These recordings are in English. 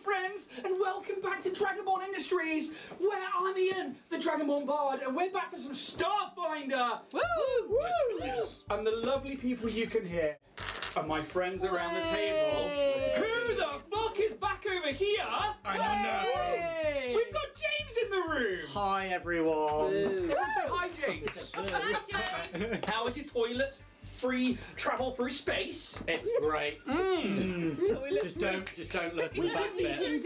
friends, and welcome back to Dragonborn Industries, where I'm Ian, the Dragonborn Bard, and we're back for some Starfinder! Woo! Woo! And the lovely people you can hear are my friends around the table. Who the fuck is back over here? I don't know. We've got James in the room! Hi everyone. Everyone say hi, James. Hi, James. How is your toilets? Free travel through space? It's great. Just don't look in the back bit.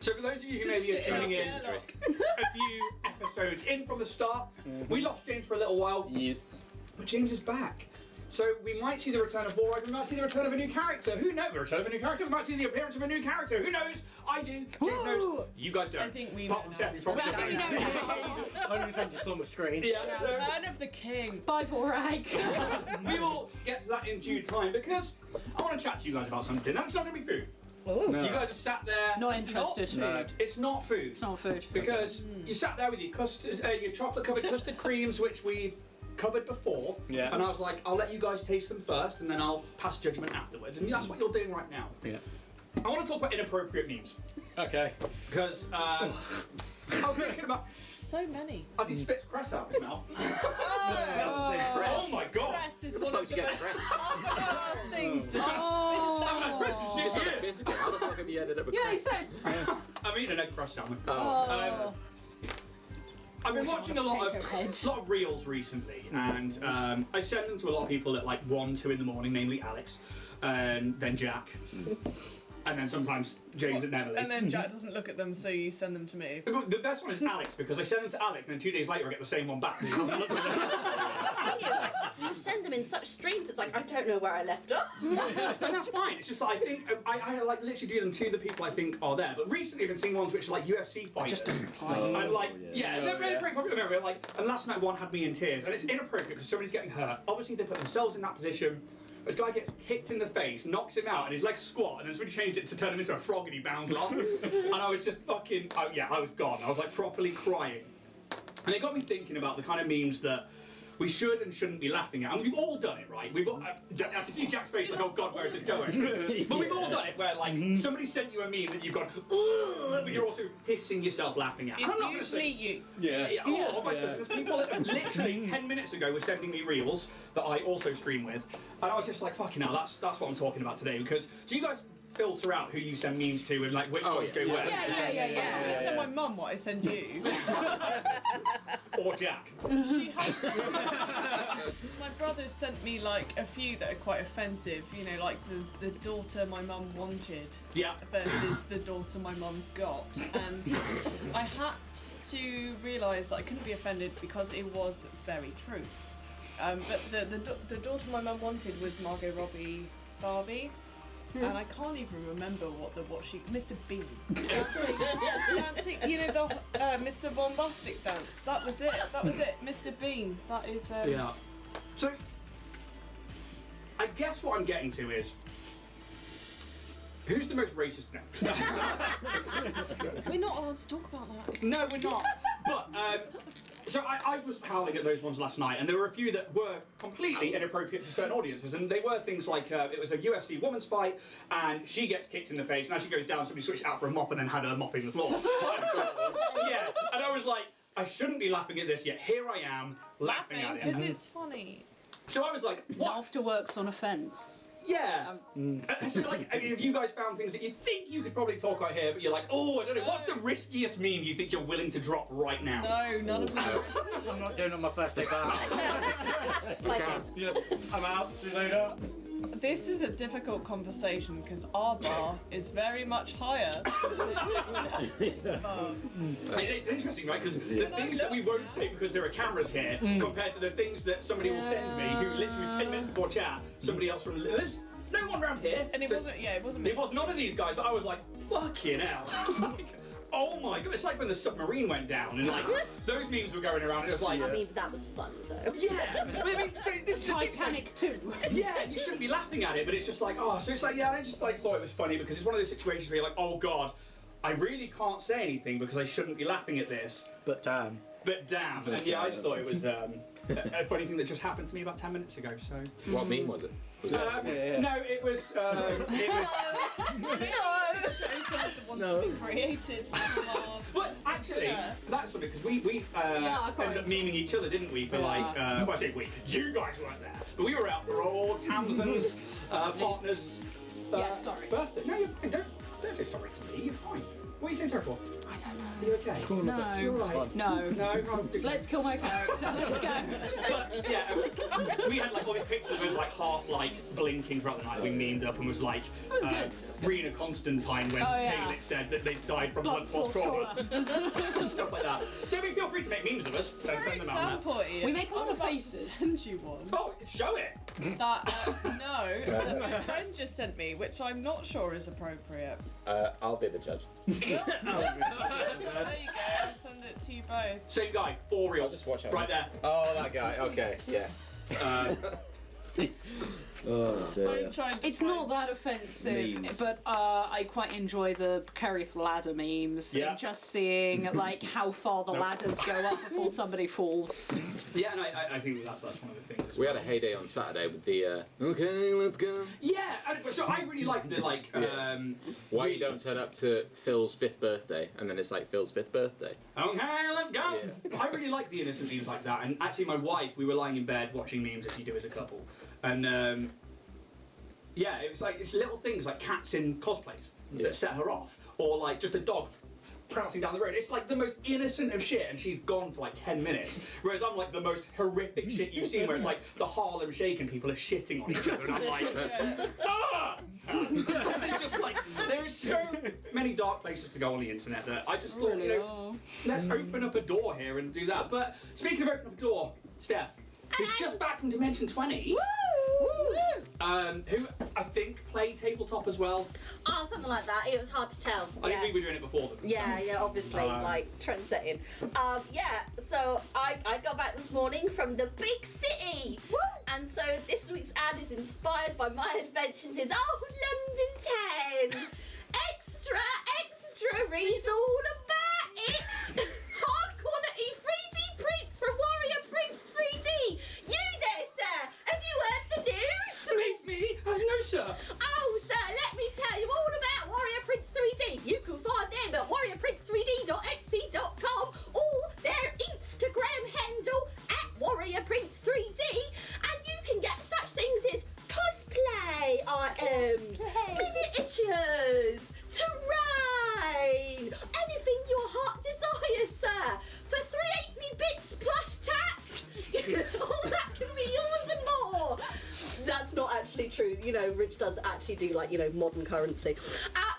So for those of you who maybe are tuning in a few episodes in from the start, we lost James for a little while. Yes. But James is back. So we might see the return of Vorag, we might see the return of a new character. Who knows? The return of a new character, we might see the appearance of a new character. Who knows? I do. James knows. You guys don't. I think we Apart from know. Steph, who's probably I think we know. 100% just on the screen. Yeah, so Return of the King. Bye, Vorag. we will get to that in due time because I want to chat to you guys about something. That's not going to be food. No. You guys are sat there. Not interested. No. It's not food. It's not food. Because you sat there with your custard, your chocolate-covered custard creams, which we've covered before. Yeah. And I was like, I'll let you guys taste them first, and then I'll pass judgment afterwards. And that's what you're doing right now. Yeah. I want to talk about inappropriate memes Okay. because I was thinking about. So many. I think he spits cress out of his mouth. Oh my god! Press is one of the most half things to I'm an Christmas Just shit. had a biscuit. How the fuck have you ended up with Yeah, he crust? said. I'm eating an egg crust salmon. Oh. I've been watching a lot of reels recently, and I send them to a lot of people at like 1, 2 in the morning, namely Alex, and then Jack, and then sometimes James and Emily. And then Jack doesn't look at them, so you send them to me. The best one is Alex, because I send them to Alex, and then 2 days later I get the same one back. He doesn't look at them. The thing is, like, you send them in such streams, it's like, I don't know where I left off. And that's fine. It's just like, I think I like literally do them to the people I think are there. But recently I've been seeing ones which are like UFC fighters. And like, they're very popular. Remember, like, and last night one had me in tears, and it's inappropriate because somebody's getting hurt. Obviously they put themselves in that position. This guy gets kicked in the face, knocks him out, and his legs squat, and then somebody changed it to turn him into a frog, and he bounds off. And I was just fucking, I was gone. I was like properly crying. And it got me thinking about the kind of memes that we should and shouldn't be laughing at. And we've all done it, right? We've all, I can see Jack's face like, oh god, where is this going? But we've all done it where like somebody sent you a meme that you've gone, ugh, but you're also hissing yourself laughing at. And I'm not It's gonna usually say, you. or vice versa. There's people that literally 10 minutes ago were sending me reels that I also stream with, and I was just like, fucking hell, that's what I'm talking about today. Because do you guys filter out who you send memes to and like which ones go where? I send my mum what I send you. Or Jack. She has. My brother sent me like a few that are quite offensive. You know, like the daughter my mum wanted Yeah. versus the daughter my mum got, and I had to realise that I couldn't be offended because it was very true. But the daughter my mum wanted was Margot Robbie Barbie. And I can't even remember what she Mr. Bean dancing, you know, the Mr. Bombastic dance. That was it. Mr. Bean. That is. Yeah. So, I guess what I'm getting to is, who's the most racist now? We're not allowed to talk about that. No, we're not. But so I was howling at those ones last night, and there were a few that were completely inappropriate to certain audiences, and they were things like it was a UFC women's fight, and she gets kicked in the face, and as she goes down, somebody switched out for a mop and then had her mopping the floor. Yeah, and I was like, I shouldn't be laughing at this, yet here I am laughing at because it. it's funny. So I was like, what? Laughter works on offence. Yeah. So like, I mean, have you guys found things that you think you could probably talk about here, but you're like, oh, I don't know, what's the riskiest meme you think you're willing to drop right now? No, none of them. I'm not doing it on my first day back. Yeah, I'm out. See you later. This is a difficult conversation because our bar is very much higher than this bar. It's interesting, right? Because the things that we won't say because there are cameras here, compared to the things that somebody will send me, who literally was 10 minutes before chat, somebody else from there's no one around here. And it wasn't me. It was none of these guys, but I was like, fucking hell. Like, oh my god, it's like when the submarine went down and like those memes were going around and it was like I mean, that was fun though. yeah, but I mean, so this Titanic too. yeah, you shouldn't be laughing at it, but it's just like, oh, so it's like, yeah, I just like thought it was funny because it's one of those situations where you're like, oh god, I really can't say anything because I shouldn't be laughing at this. But damn. And yeah, I just thought it was a funny thing that just happened to me about 10 minutes ago. So What meme was it? Was it? No, it was. Show some of the ones that we created. But actually, that's something because we I quite ended up memeing each other, didn't we? For like, well, I say we, you guys weren't there, but we were out for all Tamsin's partners. Yeah, sorry. Birthday. No, you're fine. Don't say sorry to me. You're fine. What are you saying sorry for? I don't know. Are you okay? No. You're right. No. No, right. Let's kill my character. Let's go. But yeah, we had like all these pictures of us like half like blinking throughout the night. We memed up and was like was good. It was good. Rena Constantine when Calix said that they died from Blood blunt force force trauma and stuff like that. So feel free to make memes of us and send them out. Example, We make a lot I'm of about to faces. Send you one. Oh, show it. That that my friend just sent me, which I'm not sure is appropriate. I'll be the judge. There you go. I'll send it to you both. Same guy, for real. I'll just watch out. Right there. Oh, that guy. Okay, yeah. Oh dear. I'm trying to It's find- not that offensive, Memes. but I quite enjoy the precarious ladder memes. Yeah. And just seeing like how far the ladders go up before somebody falls. Yeah, and I think that's one of the things. As We well. had a heyday on Saturday with the, okay, let's go. Yeah, so I really like the like. Why you don't turn up to Phil's 5th birthday, and then it's like Phil's 5th birthday. Okay, let's go. Yeah. I really like the innocent memes like that. And actually, my wife, we were lying in bed watching memes as you do as a couple, and yeah, it was like it's little things like cats in cosplays Yeah. that set her off, or like just a dog prancing down the road. It's like the most innocent of shit, and she's gone for like 10 minutes. Whereas I'm like the most horrific shit you've seen, where it's like the Harlem Shake and people are shitting on each other, and I'm like, ah! It's just like there is so many dark places to go on the internet that I just thought, you know, let's open up a door here and do that. But speaking of opening up a door, Steph, who's just back from Dimension 20. Who I think played tabletop as well. Oh, something like that. It was hard to tell. I Yeah. think we were doing it before them. Yeah, obviously, like trend setting. Yeah, so I got back this morning from the big city. And so this week's ad is inspired by my adventures in London Town. Extra reads all about it. High quality 3D prints from Warrior Prince 3D. You there, sir? Have you heard the news? Me? No, sir. Oh, sir, let me tell you all about Warrior Prince 3D. You can find them at warriorprince3d.etsy.com or their Instagram handle at Warrior Prince 3D, and you can get such things as cosplay items, miniatures, terrain, anything your heart desires, sir, for 380 bits plus tax. All that can be yours and more. That's not actually true. You know, Rich does actually do, like, you know, modern currency.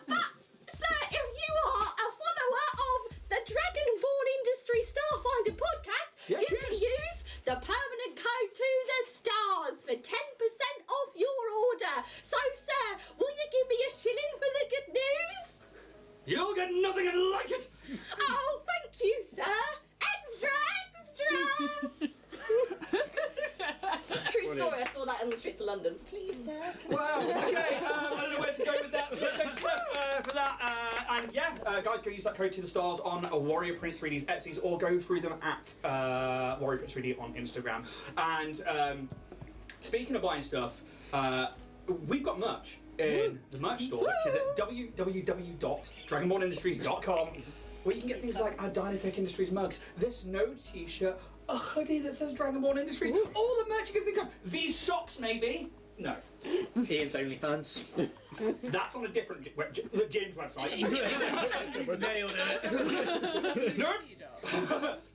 But, sir, if you are a follower of the Dragonborn Industry Starfinder podcast, Yeah, you cheers. can use the permanent code to the stars for 10% off your order. So, sir, will you give me a shilling for the good news? You'll get nothing like it. Oh, thank you, sir. Extra! True story, I saw that in the streets of London. Please, sir. Wow. Okay. I don't know where to go with that. So thanks, Steph, for that. And yeah, guys, go use that code to the stars on Warrior Prince 3D's Etsy's, or go through them at Warrior Prince 3D on Instagram. And speaking of buying stuff, we've got merch in the merch store, which is at www.dragonbornindustries.com, where you can get things like our Dynatech Industries mugs, this Node t-shirt, a hoodie that says Dragonborn Industries, all the merch you can think of. These socks, maybe? No. Ian's OnlyFans. That's on a different James website. We're nailed it. Nope.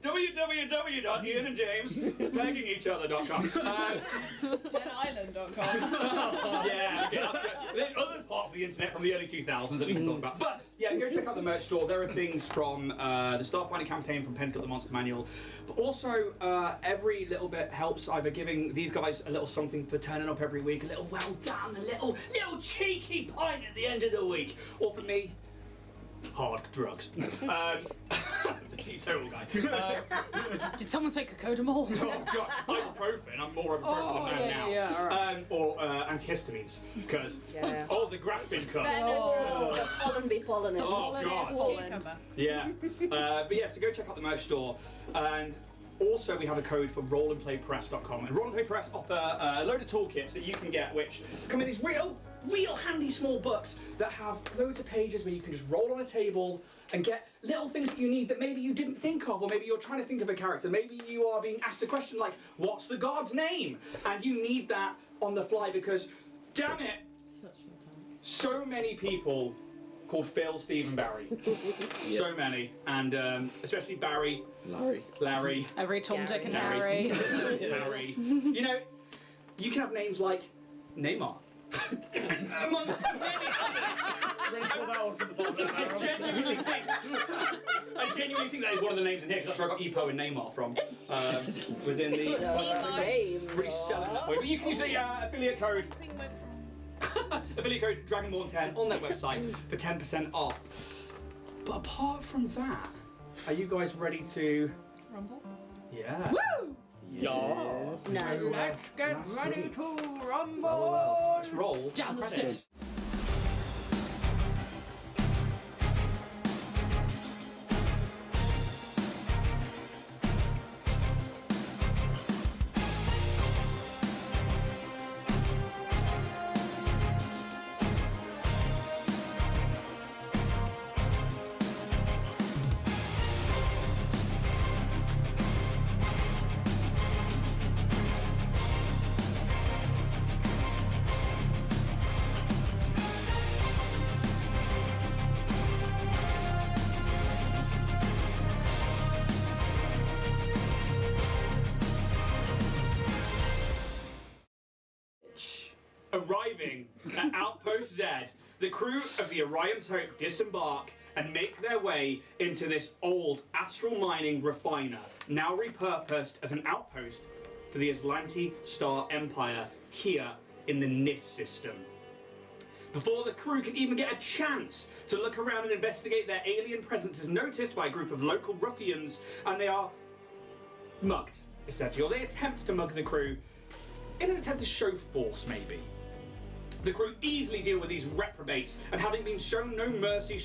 www.ianandjamespeggingEachother.com. Island.com. Yeah, okay, that's good. There's other parts of the internet from the early 2000s that we can talk about. But yeah, go check out the merch store. There are things from the Starfinder campaign, from Pentacle the Monster Manual, but also every little bit helps, either giving these guys a little something for turning up every week, a little well done, a little cheeky pint at the end of the week, or for me, hard drugs. The teetotal guy. Did someone take a Codamol? Oh god, ibuprofen. I'm more ibuprofen than now. yeah, alright. Or antihistamines, because Yeah. the grasping cup. Oh, the pollen be pollen. Oh god. Cucumber. Yeah. But yeah, so go check out the merch store, and Also, we have a code for rollandplaypress.com, and Roll and Play Press offer a load of toolkits that you can get, which come in these real handy small books that have loads of pages where you can just roll on a table and get little things that you need that maybe you didn't think of, or maybe you're trying to think of a character. Maybe you are being asked a question like, what's the god's name? And you need that on the fly because, damn it, so many people called Phil, Steve, and Barry. So many. And especially Barry. Larry. Every Tom, Dick, and Harry. Harry. Harry. You know, you can have names like Neymar. Among many others. I genuinely think that is one of the names in here, because that's where I got Epo and Neymar from. Was in the... really selling that way. But you can use the affiliate code... affiliate code Dragonborn10 on their website for 10% off. But apart from that, are you guys ready to... Rumble? Yeah. Woo! Yeah. No. Let's get ready to rumble! Well, let's roll. Down the credits. steps. Arriving at Outpost Z, the crew of the Orion's Hope disembark and make their way into this old astral mining refiner, now repurposed as an outpost for the Aslanti Star Empire here in the NIS system. Before the crew can even get a chance to look around and investigate, their alien presence is noticed by a group of local ruffians, and they are mugged, essentially, or they attempt to mug the crew in an attempt to show force, maybe. The crew easily deal with these reprobates, and having been shown no mercy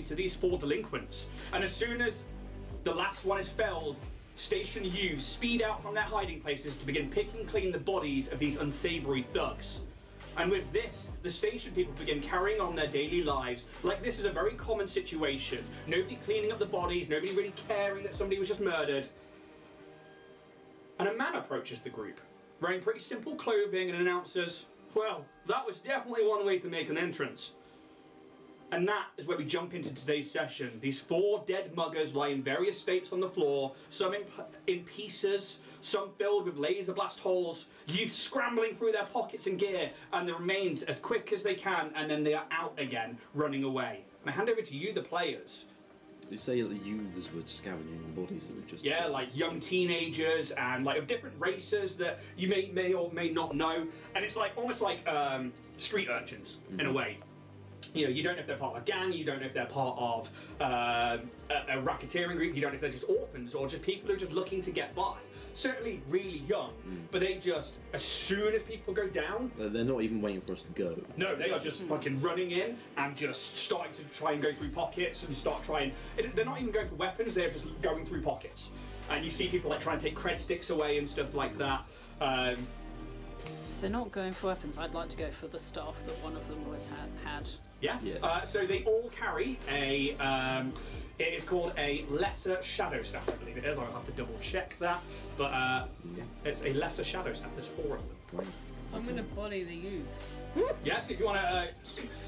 to these 4 delinquents. And as soon as the last one is felled, Station U speed out from their hiding places to begin picking clean the bodies of these unsavory thugs. And with this, the station people begin carrying on their daily lives like this is a very common situation. Nobody cleaning up the bodies, nobody really caring that somebody was just murdered. And a man approaches the group, wearing pretty simple clothing, and announces, well, that was definitely one way to make an entrance. And that is where we jump into today's session. These 4 dead muggers lie in various states on the floor, some in pieces, some filled with laser blast holes, youth scrambling through their pockets and gear, and the remains as quick as they can, and then they are out again, running away. And I hand over to you, the players. You say that the youths were scavenging the bodies that were just... Yeah, like young teenagers and like of different races that you may or may not know. And it's like almost like street urchins in a way. You know, you don't know if they're part of a gang, you don't know if they're part of a racketeering group, you don't know if they're just orphans or just people who are just looking to get by. Certainly really young, but they just, as soon as people go down... They're not even waiting for us to go. No, they are just fucking running in and just starting to try and go through pockets and start trying... They're not even going for weapons, they're just going through pockets. And you see people like trying to take cred sticks away and stuff like that. If they're not going for weapons, I'd like to go for the staff that one of them always had. Yeah. So they all carry a. It is called a lesser shadow staff, I believe it is. I'll have to double check that, but it's a lesser shadow staff. There's 4 of them. I'm gonna body the youth. Yes, if you want to,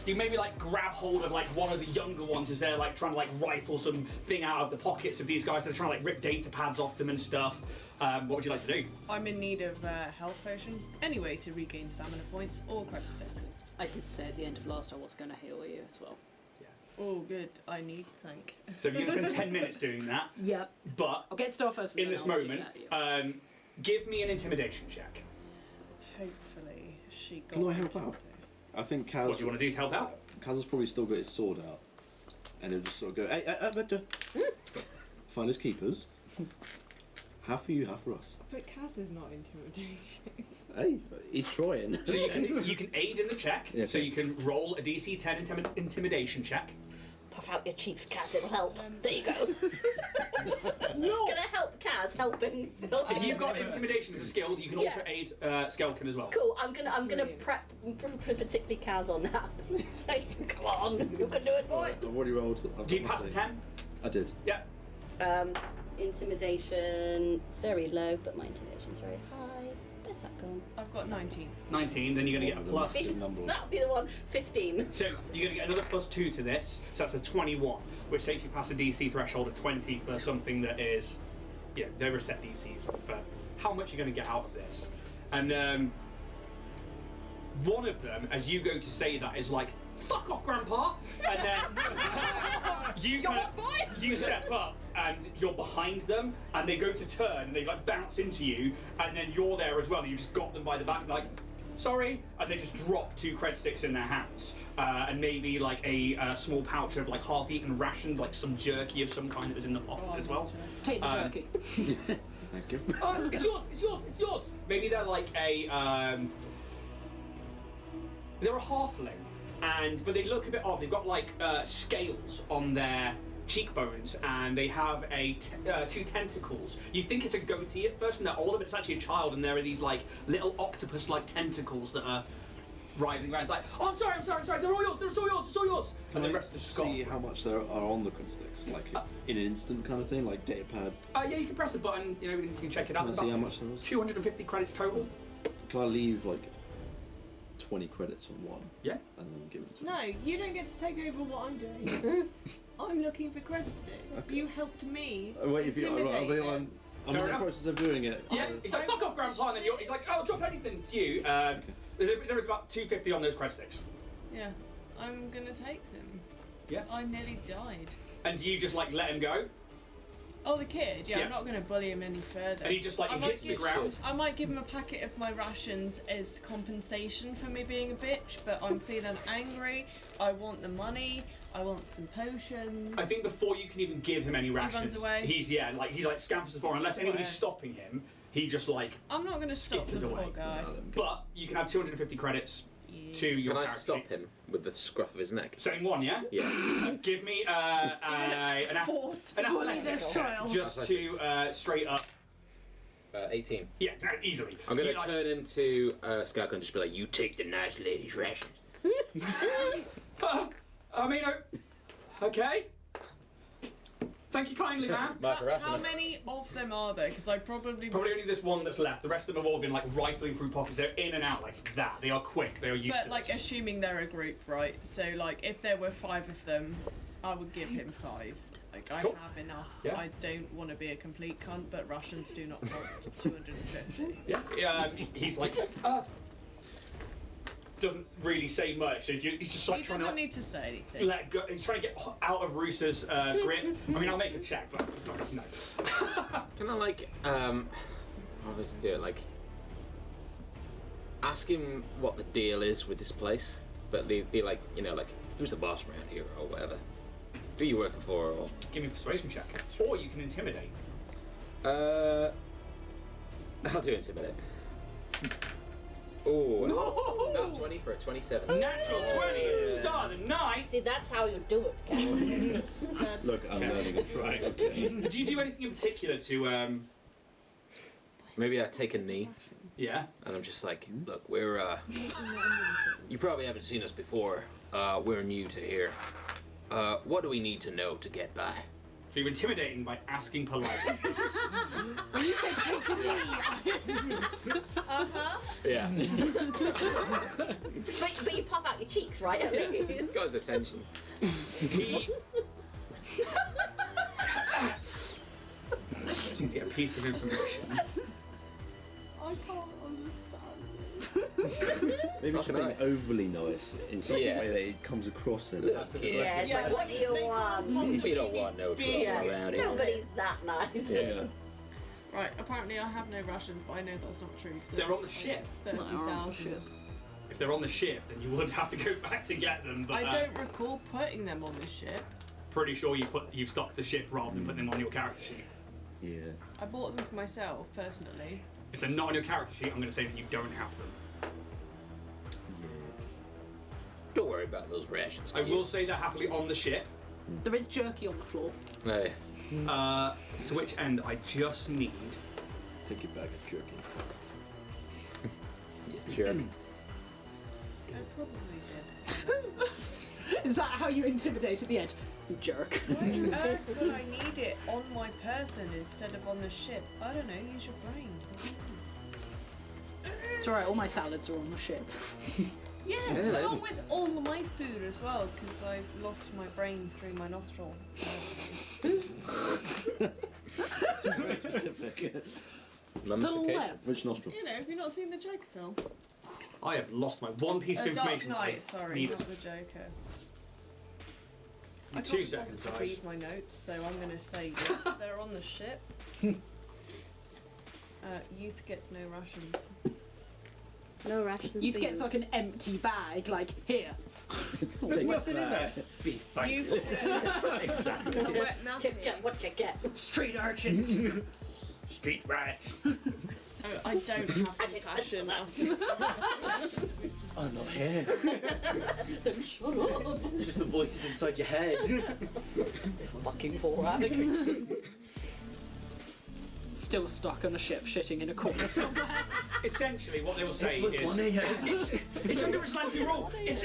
you maybe like grab hold of like one of the younger ones as they're like trying to like rifle some thing out of the pockets of these guys. They're trying to like rip data pads off them and stuff. What would you like to do? I'm in need of a health potion, anyway, to regain stamina points or credit sticks. I did say at the end of last I was going to heal you as well. Oh, good. I need thank. So you're going to spend 10 minutes doing that. Yep. But I'll get stuff first. in this moment, give me an intimidation check. Hopefully, she got. Can I help out? I think Kaz... What do you want to do to help out? Kaz has probably still got his sword out. And he'll just sort of go, hey, finders keepers. Half for you, half for us. But Kaz is not intimidating. Hey, he's trying. So you can aid in the check. Yeah, so okay. you can roll a DC 10 intimidation check. puff out your cheeks, Kaz. It'll help. There you go. Gonna help Kaz. Helping. If you've got intimidation as a skill, you can also aid Skelkin as well. Cool. I'm gonna prep particularly Kaz on that. Come on, you can do it, boy. I've already rolled. Do you pass the 10? I did. Yeah. Intimidation. It's very low, but my intimidation's very high. Where's that gone? I've got 19. 19. Then you're gonna get a plus. That'll be the one. 15. So you're going to get another +2 to this, so that's a 21, which takes you past a DC threshold of 20 for something that is, there are set DCs for how much you're going to get out of this. And one of them, as you go to say that, is like, "Fuck off, Grandpa!" And then you step up and you're behind them, and they go to turn and they like bounce into you, and then you're there as well, and you just got them by the back, like, "Sorry," and they just drop 2 cred sticks in their hands, and maybe like a small pouch of like half-eaten rations, like some jerky of some kind that was in the pot as well. Take the jerky. Thank you. Oh, it's yours! It's yours! It's yours! Maybe they're like they're a halfling, but they look a bit odd. They've got like scales on their cheekbones, and they have 2 tentacles. You think it's a goatee at first, and they're older, but it's actually a child, and there are these like little octopus-like tentacles that are writhing around. It's like, "Oh, I'm sorry, they're all yours, it's all yours. Can And the I rest of the skull. see how much there are on the cred sticks, like in an instant kind of thing, like data pad? Yeah, you can press a button, you can check it out. Can I It's see how about much there is? 250 credits total. Can I leave like 20 credits on one? Yeah. And then give it to No, you don't get to take over what I'm doing. I'm looking for credit sticks. Okay. You helped me. Wait, if you, intimidate them. I'm Fair in the enough. process of doing it. Yeah, he's like, "Fuck off, Grandpa," and then he's like, "I'll drop anything to you." There is about 250 on those cred sticks. Yeah, I'm gonna take them. Yeah. I nearly died. And you just like let him go, Oh, the kid? Yeah, Yeah. I'm not gonna bully him any further. and he just like I he might hits the give- ground. I might give him a packet of my rations as compensation for me being a bitch, but I'm feeling angry. I want the money. I want some potions. I think before you can even give him any rations, runs away? he scampers as far. Unless anybody's Right. stopping him, he just like. I'm not gonna stop skitters the poor away. guy. But you can have 250 credits to your Can I character stop sheet. him with the scruff of his neck? Same one, yeah. Yeah. Give me an Forcefully athletics this check child. just to straight up. 18. Yeah, easily. I'm gonna You, like- turn into Skalk and just be like, "You take the nice lady's rations." I mean, okay. Thank you kindly, man. Mark a ration. How many of them are there? Because I probably Probably only this one that's left. The rest of them have all been like rifling through pockets. They're in and out like that. They are quick. They are used But to like, this. assuming they're a group, right? So like, if there were 5 of them, I would give him 5. Like, I Cool. have enough. Yeah. I don't want to be a complete cunt, but Russians do not cost 250. Yeah. He's like, doesn't really say much. He's just like He trying doesn't to need to say anything. let go. He's trying to get out of Rusa's grip. I mean, I'll make a check, but no. Can I like how does he do it? Like ask him what the deal is with this place, but be like, like who's the boss around here or whatever. Who you working for or? Give me a persuasion check, or you can intimidate. I'll do intimidate. Oh, not 20 for a 27. Natural 20. Start the night. See, that's how you do it, Kaz. Look, I'm learning and trying. Okay. Do you do anything in particular to Maybe I take a knee Yeah. and I'm just like, look, we're you probably haven't seen us before. We're new to here. What do we need to know to get by? So you're intimidating by asking politely. When you say take a knee, Yeah. but you puff out your cheeks, right? At least. Got his attention. He. Just need to get a piece of information. I can't understand. Maybe it's Fucking being overly nice in such Yeah. a way that it comes across in Little a kid. Yeah, it's like, what do you want? We don't want no trouble Yeah, around here. nobody's that nice. Yeah. Right, apparently I have no rations, but I know that's not true. They're on the ship. 30,000. If they're on the ship, then you would have to go back to get them. But I don't recall putting them on the ship. pretty sure you stocked the ship rather than putting them on your character sheet. Yeah. I bought them for myself, personally. If they're not on your character sheet, I'm going to say that you don't have them. Don't worry about those rations. I will say they're happily on the ship. There is jerky on the floor. Hey. To which end I just need. Take your bag of jerky and fuck off. Jerk. I probably did. Is that how you intimidate at the edge? You jerk. Why on earth would I need it on my person instead of on the ship? I don't know, use your brain. It's alright, all my salads are on the ship. Yeah, along with all my food as well, because I've lost my brain through my nostril. Very specific. Mummification. Which nostril? You know, have you not seen the Joker film? I have lost my one piece of Dark information. Knight, sorry, needed. not the Joker. I 2 can't seconds, bother to guys. read my notes, so I'm going to say they're on the ship. Youth gets no rations. No rations. You for get like an empty bag, like, here. There's nothing in there. Be thankful. Youth get Exactly. a wet nappy. Get what you get. Street urchins. Street rats. Oh, I don't have compassion now. I'm not here. Then shut up. It's just the voices inside your head. Fucking Borat. Still stuck on a ship, shitting in a corner somewhere. Essentially, what they will say is, funny, it's under Islamic rule. It's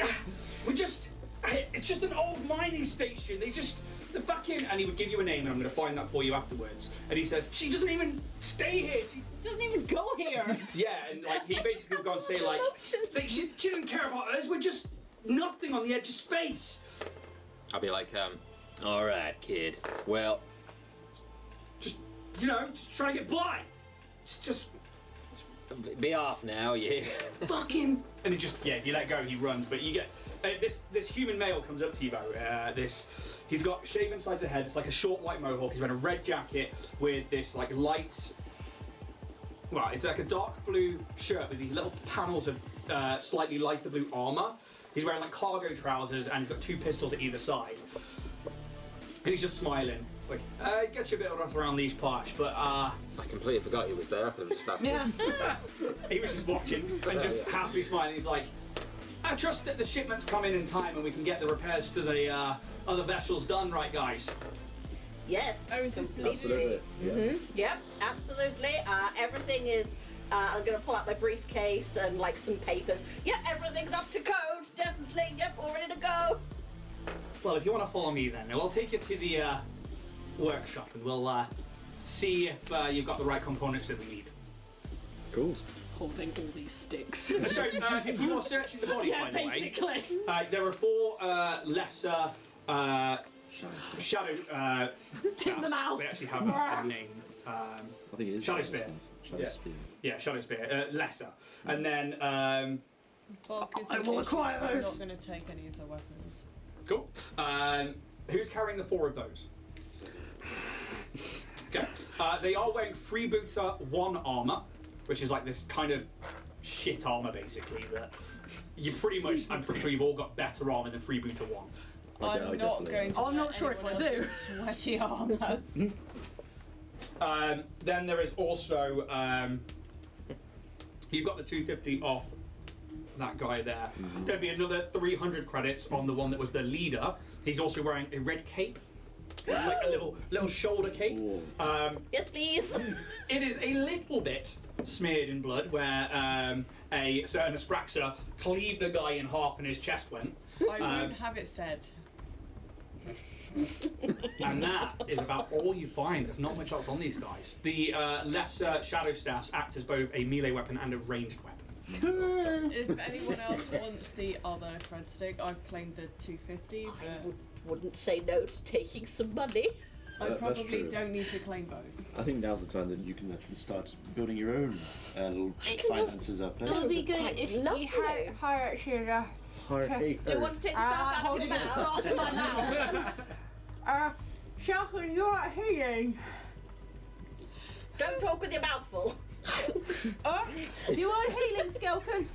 just an old mining station. The fucking, and he would give you a name, and I'm going to find that for you afterwards. And he says, she doesn't even stay here. She Doesn't even go here. Yeah, and like he basically would go and say like she doesn't care about us. We're just nothing on the edge of space. I'll be like, all right, kid. Well, Just just trying to get by. Just be off now, yeah. fucking. And he just you let go. He runs, but you get this human male comes up to you, Bo. He's got shaven sides of the head. It's like a short white mohawk. He's wearing a red jacket with this like light. Well, it's like a dark blue shirt with these little panels of slightly lighter blue armour. He's wearing like cargo trousers and he's got 2 pistols at either side. And he's just smiling. It's like, it gets you a bit rough around these parts, but I completely forgot he was there. I was just asking. Yeah. he was just watching and just happily smiling. He's like, I trust that the shipment's come in time and we can get the repairs to the other vessels done, right, guys? Yes. Oh, is it Completely. Yep, absolutely. Everything is. I'm gonna pull out my briefcase and like some papers. Yep, everything's up to code. Definitely. Yep, all ready to go. Well, if you want to follow me then, I'll take you to the workshop and we'll see if you've got the right components that we need. Cool. Holding all these sticks. So, if you are searching the body, Yeah, by the way, basically. there are 4 lesser shadow In the mouth. They actually have a name. I think it is Shadow Spear. Shadow Yeah. Spear. Yeah, Shadow Spear. Lesser. And then, Bulk is I an will issue, acquire so I'm those. not going to take any of the weapons. cool. Who's carrying the 4 of those? Okay. They are wearing freebooter 1 armor, which is like this kind of shit armor basically that you pretty much, I'm pretty sure you've all got better armor than freebooter 1. I I'm not definitely going am. to. Oh, I'm wear not sure if anyone I do. else's Sweaty armor. Then there is also, you've got the 250 off that guy there. There'd be another 300 credits on the one that was the leader. He's also wearing a red cape. It's like a little shoulder cape. Yes, please. It is a little bit smeared in blood, where a certain Aspraxa cleaved a guy in half and his chest went. I won't have it said. And that is about all you find. There's not much else on these guys. The lesser shadow staffs act as both a melee weapon and a ranged weapon. If anyone else wants the other cred stick, I've claimed the 250, I but wouldn't say no to taking some money. I That's probably true. don't need to claim both. I think now's the time that you can actually start building your own little I can finances up. It would be good Quite if you lovely. hire Here, Do you want to take the stuff out of Holding your the mouth? stuff in my mouth. Shelton, you're not healing. Don't talk with your mouth full. Do you want healing, Skelton?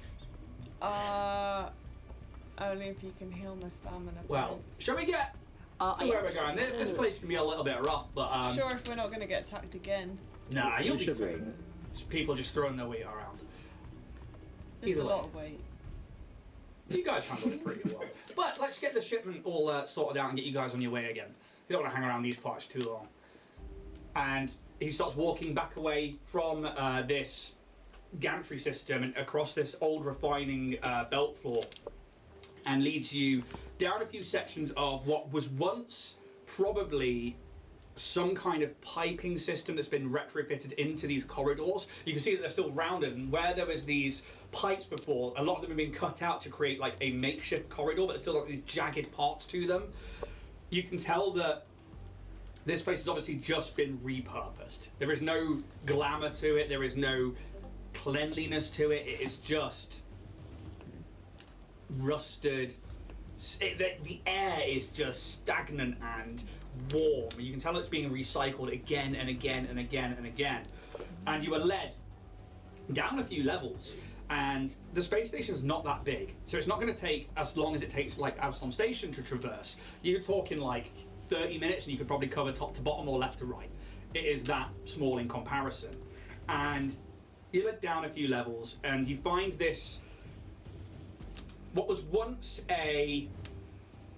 Only if you can heal my stamina. Well, points. shall we get to where we're going? This place can be a little bit rough, but Sure, if we're not going to get attacked again. nah, you'll be should be. fine. Just people just throwing their weight around. There's Either a way. lot of weight. You guys handled it pretty well. But let's get the shipment all sorted out and get you guys on your way again. You don't want to hang around these parts too long. And he starts walking back away from this gantry system and across this old refining belt floor, and leads you down a few sections of what was once probably some kind of piping system that's been retrofitted into these corridors. You can see that they're still rounded, and where there was these pipes before, a lot of them have been cut out to create like a makeshift corridor, but there's still like these jagged parts to them. You can tell that this place has obviously just been repurposed. There is no glamour to it, there is no cleanliness to it, it is just rusted. The air is just stagnant and warm. You can tell it's being recycled again and again and again and again. And you are led down a few levels, and the space station is not that big, so it's not going to take as long as it takes like Absalom Station to traverse. You're talking like 30 minutes and you could probably cover top to bottom or left to right. It is that small in comparison. And you led down a few levels and you find this, what was once a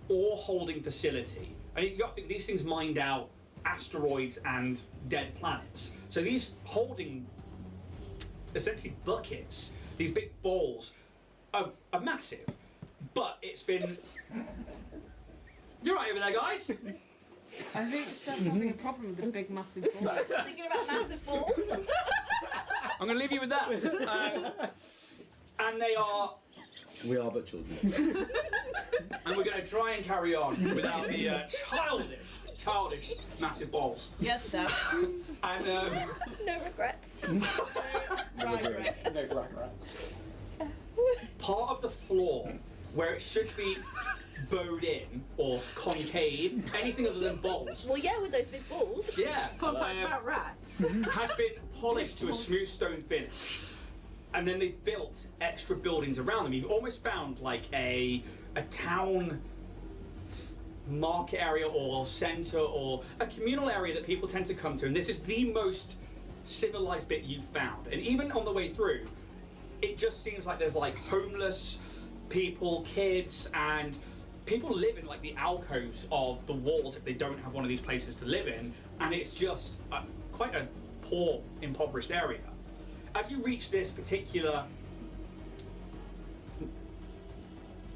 ore holding facility. And you've got to think these things mined out asteroids and dead planets. So these holding essentially buckets, these big balls, are massive. But it's been... You're right over there, guys. I think Steph's having a problem with the big, massive balls. So, just thinking about massive balls. I'm going to leave you with that. And they are... We are but children. And we're going to try and carry on without the childish massive balls. Yes, Steph. And No regrets. Right. No regrets. part of the floor where it should be bowed in or concave, anything other than balls. Well, yeah, with those big balls. Yeah, Fun fact about rats. has been polished to a smooth stone finish. And then they built extra buildings around them. You've almost found like a town market area or centre or a communal area that people tend to come to. And this is the most civilized bit you've found. And even on the way through, it just seems like there's like homeless people, kids, and people live in like the alcoves of the walls if they don't have one of these places to live in. And it's just quite a poor, impoverished area. As you reach this particular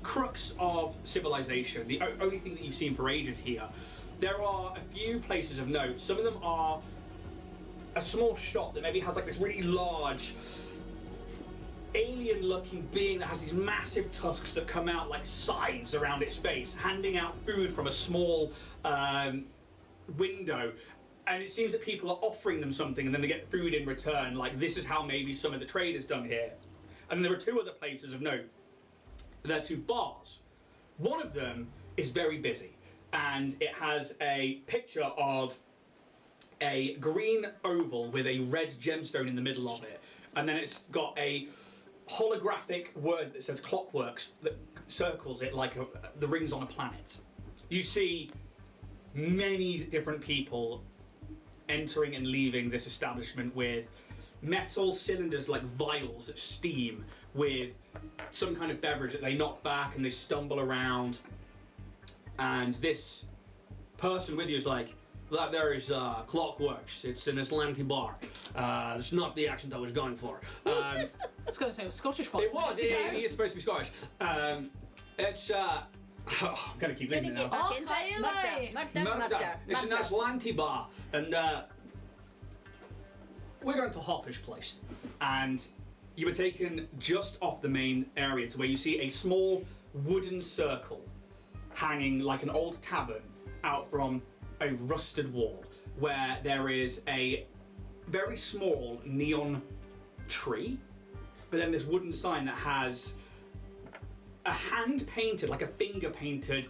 crux of civilization, the only thing that you've seen for ages here, there are a few places of note. Some of them are a small shop that maybe has like this really large alien-looking being that has these massive tusks that come out like scythes around its face, handing out food from a small window. And it seems that people are offering them something and then they get food in return. Like, this is how maybe some of the trade is done here. And there are two other places of note. There are two bars. One of them is very busy, and it has a picture of a green oval with a red gemstone in the middle of it. And then it's got a holographic word that says Clockworks that circles it like the rings on a planet. You see many different people entering and leaving this establishment with metal cylinders like vials that steam, with some kind of beverage that they knock back and they stumble around. And this person with you is like, that there is Clockworks. It's an Aslanti bar. It's not the accent I was going for. I was going to say it was Scottish. It was. He is supposed to be Scottish. It's I'm gonna keep Gonna thinking get now. back into it. Murder. It's an Aslanti bar, and we're going to Hoppish Place. And you were taken just off the main area to where you see a small wooden circle hanging like an old tavern out from a rusted wall, where there is a very small neon tree, but then this wooden sign that has a hand-painted, like a finger-painted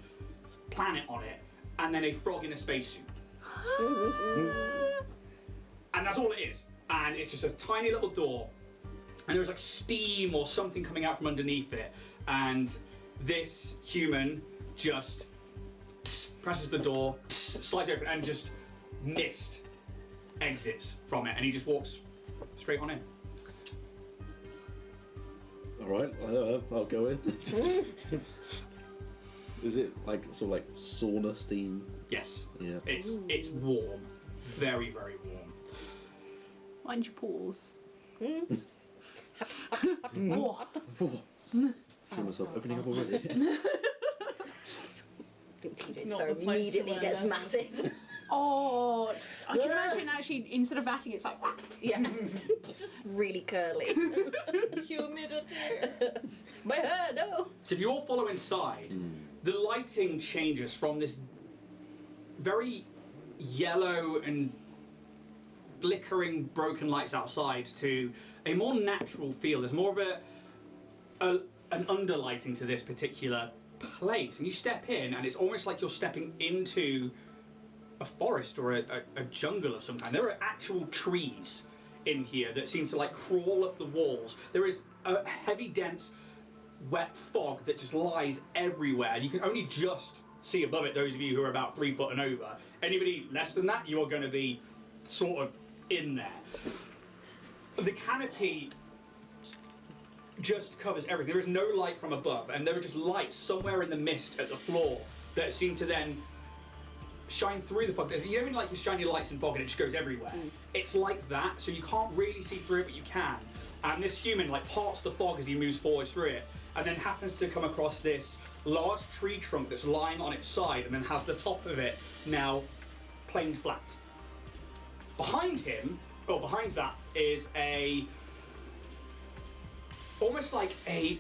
planet on it, and then a frog in a spacesuit. And that's all it is. And it's just a tiny little door, and there's like steam or something coming out from underneath it, and this human just presses the door, slides open, and just mist exits from it, and he just walks straight on in. All right, I'll go in. Is it like sort of like sauna steam? Yes. Yeah. It's warm. Very, very warm. Mind your paws. Feel myself opening up already. TV's not phone the place to immediately learn gets that. matted. Oh, I can imagine actually instead of batting, it's like. Yeah. Just really curly. Humidity. My hair, no. So if you all follow inside, the lighting changes from this very yellow and flickering broken lights outside to a more natural feel. There's more of an underlighting to this particular place, and you step in and it's almost like you're stepping into a forest or a jungle of some kind. There are actual trees in here that seem to like crawl up the walls. There is a heavy, dense, wet fog that just lies everywhere, and you can only just see above it, those of you who are about 3 foot and over. Anybody less than that, you are going to be sort of in there. The canopy just covers everything. There is no light from above, and there are just lights somewhere in the mist at the floor that seem to then shine through the fog. You know when like you shine your lights in fog and it just goes everywhere? It's like that, so you can't really see through it, but you can. And this human like parts the fog as he moves forward through it, and then happens to come across this large tree trunk that's lying on its side, and then has the top of it now planed flat. Behind him, or behind that, is almost like a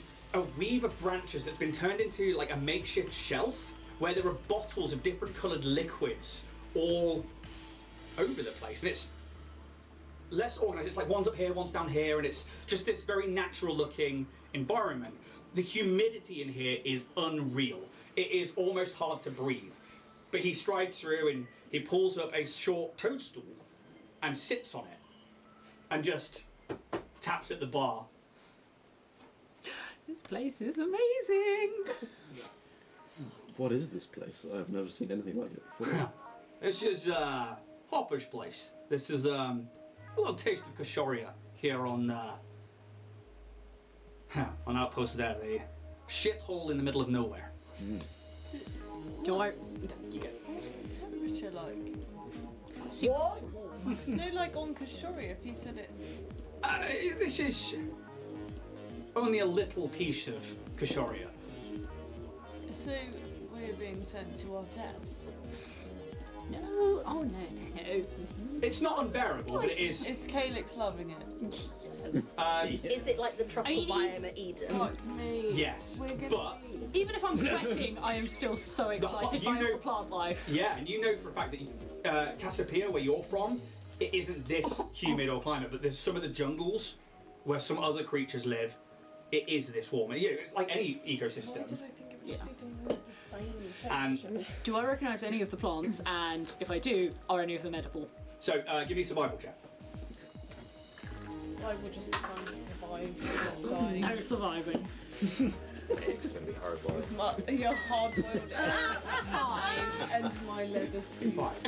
weave of branches that's been turned into like a makeshift shelf where there are bottles of different coloured liquids all over the place, and it's less organised. It's like one's up here, one's down here, and it's just this very natural looking environment. The humidity in here is unreal. It is almost hard to breathe. But he strides through and he pulls up a short toadstool and sits on it and just taps at the bar. This place is amazing. What is this place? I've never seen anything like it before. This is Hopper's place. This is a little taste of Koshoria here on Outpost there, the shithole in the middle of nowhere. Do I? You go. What's the temperature like? What? No, like on Koshoria, if he said it's... This is only a little piece of Koshoria. So, we're being sent to our deaths? No. Oh no. It's not unbearable, but it is. Is Calyx loving it? Is it like the tropical I mean, biome at Eden? Fuck me. Yes, We're gonna but Even if I'm sweating, I am still so excited you by know- all plant life. yeah, and you know for a fact that Cassiopeia, where you're from, it isn't this humid or climate, but there's some of the jungles where some other creatures live. It is this warm. And, like any Why ecosystem. did I think it would just be the same And- temperature? Do I recognise any of the plants? And if I do, are any of them edible? So, give me a survival check. I will just be trying to survive, not dying. No surviving. It's gonna be hard boiled. Your hard-boiled egg and my leather suit. Right.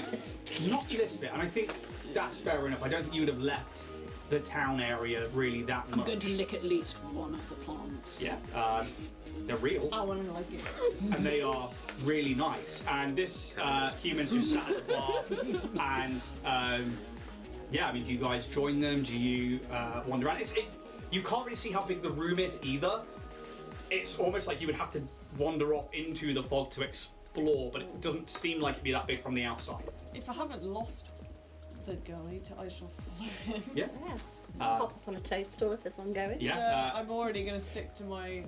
Not this bit, and I think that's fair enough. I don't think you would have left the town area really that I'm much. going to lick at least one of the plants. Yeah, they're real. I want to like it. And they are really nice. And this human's just sat at the bar, and yeah, I mean, do you guys join them? Do you wander around? You can't really see how big the room is either. It's almost like you would have to wander off into the fog to explore, but it doesn't seem like it'd be that big from the outside. If I haven't lost the guide, I shall follow him. Yeah. Yeah. Hop up on a toadstool if there's one going. Yeah. I'm already going to stick to my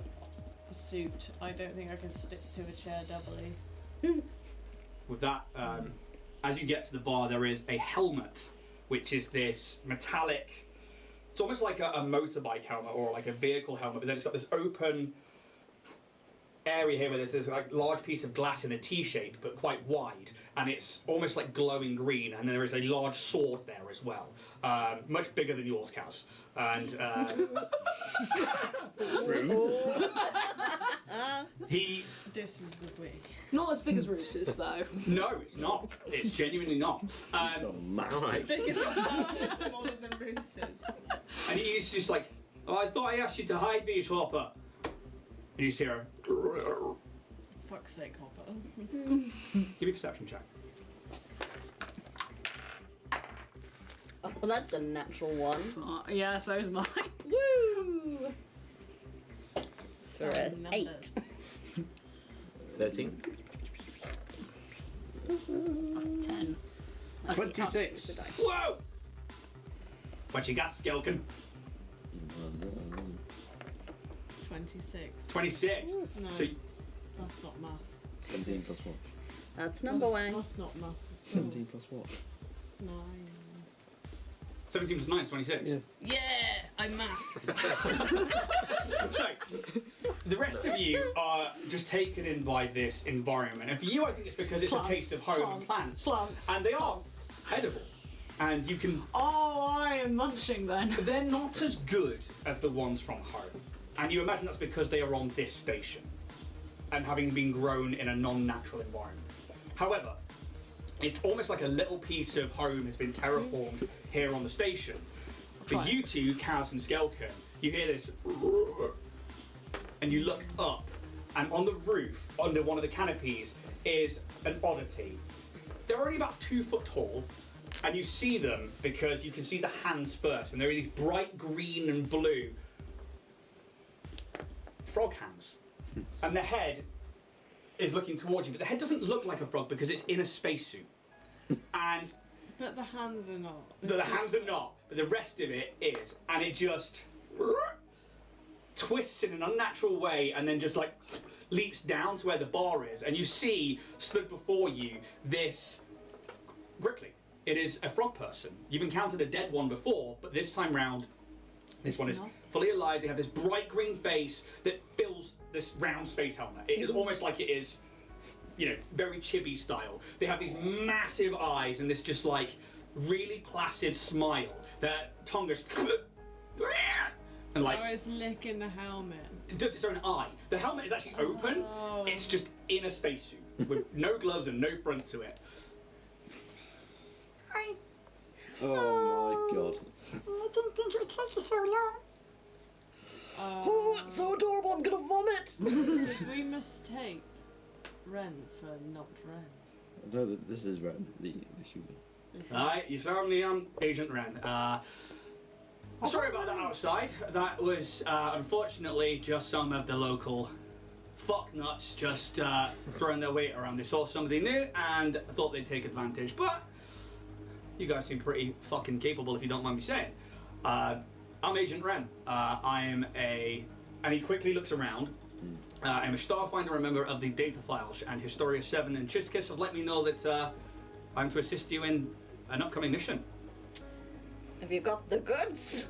suit. I don't think I can stick to a chair doubly. With that, as you get to the bar, there is a helmet, which is this metallic. It's almost like a motorbike helmet or like a vehicle helmet, but then it's got this open area here where there's this like large piece of glass in a T-shape, but quite wide, and it's almost like glowing green. And there is a large sword there as well, much bigger than yours, Kaz. And he. This is the wig. Not as big as Roos's, though. No, it's not. It's genuinely not. Massive. Biggest one, smaller than Bruce's. And he's just like, oh, I thought I asked you to hide these, Hopper. And you see her. fuck's sake, Hopper. Give me a perception check. Oh, that's a natural one. Yeah, so is mine. Woo! For an Some 8. numbers. 13. 10. 26. Whoa! What you got, Skelkin? 26. 26. No, So, that's not maths. 17 plus what? That's number one. That's not maths. 17 plus what? 9. 17 plus 9 is 26. Yeah, I'm maths. So, the rest of you are just taken in by this environment. And for you, I think it's because it's a taste of home and plants. And they are edible. And you can... Oh, I am munching then. They're not as good as the ones from home. And you imagine that's because they are on this station. And having been grown in a non-natural environment. However, it's almost like a little piece of home has been terraformed here on the station. For you two, Kaz and Skelkin, you hear this, and you look up, and on the roof, under one of the canopies, is an oddity. They're only about 2 foot tall, and you see them because you can see the hands first, and they're these bright green and blue frog hands. And the head is looking towards you, but the head doesn't look like a frog because it's in a spacesuit. And But the hands are not. the hands are not, but the rest of it is. And it just twists in an unnatural way and then just like leaps down to where the bar is. And you see, stood before you, this Ripley. It is a frog person. You've encountered a dead one before, but this time round, this one is fully alive. They have this bright green face that fills this round space helmet. It is almost like it is, you know, very chibi style. They have these massive eyes and this just like really placid smile. Their tongue goes and like Oh, it's licking the helmet. it does its own eye. The helmet is actually open. Oh. It's just in a spacesuit with no gloves and no front to it. Oh my god. I didn't think it would take you so long. Uh, Oh, it's so adorable, I'm gonna vomit. Did we mistake Wrenn for not Wrenn? No, this is Ren, the human. Alright, you found me, I'm Agent Wrenn. Sorry about that outside. That was, unfortunately, just some of the local fucknuts just throwing their weight around. They saw somebody new and thought they'd take advantage. But you guys seem pretty fucking capable, if you don't mind me saying. I'm Agent Wrenn. I'm a... And he quickly looks around. I'm a Starfinder, a member of the Data Files, and Historia 7 and Chiskis have let me know that I'm to assist you in an upcoming mission. Have you got the goods?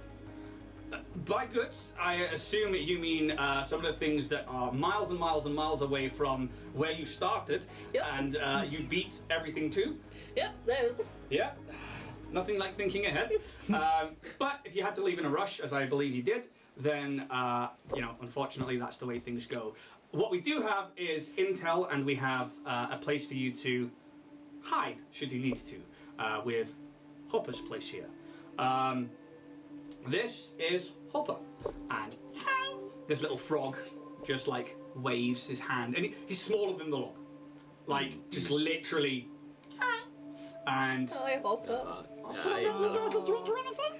By goods, I assume you mean some of the things that are miles and miles and miles away from where you started, Yep. and you beat everything to. Yep, those. Yeah, nothing like thinking ahead. But if you had to leave in a rush, as I believe you did, then, you know, unfortunately that's the way things go. What we do have is intel, and we have a place for you to hide, should you need to, with Hopper's place here. This is Hopper, and this little frog just like waves his hand, and he's smaller than the log, like just literally. And Hi, Hopper. I, Drink or anything?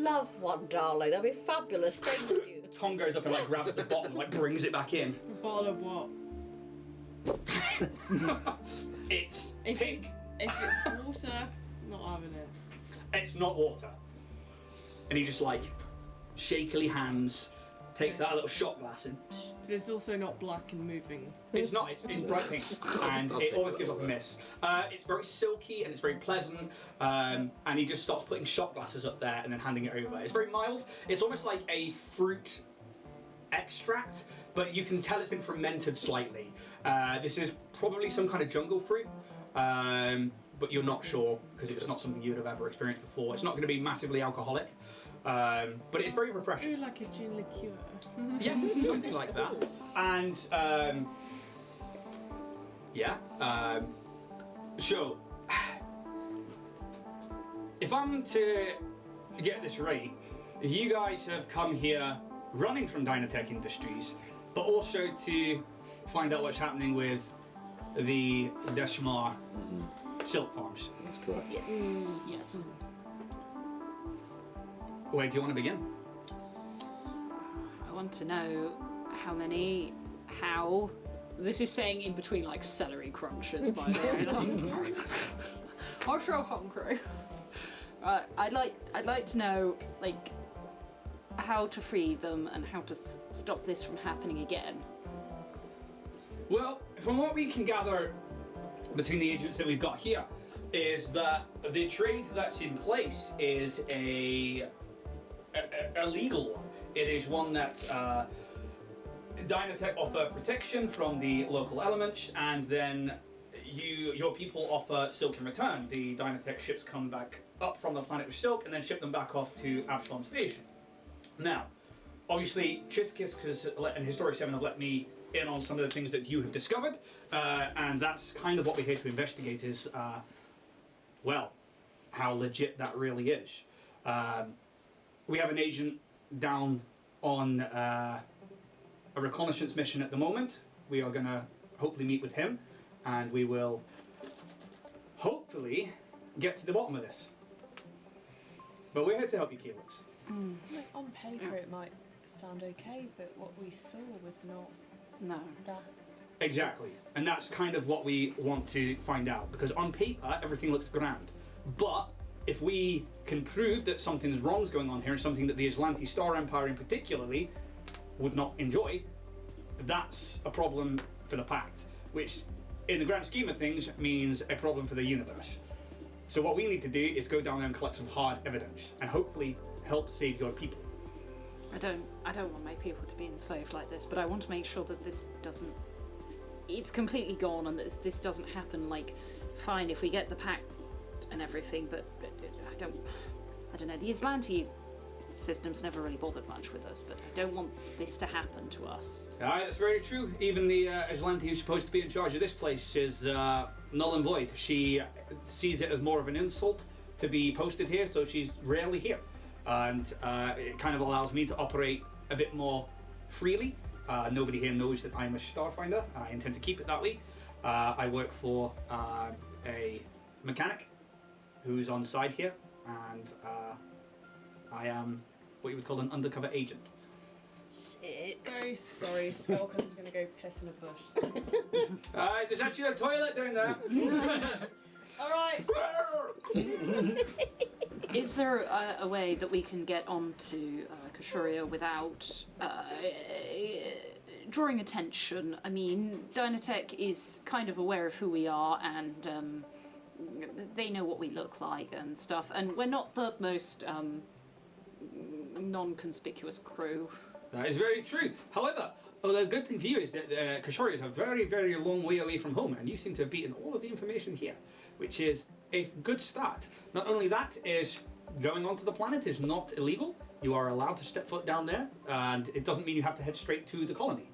Love one, darling. That'd be fabulous. Thank you. Tom goes up and like grabs the bottle and like brings it back in. A bottle of what? It's If pink. it's water, not having it. It's not water. And he just like shakily hands, takes out a little shot glass and But it's also not black and moving. it's not, it's bright pink and I'll it take almost that gives off a away. mist. It's very silky and it's very pleasant, and he just starts putting shot glasses up there and then handing it over. It's very mild. It's almost like a fruit extract, but you can tell it's been fermented slightly. This is probably some kind of jungle fruit, but you're not sure because it's not something you would have ever experienced before. It's not going to be massively alcoholic, but it's very refreshing. Ooh, like a gin liqueur. Yeah, something like that. And yeah, so if I'm to get this right, you guys have come here running from Dynatech Industries, but also to find out what's happening with the Deshmar silk farms. That's correct. Yes. Where do you want to begin? I want to know how. This is saying in between like celery crunches, by the way. I'm so hungry. I'd like to know like how to free them and how to stop this from happening again. Well, from what we can gather between the agents that we've got here, is that the trade that's in place is a legal one. It is one that Dynatech offer protection from the local elements, and then your people offer silk in return. The Dynatech ships come back up from the planet with silk and then ship them back off to Absalom Station. Now, obviously, Chiskis and Historic 7 have let me in on some of the things that you have discovered, and that's kind of what we're here to investigate is, well, how legit that really is. We have an agent down on a reconnaissance mission at the moment. We are going to hopefully meet with him, and we will hopefully get to the bottom of this. But we're here to help you, Keelix. Like, on paper it might sound okay, but what we saw was not that. Exactly, and that's kind of what we want to find out, because on paper everything looks grand, but if we can prove that something wrong is going on here, and something that the Aslanti Star Empire in particularly would not enjoy, that's a problem for the Pact, which in the grand scheme of things means a problem for the universe. So what we need to do is go down there and collect some hard evidence, and hopefully help save your people. I don't want my people to be enslaved like this, but I want to make sure that this doesn't. It's completely gone, and that this doesn't happen. Like, fine if we get the pact and everything, but I don't know. The Aslanti system's never really bothered much with us, but I don't want this to happen to us. Aye, that's very true. Even the Aslanti who's supposed to be in charge of this place is null and void. She sees it as more of an insult to be posted here, so she's rarely here. And it kind of allows me to operate a bit more freely. Nobody here knows that I'm a Starfinder. I intend to keep it that way. I work for a mechanic who's on side here, and I am what you would call an undercover agent. Shit. Very sorry, Skullcan's gonna go piss in a bush. There's actually a toilet down there. Alright. Is there a way that we can get onto Koshoria without drawing attention? I mean, Dynatech is kind of aware of who we are, and they know what we look like and stuff, and we're not the most non-conspicuous crew. That is very true. However, the good thing for you is that Koshoria is a very, very long way away from home, and you seem to have beaten all of the information here, which is a good start. Not only that, is going onto the planet is not illegal. You are allowed to step foot down there, and it doesn't mean you have to head straight to the colony.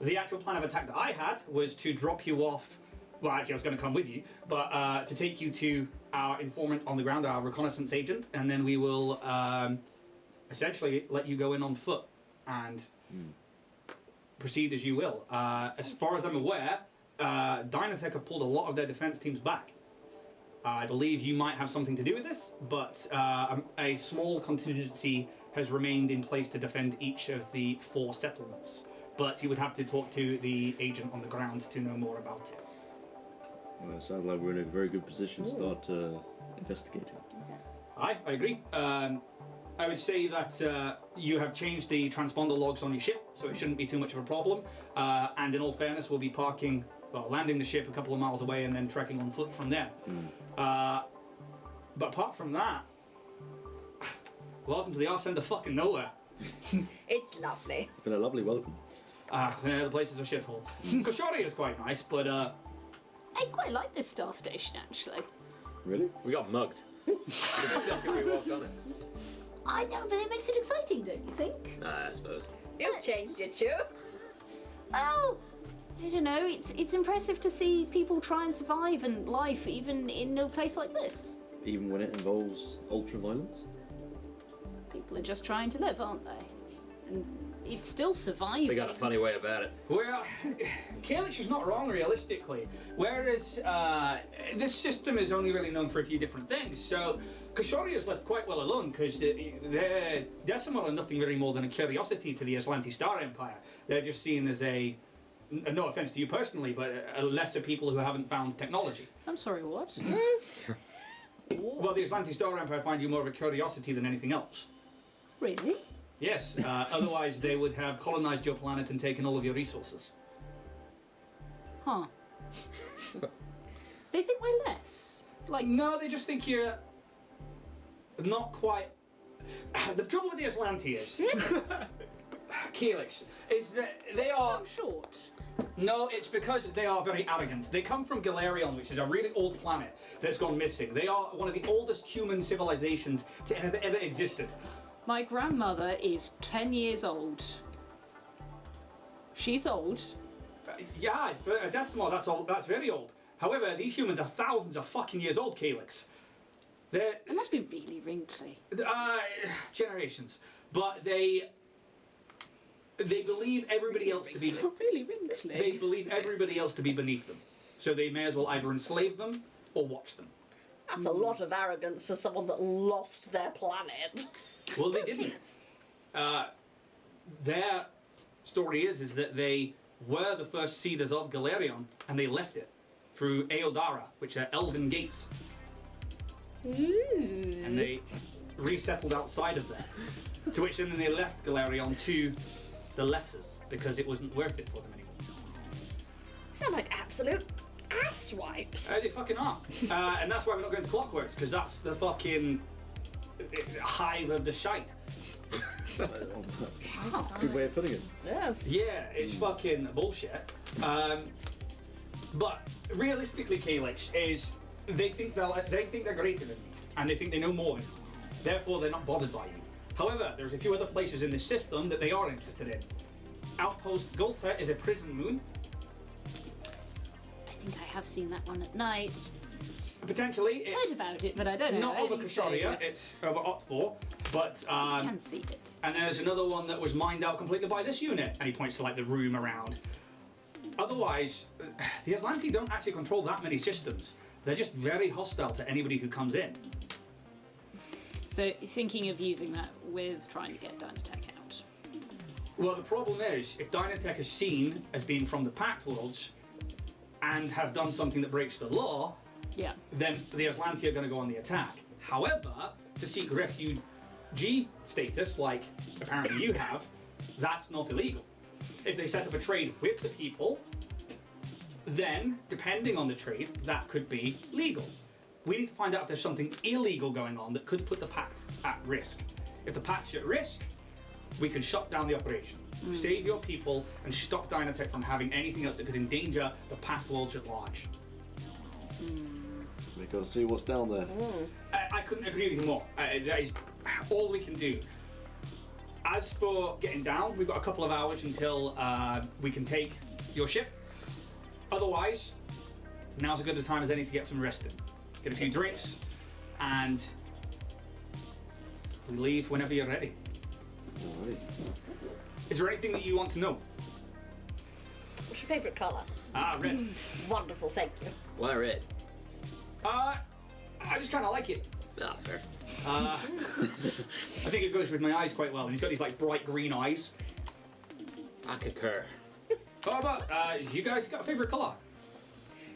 The actual plan of attack that I had was to drop you off. Well, actually, I was going to come with you, but to take you to our informant on the ground, our reconnaissance agent, and then we will essentially let you go in on foot and proceed as you will. As far as I'm aware, Dynatech have pulled a lot of their defense teams back. I believe you might have something to do with this, but a small contingency has remained in place to defend each of the 4 settlements. But you would have to talk to the agent on the ground to know more about it. Well, it sounds like we're in a very good position to start investigating. I agree. I would say that you have changed the transponder logs on your ship, so it shouldn't be too much of a problem. And in all fairness, we'll be landing the ship a couple of miles away and then trekking on foot from there. But apart from that, welcome to the arse end of fucking nowhere. It's lovely. It's been a lovely welcome. The place is a shithole. Koshoria is quite nice, but I quite like this star station, actually. Really? We got mugged. The second we walked on it. I know, but it makes it exciting, don't you think? I suppose. You've changed it, you. Well, I don't know. It's impressive to see people try and survive and life even in a place like this. Even when it involves ultra-violence? People are just trying to live, aren't they? And it's still surviving. They got a funny way about it. Well, Kalix is not wrong realistically. Whereas this system is only really known for a few different things. So Koshoria is left quite well alone because they're Decimal are nothing really more than a curiosity to the Aslanti Star Empire. They're just seen as a, no offense to you personally, but a lesser people who haven't found technology. I'm sorry, what? Well, the Aslanti Star Empire find you more of a curiosity than anything else. Really? Yes, otherwise they would have colonized your planet and taken all of your resources. Huh. They think we're less. Like, No, they just think you're not quite. The trouble with the Aslanti is, Kalix, is that they are. so short. No, it's because they are very arrogant. They come from Galarion, which is a really old planet that's gone missing. They are one of the oldest human civilizations to have ever existed. My grandmother is 10 years old. She's old. Yeah, for a Decimal, that's all. That's very old. However, these humans are thousands of fucking years old, Kalix. They're They must be really wrinkly. generations, but they believe everybody else to be. Really wrinkly. They believe everybody else to be beneath them, so they may as well either enslave them or watch them. That's a lot of arrogance for someone that lost their planet. Well, they didn't. Their story is that they were the first seeders of Galarion, and they left it through Eodara, which are elven gates, and they resettled outside of there. To which then they left Galarion to the Lessers because it wasn't worth it for them anymore. Sound like absolute asswipes. They fucking are, and that's why we're not going to Clockworks, because that's the fucking hive of the shite. Good way of putting it. Yeah. Yeah, it's fucking bullshit. But realistically, Kalix, is they think they're greater than you, and they think they know more than you. Therefore, they're not bothered by you. However, there's a few other places in this system that they are interested in. Outpost Gulta is a prison moon. I think I have seen that one at night. Potentially, Heard it's about it, but I don't know. not over anything. Koshoria, it's over Otfor, but I can see it. and there's another one that was mined out completely by this unit, and he points to like the room around. Otherwise, the Aslanti don't actually control that many systems. They're just very hostile to anybody who comes in. So thinking of using that with trying to get Dynatech out. Well, the problem is, if Dynatech is seen as being from the Pact Worlds and have done something that breaks the law, Yeah. then the Aslanti are going to go on the attack. However, to seek refugee status, like apparently you have, that's not illegal. If they set up a trade with the people, then, depending on the trade, that could be legal. We need to find out if there's something illegal going on that could put the Pact at risk. If the Pact's at risk, we can shut down the operation. Save your people and stop Dynatech from having anything else that could endanger the Pact Worlds at large. We gotta see what's down there. I couldn't agree with you more. That is all we can do. As for getting down, we've got a couple of hours until we can take your ship. Otherwise, now's as good a time as any to get some rest in. Get a few drinks, and we leave whenever you're ready. Alright. Is there anything that you want to know? What's your favourite colour? Red. Wonderful, thank you. Why red? I just kind of like it. Ah, fair. I think it goes with my eyes quite well. And he's got these like bright green eyes. I concur. How about you guys got a favourite colour?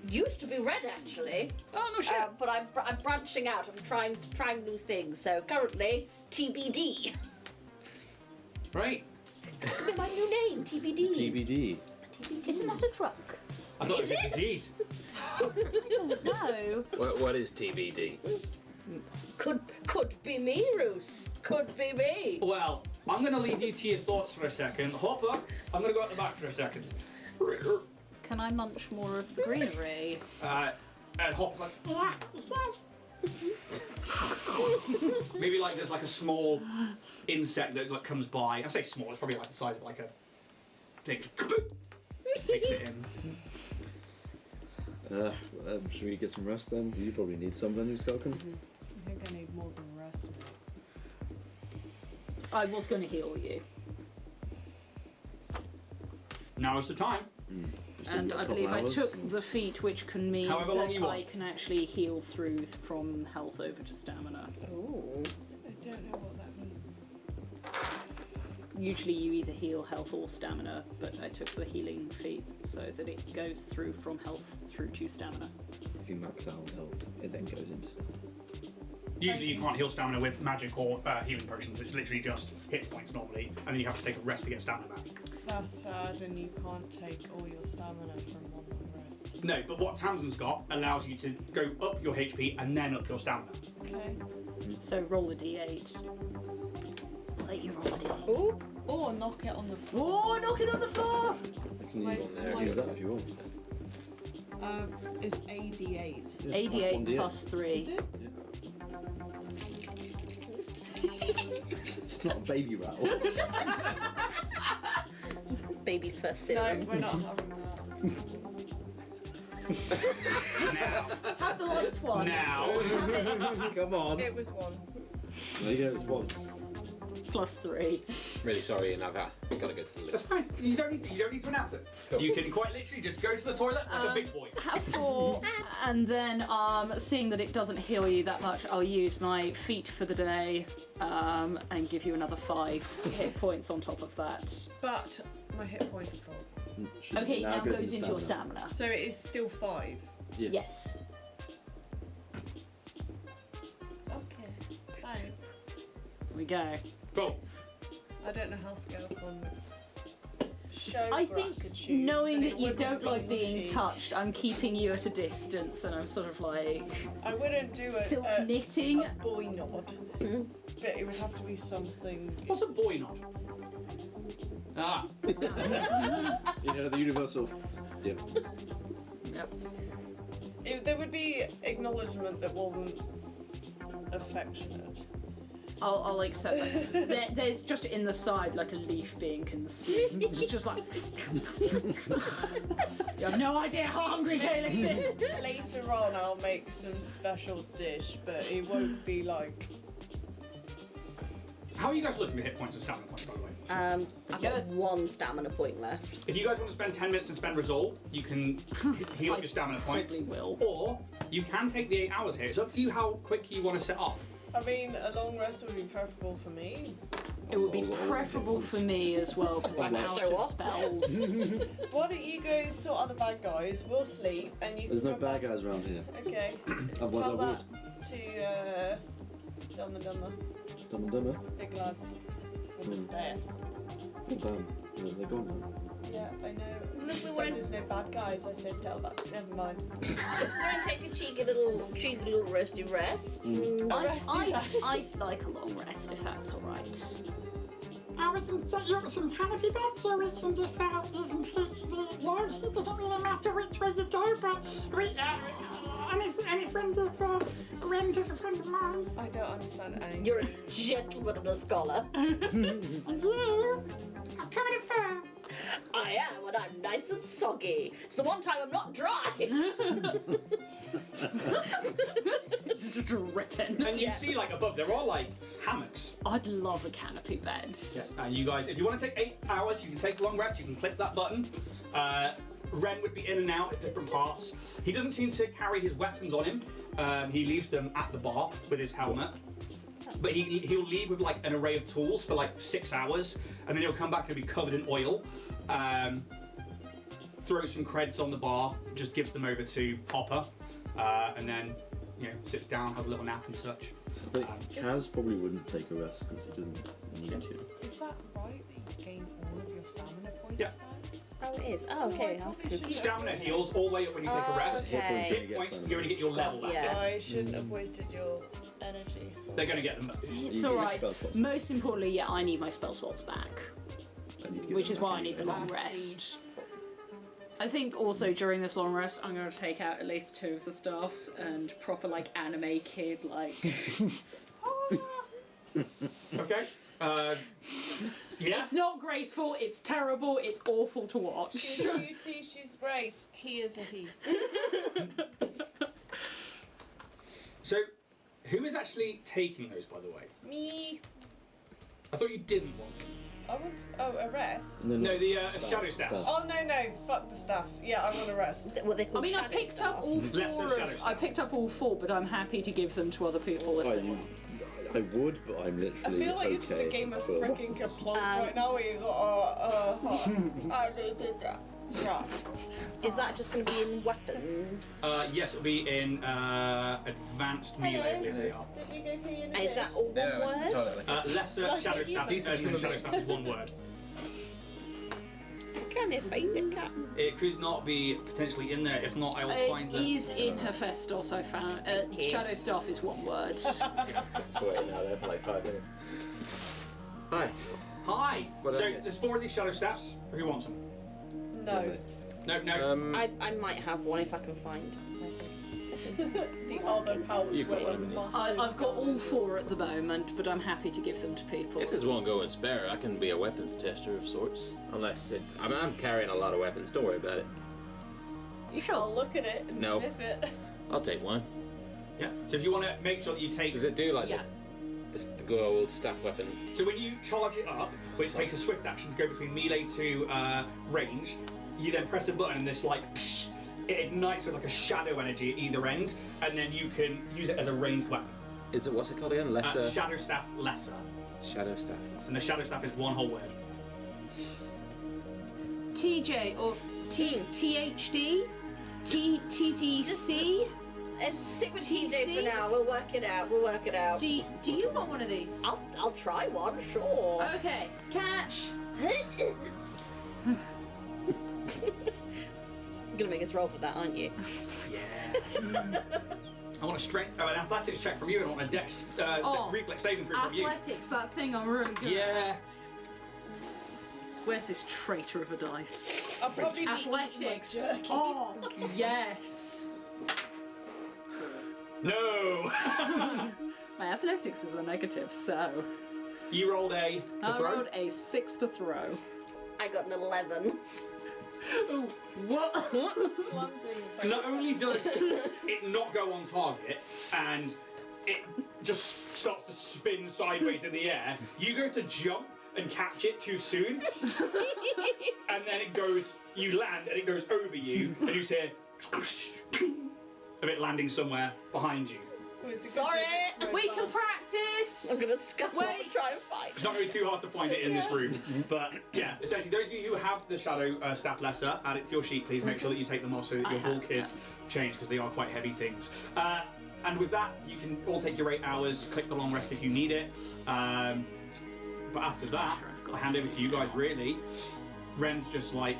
Used to be red, actually. Oh no shit. But I'm branching out. I'm trying new things. So currently, TBD. Right. Could be my new name, TBD. TBD. Isn't that a drug? I thought Is it was a it? disease. No. What is TBD? Could be me, Roos. Could be me. Well, I'm going to leave you to your thoughts for a second. Hopper, I'm going to go out the back for a second. Can I munch more of the greenery? And Hopper's like, maybe like there's like a small insect that like comes by. I say small, it's probably like the size of like a thing. Takes it in. Should we get some rest then? You probably need some then, Skalkin. I think I need more than rest. I was going to heal you. Now is the time. And I believe I took the feat, which can mean However long that you want. I can actually heal through from health over to stamina. Ooh. I don't know what that means. Usually you either heal health or stamina, but I took the healing feat so that it goes through from health through to stamina. If you max out on health, it then goes into stamina. Usually you can't heal stamina with magic or healing potions. It's literally just hit points normally, and then you have to take a rest to get stamina back. That's sad, and you can't take all your stamina from one long rest. No, but what Tamsin's got allows you to go up your HP and then up your stamina. Okay. So roll a d8. I'll let you roll a d8. Ooh. Or knock it on the floor. Oh, knock it on the floor! You can use that if you want. It's AD8. AD8 plus 3. Is it? It's not a baby rattle. Baby's first No, serum. we're not having that. Now, Have the light one. now. Come on. It was 1. There you go, it's 1. Plus 3. Really sorry, Naga. You've got to go to the That's list. fine. You don't need to announce it. You can quite literally just go to the toilet like a big boy. Have 4, and then seeing that it doesn't heal you that much, I'll use my feat for the day and give you another 5 hit points on top of that. But my hit points are full. Okay, now goes into your stamina. So it is still 5. Yeah. Yes. Okay. Thanks. Here we go. Go. I don't know how Scalcon would show I think gratitude, knowing but that it you wouldn't don't be like being mushy. touched, I'm keeping you at a distance, and I'm sort of like I wouldn't do silk a knitting. boy nod, but it would have to be something. What's a boy nod? Ah. You know, the universal. Yep. Yep. There would be acknowledgement that wasn't affectionate. I'll accept that. There's just in the side like a leaf being consumed. It's just like you have no idea how hungry Calyx is. Later on, I'll make some special dish, but it won't be like. How are you guys looking for hit points and stamina points, by the way? I've got 1 stamina point left. If you guys want to spend 10 minutes and spend resolve, you can heal up your stamina points. probably will. Or you can take the 8 hours here. It's up to you how quick you want to set off. I mean, a long rest would be preferable for me. It would be preferable for me as well because I'm out of spells. Why don't you go sort out the bad guys? We'll sleep, and you. There's can no come bad back. guys around here. Okay. Otherwise I Tell would. that to Dumb and Dumber, Dumb and Dumber. big lads with the staffs. Oh, damn. Yeah, they're gone now. Yeah, I know. Look, You we said weren't- there's no bad guys. I said tell that. Never mind. We're gonna take a cheeky little roasty rest. I'd like a long rest if that's alright. We can set you up some canopy beds so we can just you can take the loads. It doesn't really matter which way you go, but any friend of Wren's is a friend of mine. I don't understand anything. You're a gentleman and a scholar. And you are covered in fur. I am, and I'm nice and soggy. It's the one time I'm not dry. Just dripping. And you see, like, above, there are, like, hammocks. I'd love a canopy bed. And you guys, if you want to take 8 hours, you can take a long rest, you can click that button. Wrenn would be in and out at different parts. He doesn't seem to carry his weapons on him. He leaves them at the bar with his helmet. But he'll leave with like an array of tools for like 6 hours, and then he'll come back and he'll be covered in oil. Throw some creds on the bar, just gives them over to Hopper, and then sits down, has a little nap and such. I think Kaz probably wouldn't take a rest because he doesn't need to. Is that right that you gain all of your stamina points Yeah. back? Oh, it is. Oh, okay. I was probably confused. Stamina heals all the way up when you take a rest. Okay. Hit points, you're going to get your level back. Yeah. I shouldn't have wasted your energy. So. They're going to get them. It's You alright. get spell slots. Most importantly, yeah, I need my spell slots back, I need to get which them is back why I anyway. need the long rest. I think also during this long rest, I'm going to take out at least 2 of the staffs and proper like anime kid like. Okay. Yeah. It's not graceful. It's terrible. It's awful to watch. She's beauty, she's grace. He is a he. So, who is actually taking those, by the way? Me. I thought you didn't want them. I want a rest. No, the shadow staffs. Oh no, fuck the staffs. Yeah, I want a rest. Well, they're called I mean, I shadow picked up staffs. all Lesser four. shadow I staff. picked up all four, but I'm happy to give them to other people if they want. I would, but I'm I literally feel like you're just a okay game of for freaking Kaplunk right now where you got, I did that. Right. Is that just going to be in weapons? Yes, it'll be in advanced melee. I believe they are. Did you go pee in the Is that all one No, word? it's totally. Lesser shadow staff. Decent No, human shadow being. staff is one word. Can I find it, cat? It could not be potentially in there. If not, I will find It them. is in Hephaestus, I found. you. Shadow staff is one word. It's waiting out there for like 5 minutes. Hi. Hi. What So I miss? there's 4 of these shadow staffs. Who wants them? No. No. I might have one if I can find. The other powers You've got were one, haven't you? I've got all 4 at the moment, but I'm happy to give them to people. If there's one going spare, I can be a weapons tester of sorts. Unless it. I mean, I'm carrying a lot of weapons. Don't worry about it. You sure? I'll look at it and No. sniff it. I'll take one. Yeah. So if you want to make sure that you take. Does it do like Yeah. the good old staff weapon? So when you charge it up, which takes a swift action to go between melee to range, you then press a button and this like it ignites with like a shadow energy at either end, and then you can use it as a ranged weapon. Is it what's it called again? Lesser Shadow staff lesser, shadow staff. and the shadow staff is one whole word. TJ or THD? TTC? Let's stick with TJ TC? for now. We'll work it out. Do you want one of these? I'll try one, sure. Okay, catch. You're gonna make us roll for that, aren't you? Yeah. I want a strength, an athletics check from you, and I want a dex reflex saving throw from you. Athletics, that thing I'm really good Yeah. at. Where's this traitor of a dice? I'll probably be Athletics. eating my jerky. Oh, yes. No. My athletics is a negative, so You rolled a to I throw. rolled a 6 to throw. I got an 11. Ooh, what? Clumsy. Not only does it not go on target, and it just starts to spin sideways in the air, you go to jump and catch it too soon, and then it goes, you land, and it goes over you, and you hear of it landing somewhere behind you. Sorry! We can practice! I'm gonna scuttle Wait. and try and fight. It's not going to be too hard to find it in this room, but yeah, essentially, those of you who have the shadow staff lesser, add it to your sheet, please. Make sure that you take them off so that your bulk is changed, because they are quite heavy things. And with that, you can all take your 8 hours, click the long rest if you need it. But after that, I hand over to you guys, really. Wren's just like,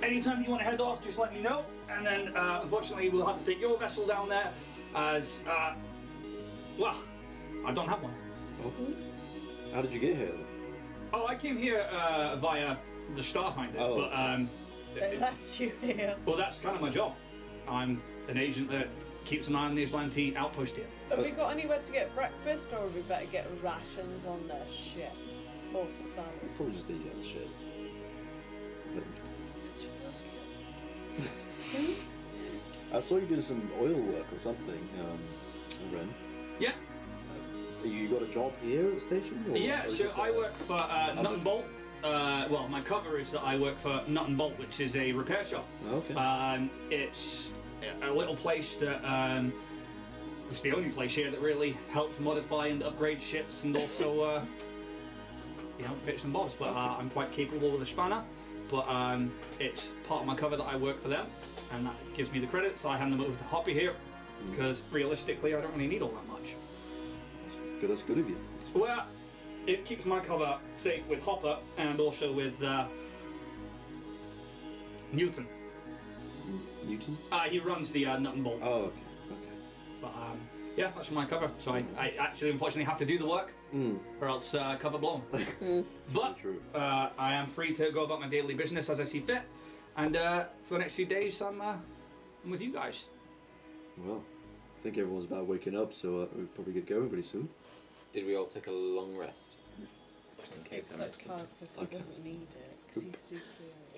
anytime that you want to head off, just let me know. And then, unfortunately, we'll have to take your vessel down there as, well, I don't have one. Oh. How did you get here then? Oh, I came here via the Starfinder, Oh. but, They left you here. well, that's kind of my job. I'm an agent that keeps an eye on the Aslanti outpost here. Have we got anywhere to get breakfast, or we better get rations on their ship? Or salad? Probably just eat that shit. I saw you doing some oil work or something, Wrenn. Yeah, You got a job here at the station? Or yeah. or So just, I work for Nut and Bolt. Well, my cover is that I work for Nut and Bolt, which is a repair shop. Okay. It's a little place that it's the only place here that really helps modify and upgrade ships, and also bits and bobs. But I'm quite capable with a spanner. But it's part of my cover that I work for them, and that gives me the credit. So I hand them over to Hoppy here, because realistically, I don't really need all that much. That's good of you. Well, it keeps my cover safe with Hopper and also with Newton. Newton? He runs the Nut and Bolt. Oh, okay. Okay. But yeah, that's my cover. So I actually unfortunately have to do the work, or else cover blown. But True. I am free to go about my daily business as I see fit, and for the next few days I'm with you guys. Well, I think everyone's about waking up, so we'll probably get going pretty soon. Did we all take a long rest? Just in case I Except missed it. Kaz, because he Okay. doesn't need it, because he's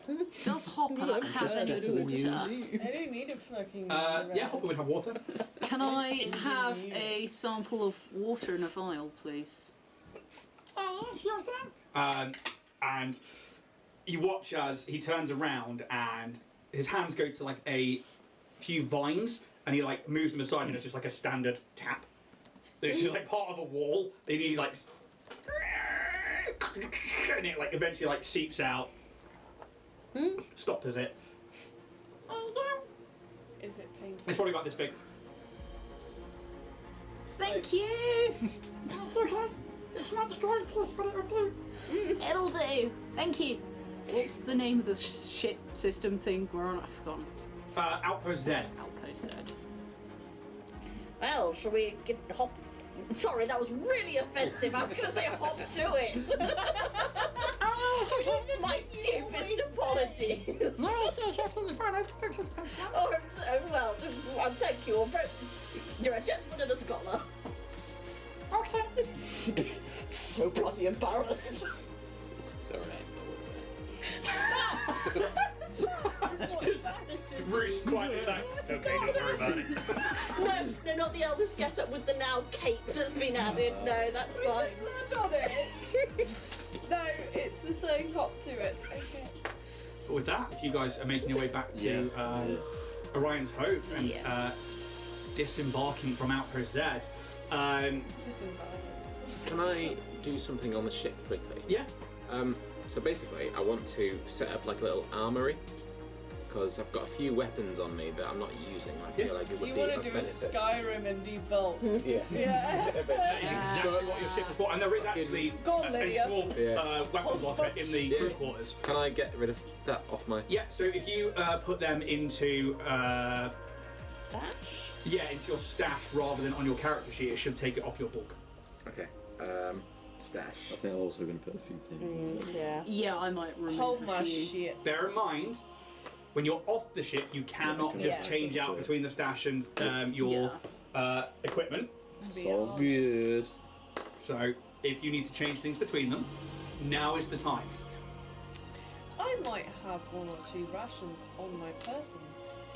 superior. Does Hopper have just any telling you. water? I don't need a fucking... Yeah, Hopper would have water. Can I have a sample of water in a vial, please? Yes, sure thing. and you watch as he turns around and his hands go to like a few vines, and he like moves them aside, and it's just like a standard tap. It's just like part of a wall, and he like, and it like eventually like seeps out. Stoppers it. Is it painful? It's probably about this big. Thank you. It's okay. It's not the greatest, but it'll do. It'll do. Thank you. What's the name of the ship system thing we're on? I've forgotten. Outpost Z. Outpost Z. Well, shall we hop? Sorry, that was really offensive. I was going to say hop to it. Oh, yes, okay. My deepest apologies. No, it's absolutely fine. I don't take offense to that. Oh, well, thank you. You're a gentleman and a scholar. Okay. So bloody embarrassed. It's alright. Roost quietly like, it's okay, don't worry about it. No, not the eldest get up with the now cape that's been added. No, that's fine. Blood on it. No, it's the same hop to it. Okay. But with that, you guys are making your way back to Orion's Hope and disembarking from Outpost Z. Can I do something on the ship quickly? Yeah. So basically, I want to set up like a little armory because I've got a few weapons on me that I'm not using. I feel like it would You be want of to do benefit. a Skyrim and debulk. Yeah. Yeah. That is exactly what your ship was for, and there is actually Go on, a Lydia. small weapons locker in the crew quarters. Can I get rid of that off my? Yeah, so if you put them into Stash? into your stash rather than on your character sheet, it should take it off your book. Okay. Stash. I think I'm also going to put a few things in. Yeah. Yeah, I might remove Hold a my few. shit. Bear in mind, when you're off the ship, you cannot Yeah, just change out between the stash and your equipment. So good. So if you need to change things between them, now is the time. I might have 1 or 2 rations on my person,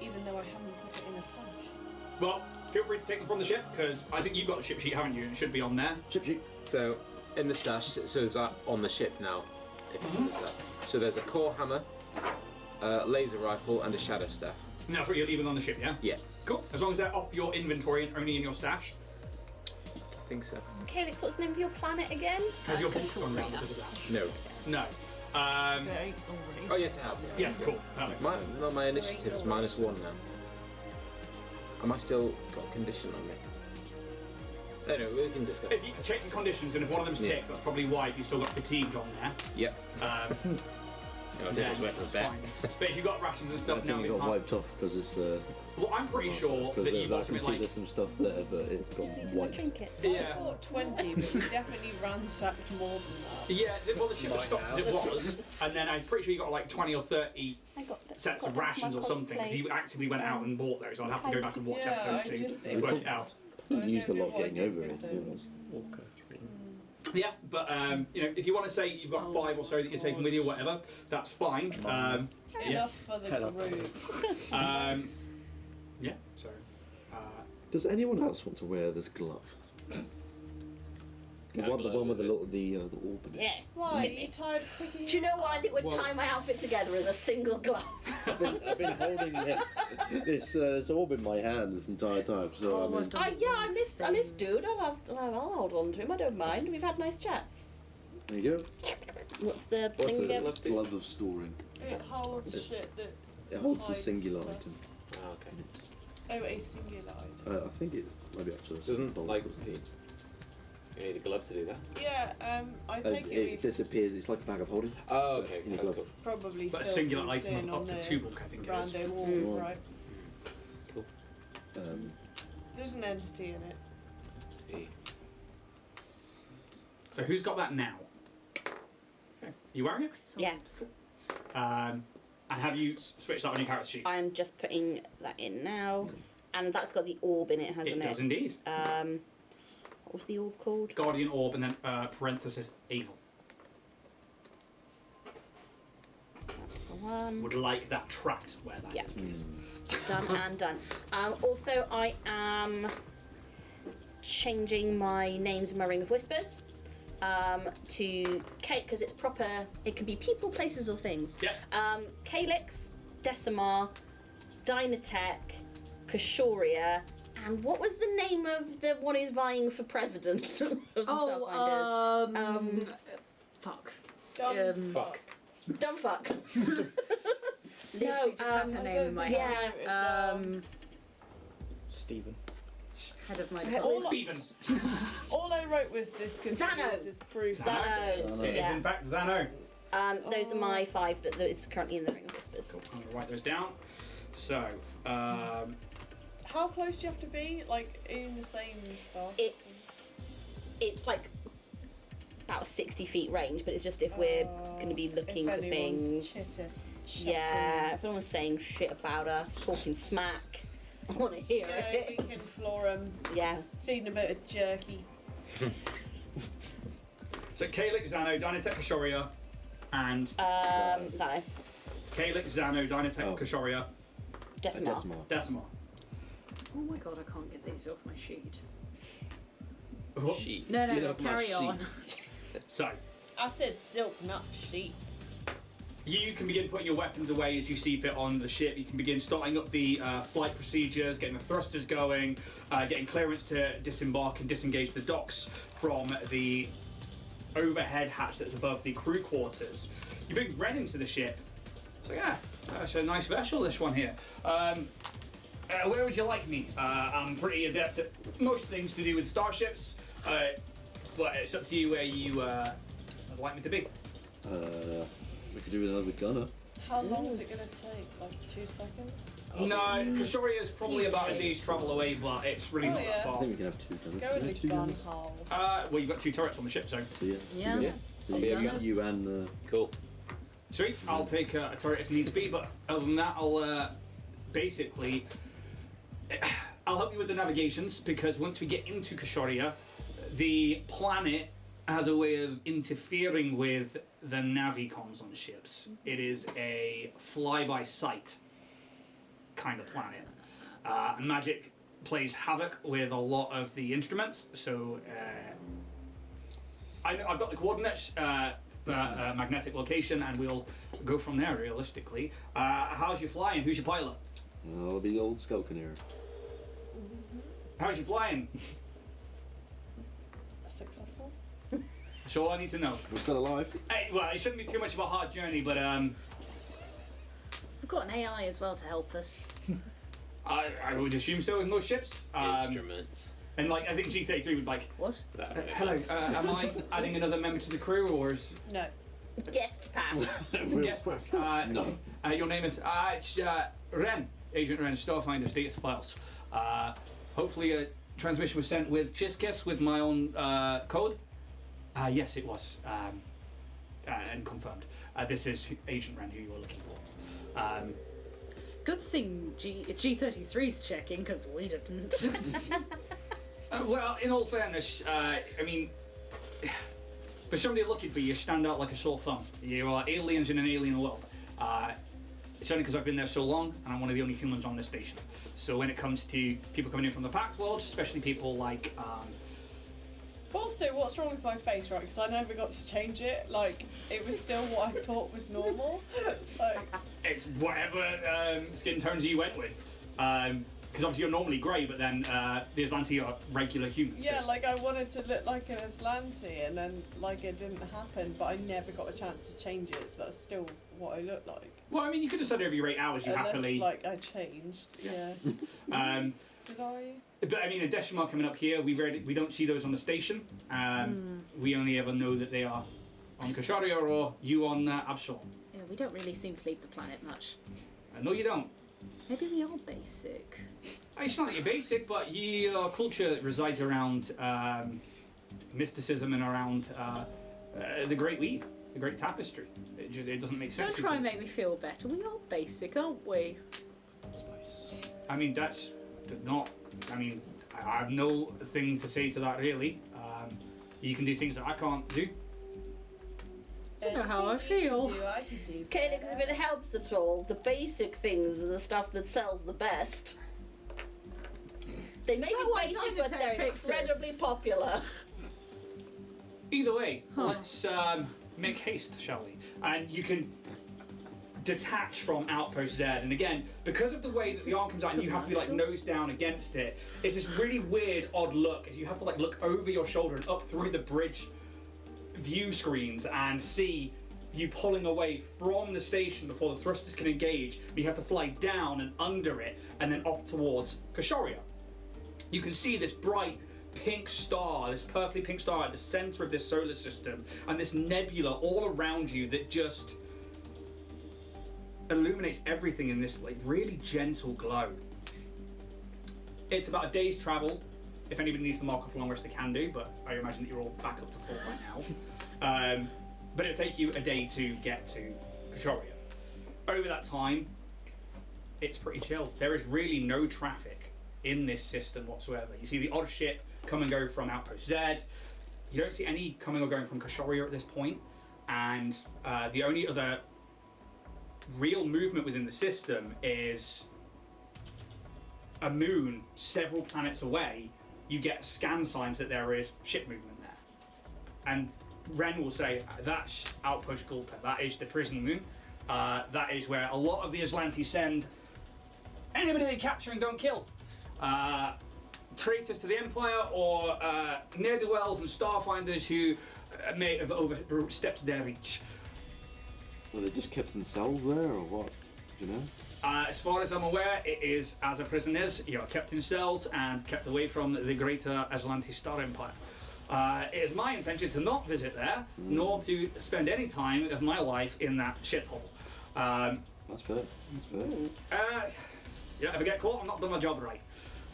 even though I haven't put it in a stash. Well, feel free to take them from the ship, because I think you've got the ship sheet, haven't you? It should be on there. Chip sheet. So in the stash, so is that on the ship now? If it's in the stash. So there's a core hammer, laser rifle, and a shadow staff. And that's what you're leaving on the ship, yeah? Yeah. Cool. As long as they're off your inventory and only in your stash. I think so. Okay, Alex, what's the name of your planet again? Has your book gone down because of that? No. No. Okay, Oh yes, it has. Yes, cool. Perfect. My initiative is -1 now. Am I still got a condition on me? Anyway, we can discuss. If you check your conditions, and if one of them's ticked, that's probably why. If you've still got fatigued on there. Yep. Then that's that's fine. But if you've got rations and I stuff, now think it it's got time. wiped off because it's. Well, I'm pretty sure Because that you I got can something see like. there's some stuff there, but it's got wiped. Trinket. I Yeah. bought 20, but we definitely ransacked more than that. Yeah, well, the ship was stopped as it was, and then I'm pretty sure you got like 20 or 30 I got that. sets got of that for rations my or something. Because cosplay. you actively went out and bought those. I'll have to go back and watch Yeah, episodes I to work it out. You I used a don't know lot what I getting did over with it, to be those. honest. Yeah, but if you want to say you've got 5 or so that you're taking with you, or whatever, that's fine. Yeah. Enough for the group. Yeah. So. Does anyone else want to wear this glove? The one with the little the orb in it. Yeah. Why? You tired of quickly? Do you know what? I think we'd tie my outfit together as a single glove. I've been holding this orb in my hand this entire time, so I mean, I miss dude. I'll hold on to him. I don't mind. We've had nice chats. there you go. What's the What's thing the again? glove of storing? It holds shit that. It holds a hides singular stuff. item. Oh, okay. Oh, a singular item. I think it might be up to a Doesn't bulk like or something. you need a glove to do that. Yeah, I take it It we disappears. It's like a bag of holding. Oh, okay. In a That's glove. cool. probably But a filled singular these item in of up on to the 2 book, I think it is. random orb, Mm. right? Cool. There's an entity in it. See. So who's got that now? Okay. You wearing it? Yeah. And have you switched that on your character sheet? I'm just putting that in now, and that's got the orb in it, hasn't It it? does indeed. What was the orb called? Guardian Orb and then parenthesis evil. That's the one. Would like that tracked where that is, Yeah. please. Done and done. Also, I am changing my names in my Ring of Whispers. to Kate, because it's proper, it can be people, places, or things. Yeah. Calyx, Decimar, Dynatech, Koshoria, and what was the name of the one who's vying for president of the Starfinders? Fuck. Fuck. Dumb fuck. Literally just had her name in my head. Yeah. Stephen. Head of my Stephen. All I wrote was this Xano. just proof. Xano. It is Yeah. in fact Xano. Those are my 5 that is currently in the Ring of Whispers. Cool. I'm gonna write those down. So, How close do you have to be? Like in the same star? It's like about 60 feet range, but it's just if we're going to be looking for things. Yeah, if anyone's saying shit about us, talking smack, I want to hear We it. can floor them. Yeah. Feed them a bit of jerky. so Calyx, Xano, Dynatech, Koshoria, and Xano. Calyx, Xano, Dynatech, Oh. Koshoria, Decimar. Decimar. Oh my god, I can't get these off my sheet. What? Sheet. No, Get off my carry sheet. on. So, I said silk, not sheep. you can begin putting your weapons away as you see fit on the ship. You can begin starting up the flight procedures, getting the thrusters going, getting clearance to disembark and disengage the docks from the overhead hatch that's above the crew quarters. You bring Wrenn into the ship. So yeah, that's a nice vessel, this one here. Where would you like me? I'm pretty adept at most things to do with starships, but it's up to you where you would like me to be. We could do with another gunner. How long is it going to take? Like 2 seconds? No, Koshoria is probably about a day's travel away, but it's really not that I far. think we can have 2 gunners. Go Can in we the have 2 gun gunners? hole. Well, you've got 2 turrets on the ship, so So yeah. Yeah. Yeah. So Yeah. you and Cool. sweet. I'll take a turret if needs be, but other than that, I'll basically I'll help you with the navigations, because once we get into Koshoria, the planet has a way of interfering with the navicoms on ships. It is a fly-by-sight kind of planet. Magic plays havoc with a lot of the instruments, so I've got the coordinates for magnetic location, and we'll go from there realistically. How's your flying? Who's your pilot? I'll be the old Skelkin here. How's your flying? Successful? That's all I need to know. We're still alive. Hey, well, it shouldn't be too much of a hard journey, but We've got an AI as well to help us. I would assume so with most ships. Instruments. And like, I think G33 would like, What? hello, am I adding another member to the crew, or is No. Guest pass. guest pass? No. Your name is it's Wrenn, Agent Wrenn, Starfinder, status files. Hopefully a transmission was sent with Chiskiss with my own code. Yes, it was, and confirmed. This is Agent Wrenn, who you were looking for. Good thing G33's checking, because we didn't. Well, in all fairness, I mean, for somebody looking for you, you stand out like a sore thumb. You are aliens in an alien world. It's only because I've been there so long, and I'm one of the only humans on this station. So when it comes to people coming in from the Pact world, especially people like, Also, what's wrong with my face, right? Because I never got to change it. Like, it was still what I thought was normal. Like, it's whatever skin tones you went with. Because obviously you're normally grey, but then the Aslanti are regular humans. yeah, like I wanted to look like an Aslanti, and then like it didn't happen. But I never got a chance to change it, so that's still what I look like. Well, I mean, you could have said every 8 hours you Unless, happily. like I changed. Yeah. Did I? But I mean, the Decimar coming up here, we don't see those on the station. We only ever know that they are on Koshoria or you on Absalom. Yeah, we don't really seem to leave the planet much. No, you don't. Maybe we are basic. It's not that you're basic, but your culture resides around mysticism and around the Great Weave, the Great Tapestry. It doesn't make sense. Don't try and make me feel better. We are basic, aren't we? Spice. I mean, that's not. I mean, I have no thing to say to that really. You can do things that I can't do. You know how I feel. I can do. Calyx, if it helps at all, the basic things are the stuff that sells the best. They may be that why basic, but Dynatech they're picked incredibly us? popular. Either way, let's make haste, shall we? And you can detach from Outpost Z, and again, because of the way that the arm comes out and you have to be like nose down against it, it's this really weird, odd look as you have to like look over your shoulder and up through the bridge view screens and see you pulling away from the station before the thrusters can engage. You have to fly down and under it and then off towards Koshoria. You can see this bright pink star, this purpley pink star at the center of this solar system, and this nebula all around you that just illuminates everything in this like really gentle glow. It's about a day's travel. If anybody needs to mark off a long rest, they can do, but I imagine that you're all back up to full right now. But it'll take you a day to get to Koshoria. Over that time, it's pretty chill. There is really no traffic in this system whatsoever. You see the odd ship come and go from Outpost Z. You don't see any coming or going from Koshoria at this point. And the only other real movement within the system is a moon several planets away. You get scan signs that there is ship movement there. And Wrenn will say, that's Outpost Gulta, that is the prison moon. That is where a lot of the Aslanti send anybody they capture and don't kill. Traitors to the Empire or ne'er-do-wells and Starfinders who may have overstepped their reach. Were they just kept in cells there, or what? Do you know? As far as I'm aware, it is as a prison is. You are kept in cells and kept away from the greater Aslanti Star Empire. It is my intention to not visit there, nor to spend any time of my life in that shithole. That's fair. That's fair. You don't ever get caught, I've not done my job right.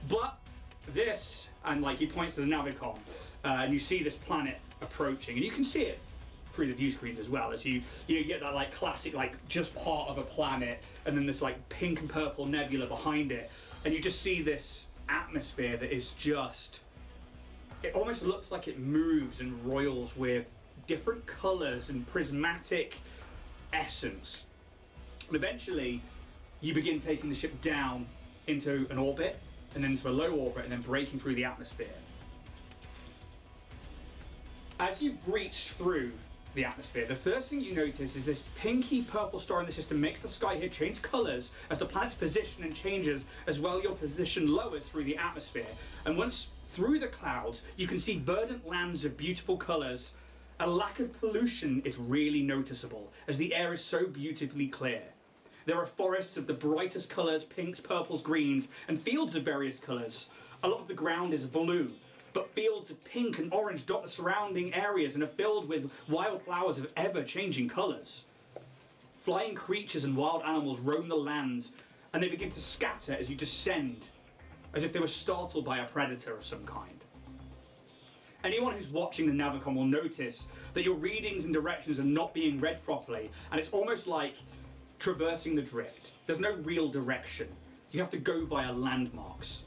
But this, and like he points to the Navicom, and you see this planet approaching, and you can see it through the view screens as well, as you get that like classic like just part of a planet, and then this like pink and purple nebula behind it, and you just see this atmosphere that is just, it almost looks like it moves and roils with different colours and prismatic essence. And eventually, you begin taking the ship down into an orbit, and then into a low orbit, and then breaking through the atmosphere. As you breach through the atmosphere, the first thing you notice is this pinky purple star in the system makes the sky here change colours as the planet's position and changes, as well your position lowers through the atmosphere. And once through the clouds, you can see verdant lands of beautiful colours. A lack of pollution is really noticeable, as the air is so beautifully clear. There are forests of the brightest colours, pinks, purples, greens, and fields of various colours. A lot of the ground is blue, but fields of pink and orange dot the surrounding areas and are filled with wildflowers of ever-changing colours. Flying creatures and wild animals roam the lands, and they begin to scatter as you descend, as if they were startled by a predator of some kind. Anyone who's watching the Navicom will notice that your readings and directions are not being read properly, and it's almost like traversing the drift. There's no real direction. You have to go via landmarks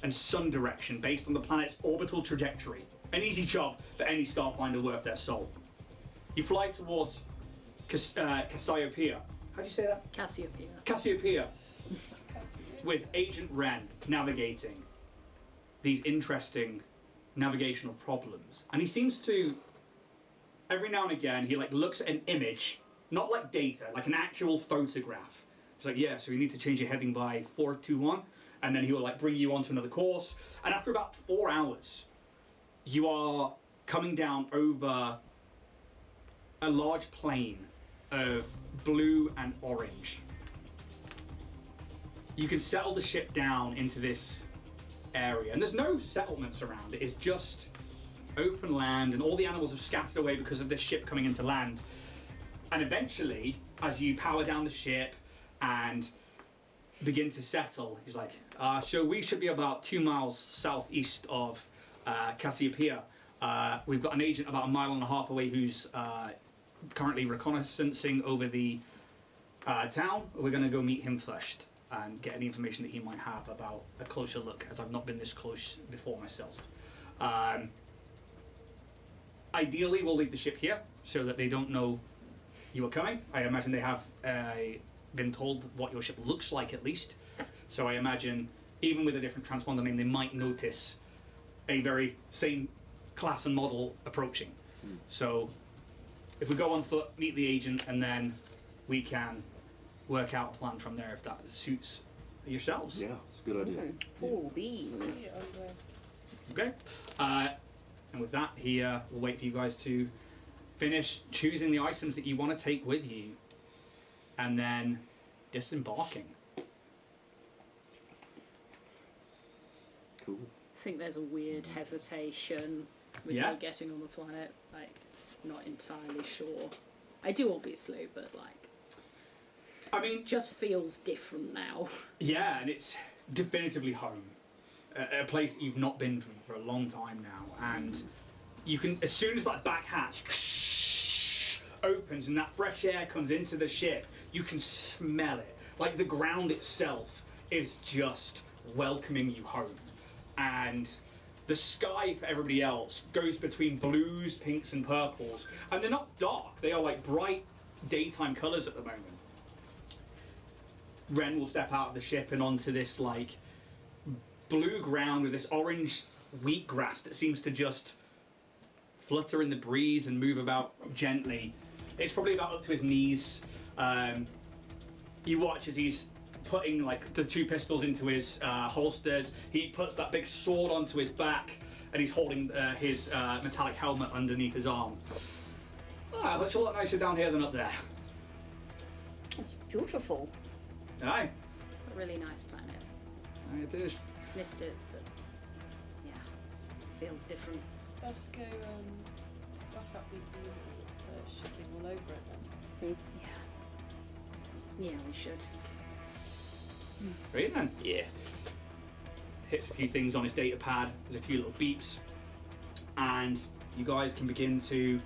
and sun direction based on the planet's orbital trajectory. An easy job for any Starfinder worth their salt. You fly towards Cassiopeia. How do you say that? Cassiopeia. Cassiopeia. With Agent Wrenn navigating these interesting navigational problems. And he seems to, every now and again, he like looks at an image, not like data, like an actual photograph. He's like, yeah, so you need to change your heading by 421, and then he will like bring you onto another course. And after about 4 hours, you are coming down over a large plain of blue and orange. You can settle the ship down into this area, and there's no settlements around it. It's just open land, and all the animals have scattered away because of this ship coming into land. And eventually, as you power down the ship and begin to settle, he's like, so we should be about 2 miles southeast of Cassiopeia. We've got an agent about 1.5 miles away who's currently reconnaissancing over the town. We're going to go meet him first and get any information that he might have about a closer look, as I've not been this close before myself. Ideally, we'll leave the ship here so that they don't know you are coming. I imagine they have been told what your ship looks like at least. So I imagine, even with a different transponder name, they might notice a very same class and model approaching. So if we go on foot, meet the agent, and then we can work out a plan from there if that suits yourselves. Yeah, it's a good idea. Cool beans. Okay. And with that, he will wait for you guys to finish choosing the items that you want to take with you, and then disembarking. Cool. I think there's a weird hesitation with me getting on the planet. Like, not entirely sure. I do obviously, but like, I mean, just feels different now. Yeah, and it's definitively home. A place that you've not been for a long time now, and you can, as soon as that back hatch opens and that fresh air comes into the ship, you can smell it. Like the ground itself is just welcoming you home, and the sky for everybody else goes between blues, pinks, and purples, and they're not dark. They are like bright daytime colours at the moment. Wrenn will step out of the ship and onto this like blue ground with this orange wheatgrass that seems to just flutter in the breeze and move about gently. It's probably about up to his knees. You watch as he's putting like the 2 pistols into his holsters. He puts that big sword onto his back, and he's holding his metallic helmet underneath his arm. Looks a lot nicer down here than up there. It's beautiful. Aye. It's a really nice planet. It is. Missed it, but yeah, it feels different. Let's go wrap up the shitting all over it then. Yeah, we should. Great then. Yeah. Hits a few things on his data pad. There's a few little beeps, and you guys can begin to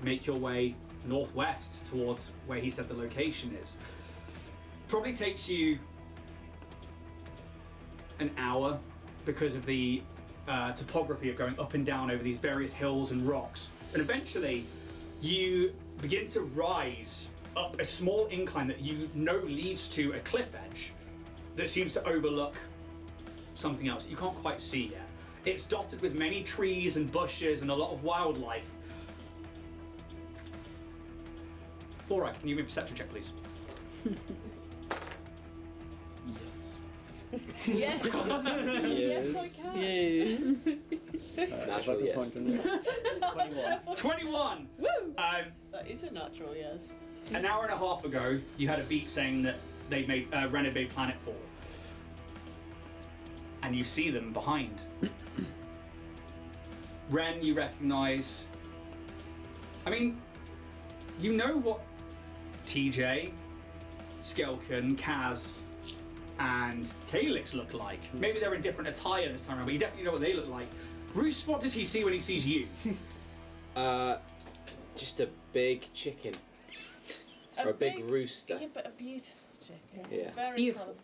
make your way northwest towards where he said the location is. Probably takes you an hour because of the topography of going up and down over these various hills and rocks, and eventually you begin to rise up a small incline that you know leads to a cliff edge that seems to overlook something else that you can't quite see yet. It's dotted with many trees and bushes and a lot of wildlife. Alright, can you give me a perception check, please? Yes. Yes, I can. Natural yes. 21. 21! Woo! That is a natural, yes. An hour and a half ago, you had a beep saying that they'd made Wrenn had made planetfall. And you see them behind. Wrenn, you recognise. I mean, you know what TJ, Skelkin, Kaz, and Calyx look like. Maybe they're in different attire this time around, but you definitely know what they look like. Roos, what does he see when he sees you? Just a big chicken. Or a big rooster. Yeah, but a beautiful chicken. Yeah. Very Beautiful.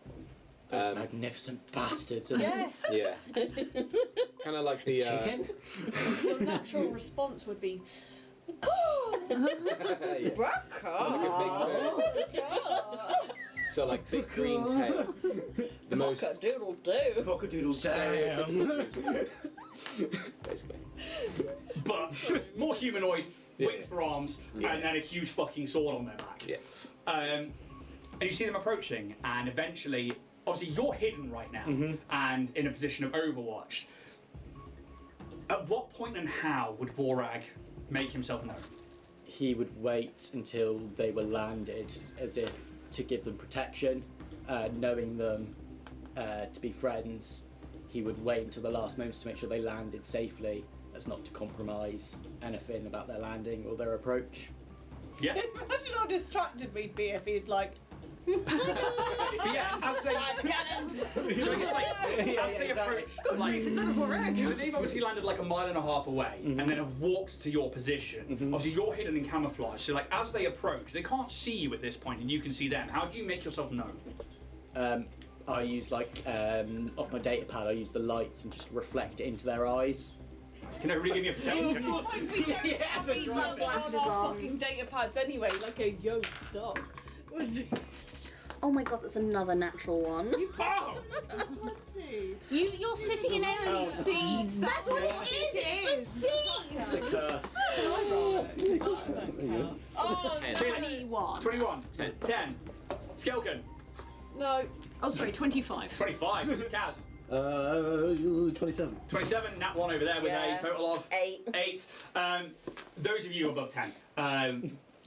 Those magnificent bastards. Yes. Yeah. Kind of like the Chicken? Your natural response would be, yeah. Like a big so like big green tail. The most Cock-a-doodle-doo. Cock-a-doodle-damn. basically. But more humanoid, wings for arms, Yeah. and then a huge fucking sword on their back. Yeah. And you see them approaching, and eventually, obviously you're hidden right now, and in a position of overwatch. At what point and how would Vorag make himself known? He would wait until they were landed, as if to give them protection, knowing them to be friends. He would wait until the last moments to make sure they landed safely, as not to compromise anything about their landing or their approach. Yeah. imagine how distracted we'd be if he's like, But yeah, as they... So I guess like, as they approach, like, so they've obviously landed like a mile and a half away, and then have walked to your position. Obviously you're hidden in camouflage, so like as they approach, they can't see you at this point, and you can see them. How do you make yourself known? I use off my data pad, I use the lights and just reflect it into their eyes. Can everybody give me a perception? Sunglasses our on. fucking data pads anyway, like a yo suck. Would be Oh my god, that's another natural one. Oh! 20. Your sitting in Emily's seat. That's what it is. It's the It's seat. a curse. Oh, Ten. 21. 21. 10. 10. Skelkin. no. Oh, sorry, 25. 25. Kaz. 27. 27. Nat 1 over there with Yeah. a total of 8. 8. Those of you above 10. You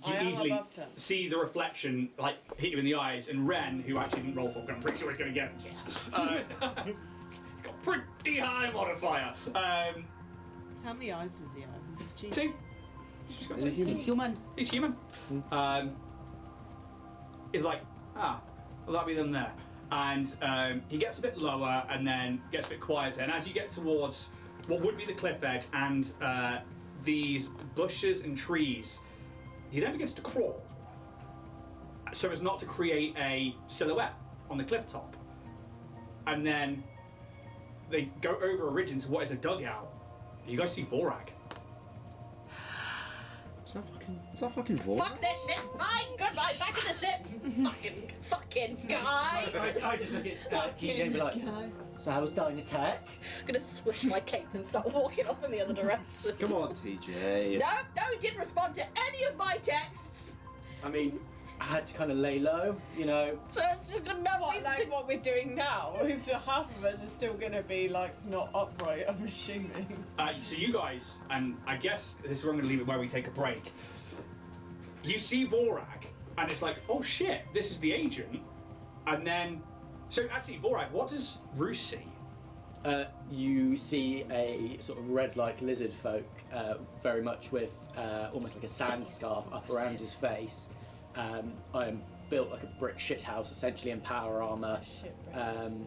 I am easily above 10. see the reflection like hit you in the eyes, and Wrenn, who actually didn't roll for, I'm pretty sure he's going to get it. Got pretty high modifier. How many eyes does he have? Is he cheating? 2. He's just got Is he 2. human? He's human. He's human. He's like, well, that'll be them there. And he gets a bit lower and then gets a bit quieter. And as you get towards what would be the cliff edge and these bushes and trees, he then begins to crawl so as not to create a silhouette on the cliff top. And then they go over a ridge into what is a dugout. You guys see Vorag. Is that fucking Vor? Fuck this shit. Bye. Goodbye. Back in the ship. Fucking guy. I just look at TJ and be like, so how was Dynatech? I'm gonna swish my cape and start walking off in the other direction. Come on, TJ. No, he didn't respond to any of my texts. I mean, I had to kind of lay low, you know. So it's just got no What, reason like to... what we're doing now is half of us are still going to be like not upright, I'm assuming. So you guys, and I guess this is where I'm going to leave it where we take a break. You see Vorag, and it's like, oh shit, this is the agent. And then, so actually, Vorag, what does Roos see? You see a sort of red-like lizard folk, very much with almost like a sand scarf up around his face. I am built like a brick shithouse, essentially in power armor, and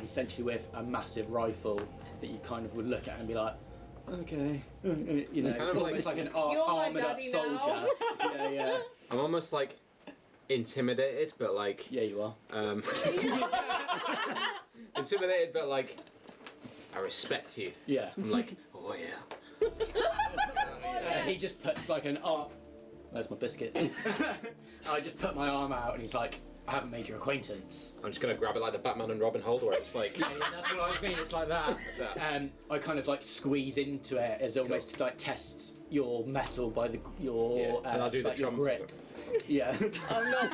essentially with a massive rifle that you kind of would look at and be like, okay, you know, Kind of almost like an You're my armored up daddy now. soldier. Yeah. I'm almost like intimidated, but like Yeah, you are. intimidated, but like I respect you. Yeah. I'm like, oh yeah. He just puts like an arm. There's my biscuit. I just put my arm out and he's like, I haven't made your acquaintance. I'm just gonna grab it like the Batman and Robin hold, where it's like. Yeah, that's what I mean. It's like that. I kind of like squeeze into it as almost like tests your metal by your and I'll do the like your trump. grip. Yeah. I'm not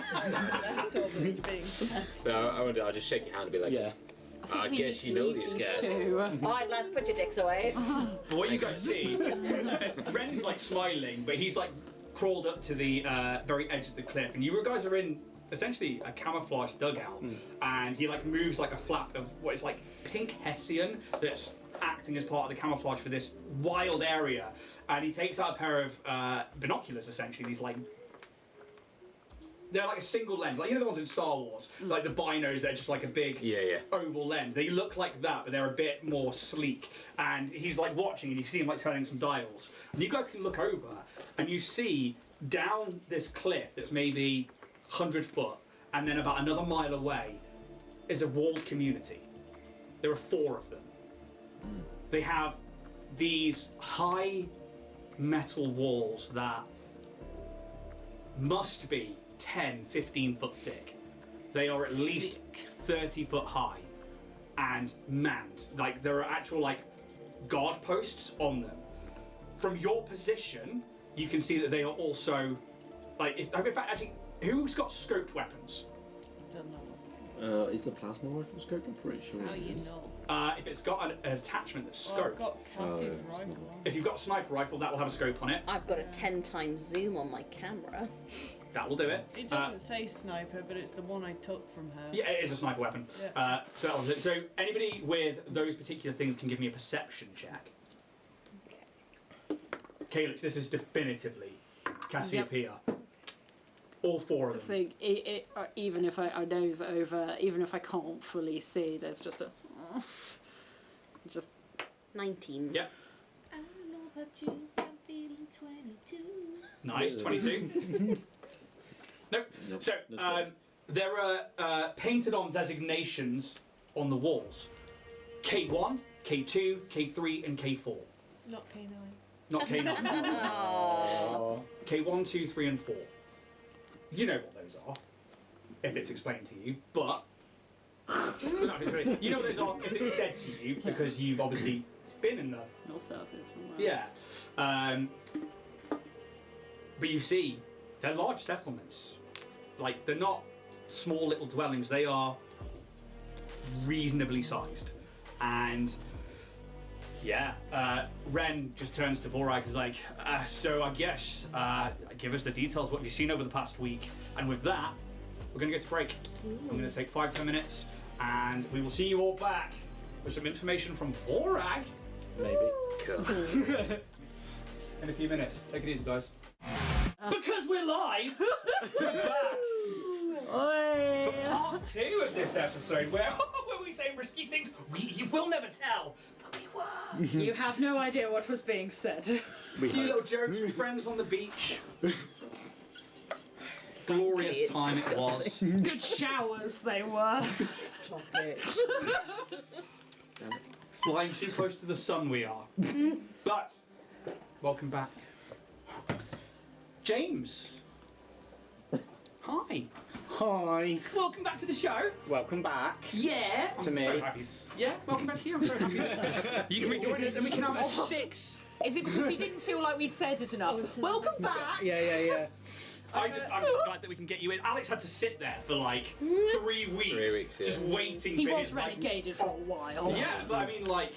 metal that's being tested. No, I'll just shake your hand and be like, Yeah. I we guess need you to know leave these guys. two. Alright, lads, put your dicks away. But what you guys see, Ren's like smiling, but he's like crawled up to the very edge of the cliff, and you guys are in essentially a camouflage dugout, and he like moves like a flap of what is like pink hessian that's acting as part of the camouflage for this wild area, and he takes out a pair of binoculars, essentially these like. They're like a single lens, like you know the ones in Star Wars, like the binos. They're just like a big oval lens. They look like that, but they're a bit more sleek. And he's like watching, and you see him like turning some dials. And you guys can look over, and you see down this cliff that's maybe 100 foot, and then about another mile away is a walled community. There are 4 of them. They have these high metal walls that must be 10, 15 foot thick. They are at least 30 foot high and manned. Like there are actual like guard posts on them. From your position, you can see that they are also like. In fact, actually, who's got scoped weapons? Don't know. Is the plasma rifle scope? I'm pretty sure. How it you is. know? If it's got an attachment that's Well, I've scoped. got Cassie's Oh, rifle. If you've got a sniper rifle, that will have a scope on it. I've got a 10 times zoom on my camera. That will do it. It doesn't say sniper, but it's the one I took from her. Yeah, it is a sniper weapon. Yeah. So that was it. So anybody with those particular things can give me a perception check. Calyx, this is definitively Cassiopeia. All 4 I of them. think even if I nose over, even if I can't fully see, there's just a just 19. Yep. I don't know about you, I'm feeling 22. Nice, 22. Nope. Nope, So that's right. there are painted on designations on the walls. K1, K2, K3, and K4. Not K9. Not K9. Oh. K1, 2, 3, and 4. You know what those are, if it's explained to you, but So no, it's really, you know, if it's said to you because you've obviously been in the North South is somewhere yeah. else. But you see, they're large settlements. Like they're not small little dwellings. They are reasonably sized, and yeah, Wrenn just turns to Vorag and is like, so I guess give us the details. What have you seen over the past week? And with that, we're going to go to break. I'm going to take 5-10 minutes, and we will see you all back with some information from Vorag. Maybe. Cool. In a few minutes. Take it easy, guys. Because we're live, we're back for part 2 of this episode, where we say risky things you will never tell, but we were. You have no idea what was being said. A few little jokes with friends on the beach. Glorious time it was. Good showers they were. Flying too close to the sun we are. But, welcome back. James. Hi. Hi. Welcome back to the show. Welcome back. Yeah. To I'm me. so happy. Yeah, welcome back to you. I'm so happy. You can rejoin us and we can have a 6. Is it because he didn't feel like we'd said it enough? Welcome back. Yeah. I'm just glad that we can get you in. Alex had to sit there for like 3 weeks, 3 weeks, yeah. just waiting He for was his like, relegated for a while. Yeah, but I mean, like,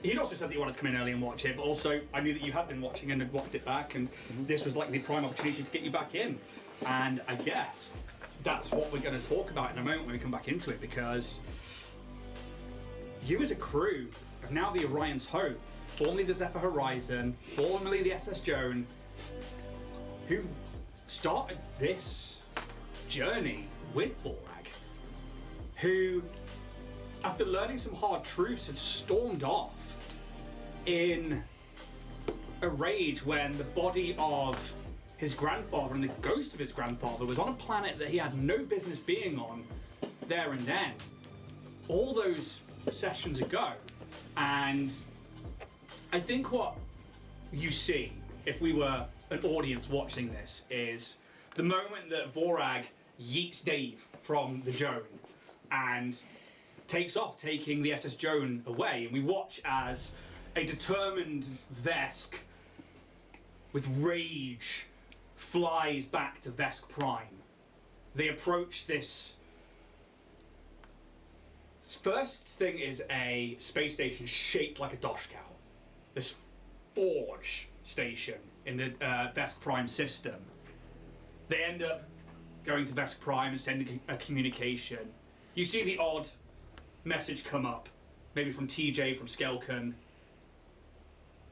he'd also said that you wanted to come in early and watch it, but also I knew that you had been watching and had watched it back, and this was like the prime opportunity to get you back in. And I guess that's what we're going to talk about in a moment when we come back into it, because you as a crew of now the Orion's Hope, formerly the Zephyr Horizon, formerly the SS Joan, who started this journey with Vorag, who, after learning some hard truths, had stormed off in a rage when the body of his grandfather and the ghost of his grandfather was on a planet that he had no business being on there and then, all those sessions ago. And I think what you see, if we were an audience watching this, is the moment that Vorag yeets Dave from the Joan and takes off, taking the SS Joan away, and we watch as a determined Vesk with rage flies back to Vesk Prime. They approach this. First thing is a space station shaped like a Doshkow. This forge station in the Vesk Prime system. They end up going to Vesk Prime and sending a communication. You see the odd message come up, maybe from TJ, from Skelken.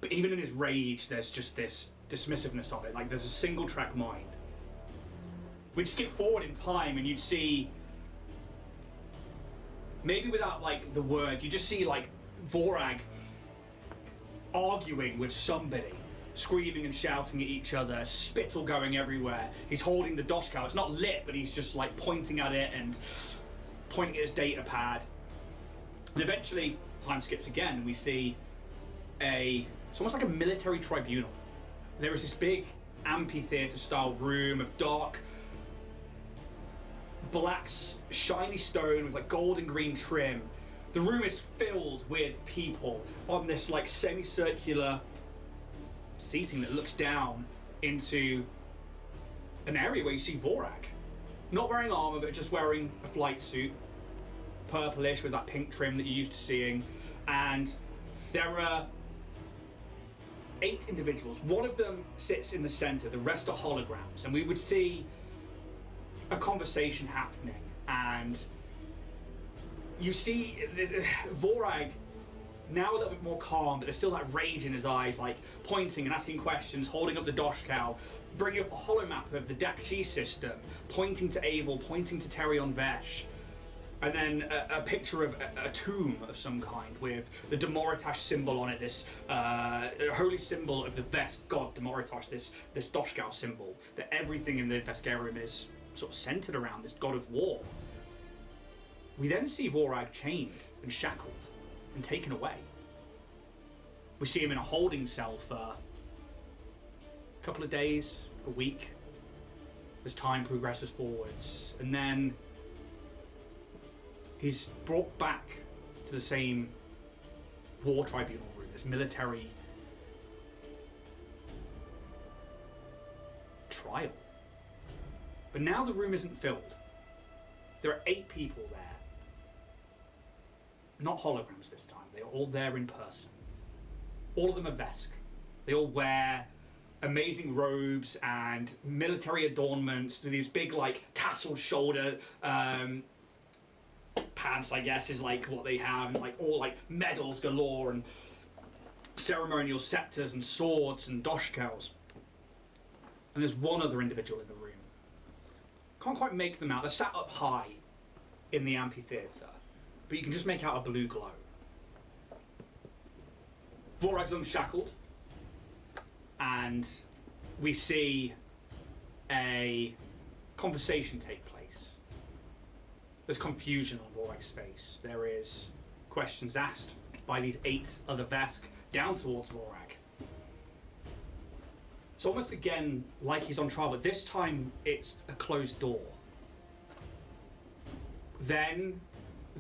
But even in his rage, there's just this dismissiveness of it. Like, there's a single track mind. We'd skip forward in time and you'd see, maybe without like the words, you just see like Vorag arguing with somebody, screaming and shouting at each other, spittle going everywhere. He's holding the Doshkow. It's not lit, but he's just like pointing at it and pointing at his data pad. And eventually, time skips again, and we see it's almost like a military tribunal. There is this big amphitheater-style room of dark, black, shiny stone with like gold and green trim. The room is filled with people on this like semicircular seating that looks down into an area where you see Vorag. Not wearing armor, but just wearing a flight suit. Purplish with that pink trim that you're used to seeing. And there are 8 individuals. One of them sits in the center, the rest are holograms. And we would see a conversation happening, and you see Vorag now a little bit more calm, but there's still that rage in his eyes, like pointing and asking questions, holding up the Doshkow, bringing up a holo map of the Dakchi system, pointing to Avel, pointing to Terion Vesh, and then a picture of a tomb of some kind with the Demoritash symbol on it, this holy symbol of the Vesk god Demoritash, this Doshkow symbol, that everything in the Veskarium is sort of centered around, this god of war. We then see Vorag chained and shackled and taken away. We see him in a holding cell for a couple of days, a week, as time progresses forwards. And then he's brought back to the same war tribunal room, this military trial. But now the room isn't filled. There are 8 people there. Not holograms this time. They are all there in person. All of them are Vesk. They all wear amazing robes and military adornments. These big, like, tasseled shoulder pants, I guess, is like what they have, and like all like medals galore and ceremonial scepters and swords and doshkels. And there's one other individual in the room. Can't quite make them out. They're sat up high in the amphitheatre, but you can just make out a blue glow. Vorag's unshackled, and we see a conversation take place. There's confusion on Vorag's face. There is questions asked by these 8 other Vesk down towards Vorag. It's almost again like he's on trial, but this time it's a closed door. Then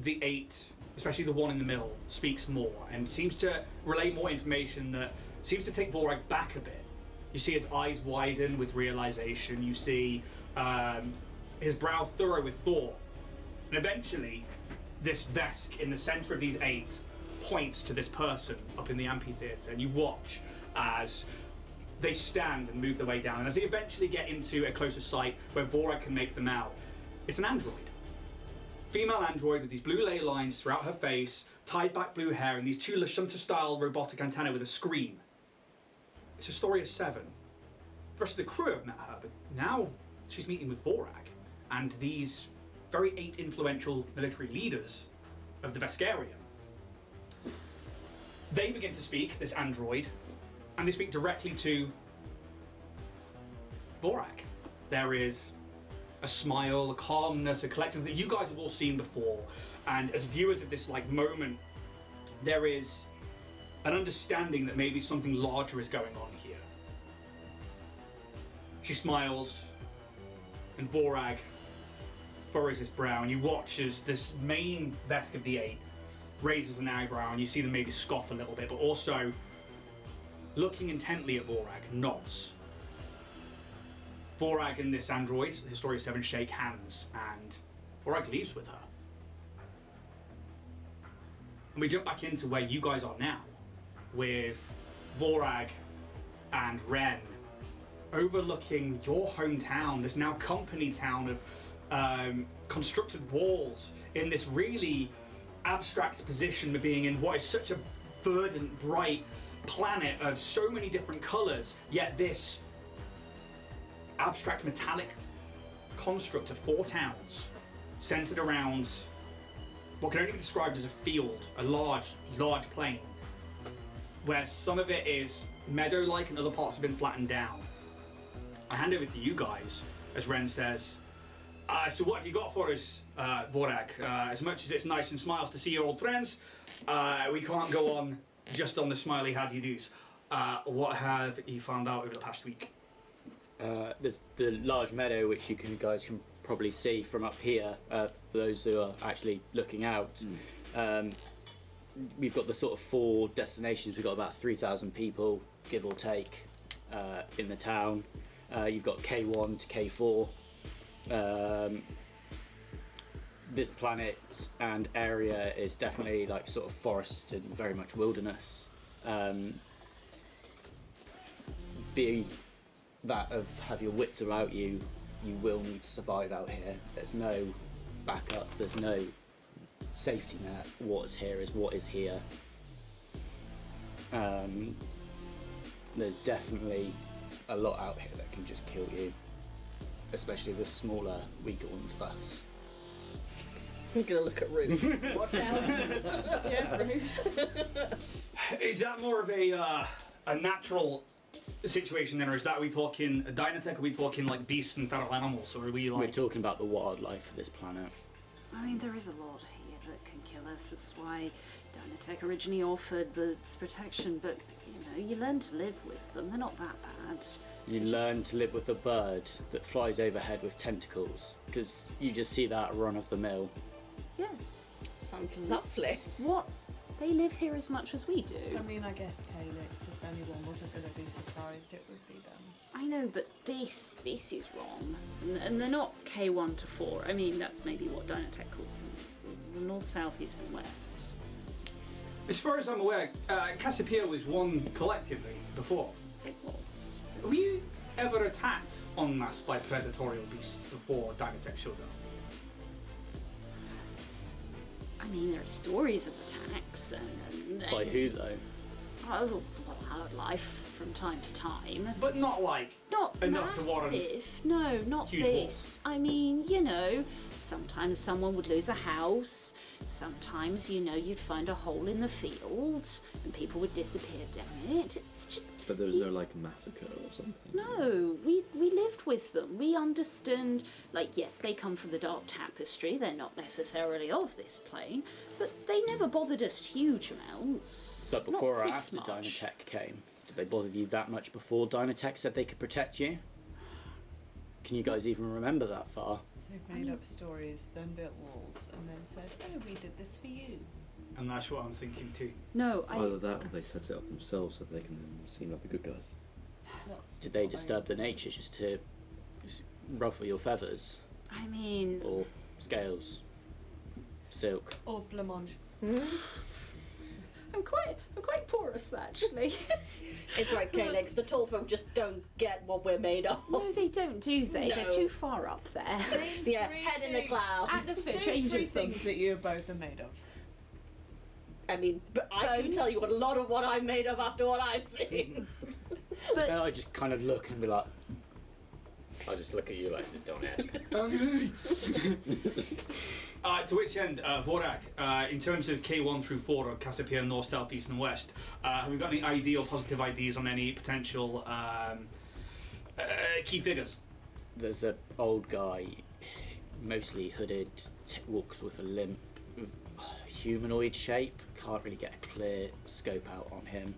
the 8, especially the one in the middle, speaks more and seems to relay more information that seems to take Vorag back a bit. You see his eyes widen with realization. You see his brow furrow with thought. And eventually, this Vesk in the center of these 8 points to this person up in the amphitheatre, and you watch as they stand and move their way down. And as they eventually get into a closer sight where Vorag can make them out, it's an android. Female android with these blue ley lines throughout her face, tied back blue hair, and these 2 Lashunta-style robotic antennae with a scream. It's Astoria 7. The rest of the crew have met her, but now she's meeting with Vorag and these very 8 influential military leaders of the Veskarium. They begin to speak, this android, and they speak directly to Vorag. There is a smile, a calmness, a collectedness that you guys have all seen before, and as viewers of this like moment, there is an understanding that maybe something larger is going on here. She smiles, and Vorag furrows his brow, and you watch as this main Vesk of the 8 raises an eyebrow, and you see them maybe scoff a little bit, but also, looking intently at Vorag, nods. Vorag and this android, Historia 7, shake hands, and Vorag leaves with her. And we jump back into where you guys are now, with Vorag and Wrenn overlooking your hometown, this now company town of constructed walls in this really abstract position of being in what is such a verdant, bright planet of so many different colours, yet this abstract metallic construct of 4 towns centred around what can only be described as a field, a large plain, where some of it is meadow-like and other parts have been flattened down. I hand over to you guys as Wrenn says, so what have you got for us, Vorag? As much as it's nice and smiles to see your old friends, we can't go on just on the smiley how-do-you-do's. What have you found out over the past week? There's the large meadow, which guys can probably see from up here, for those who are actually looking out. We've got the sort of 4 destinations. We've got about 3,000 people, give or take, in the town. You've got K1 to K4. This planet and area is definitely like sort of forest and very much wilderness. Be that of have your wits about you, you will need to survive out here. There's no backup, there's no safety net. What's here is what is here. There's definitely a lot out here that can just kill you, especially the smaller, weaker ones of us. I'm gonna look at Roos. Watch out. Yeah, Roos. Is that more of a natural situation then, or is that, are we talking a Dynatech, are we talking like beasts and feral animals, or are we like... We're talking about the wildlife of this planet. I mean, there is a lot here that can kill us. That's why Dynatech originally offered the protection, but you learn to live with them. They're not that bad. You learn to live with a bird that flies overhead with tentacles, because you just see that run of the mill. Yes. Sounds lovely. What? They live here as much as we do. I mean, I guess Calyx, if anyone wasn't going to be surprised, it would be them. I know, but this is wrong. And they're not K1 to 4. I mean, that's maybe what Dynatech calls them. The north, south, east, and west. As far as I'm aware, Cassiopeia was one collectively before. It was. Were you ever attacked en masse by predatorial beasts before Dynatech showed up? I mean, there are stories of attacks and By who though? well, wildlife from time to time. But not like Not enough to warrant massive. No, not huge this. I mean, you know, sometimes someone would lose a house. Sometimes, you know, you'd find a hole in the fields and people would disappear down it. It's just, But there was no like massacre or something. no, we lived with them. We understand, like, yes, they come from the Dark Tapestry. They're not necessarily of this plane, but they never bothered us huge amounts. So Not before or this after much. Dynatech came? Did they bother you that much before Dynatech said they could protect you? Can you guys even remember that far? So made up stories, then built walls, and then said, "Oh, we did this for you." and that's what I'm thinking too. No, Either that or they set it up themselves so they can seem like the good guys. That's Did they fine. disturb the nature just to ruffle your feathers? I mean, Or scales? Silk? Or blancmange. I'm quite porous actually. It's right, Calyx. The tall folk just don't get what we're made of. No, they don't, do they? No. They're too far up there. Yeah, head in the clouds. Atmosphere Name changes three them. things that you both are made of. I mean, but I can Bones. tell you a lot of what I'm made of after what I've seen. But I just kind of look and be like, I'll just look at you like, don't ask. To which end, Vorak, in terms of K1 through 4, or Cassiopeia, North, South, East and West, have we got any idea or positive ideas on any potential key figures? there's an old guy, mostly hooded, walks with a limp, with humanoid shape. Can't really get a clear scope out on him.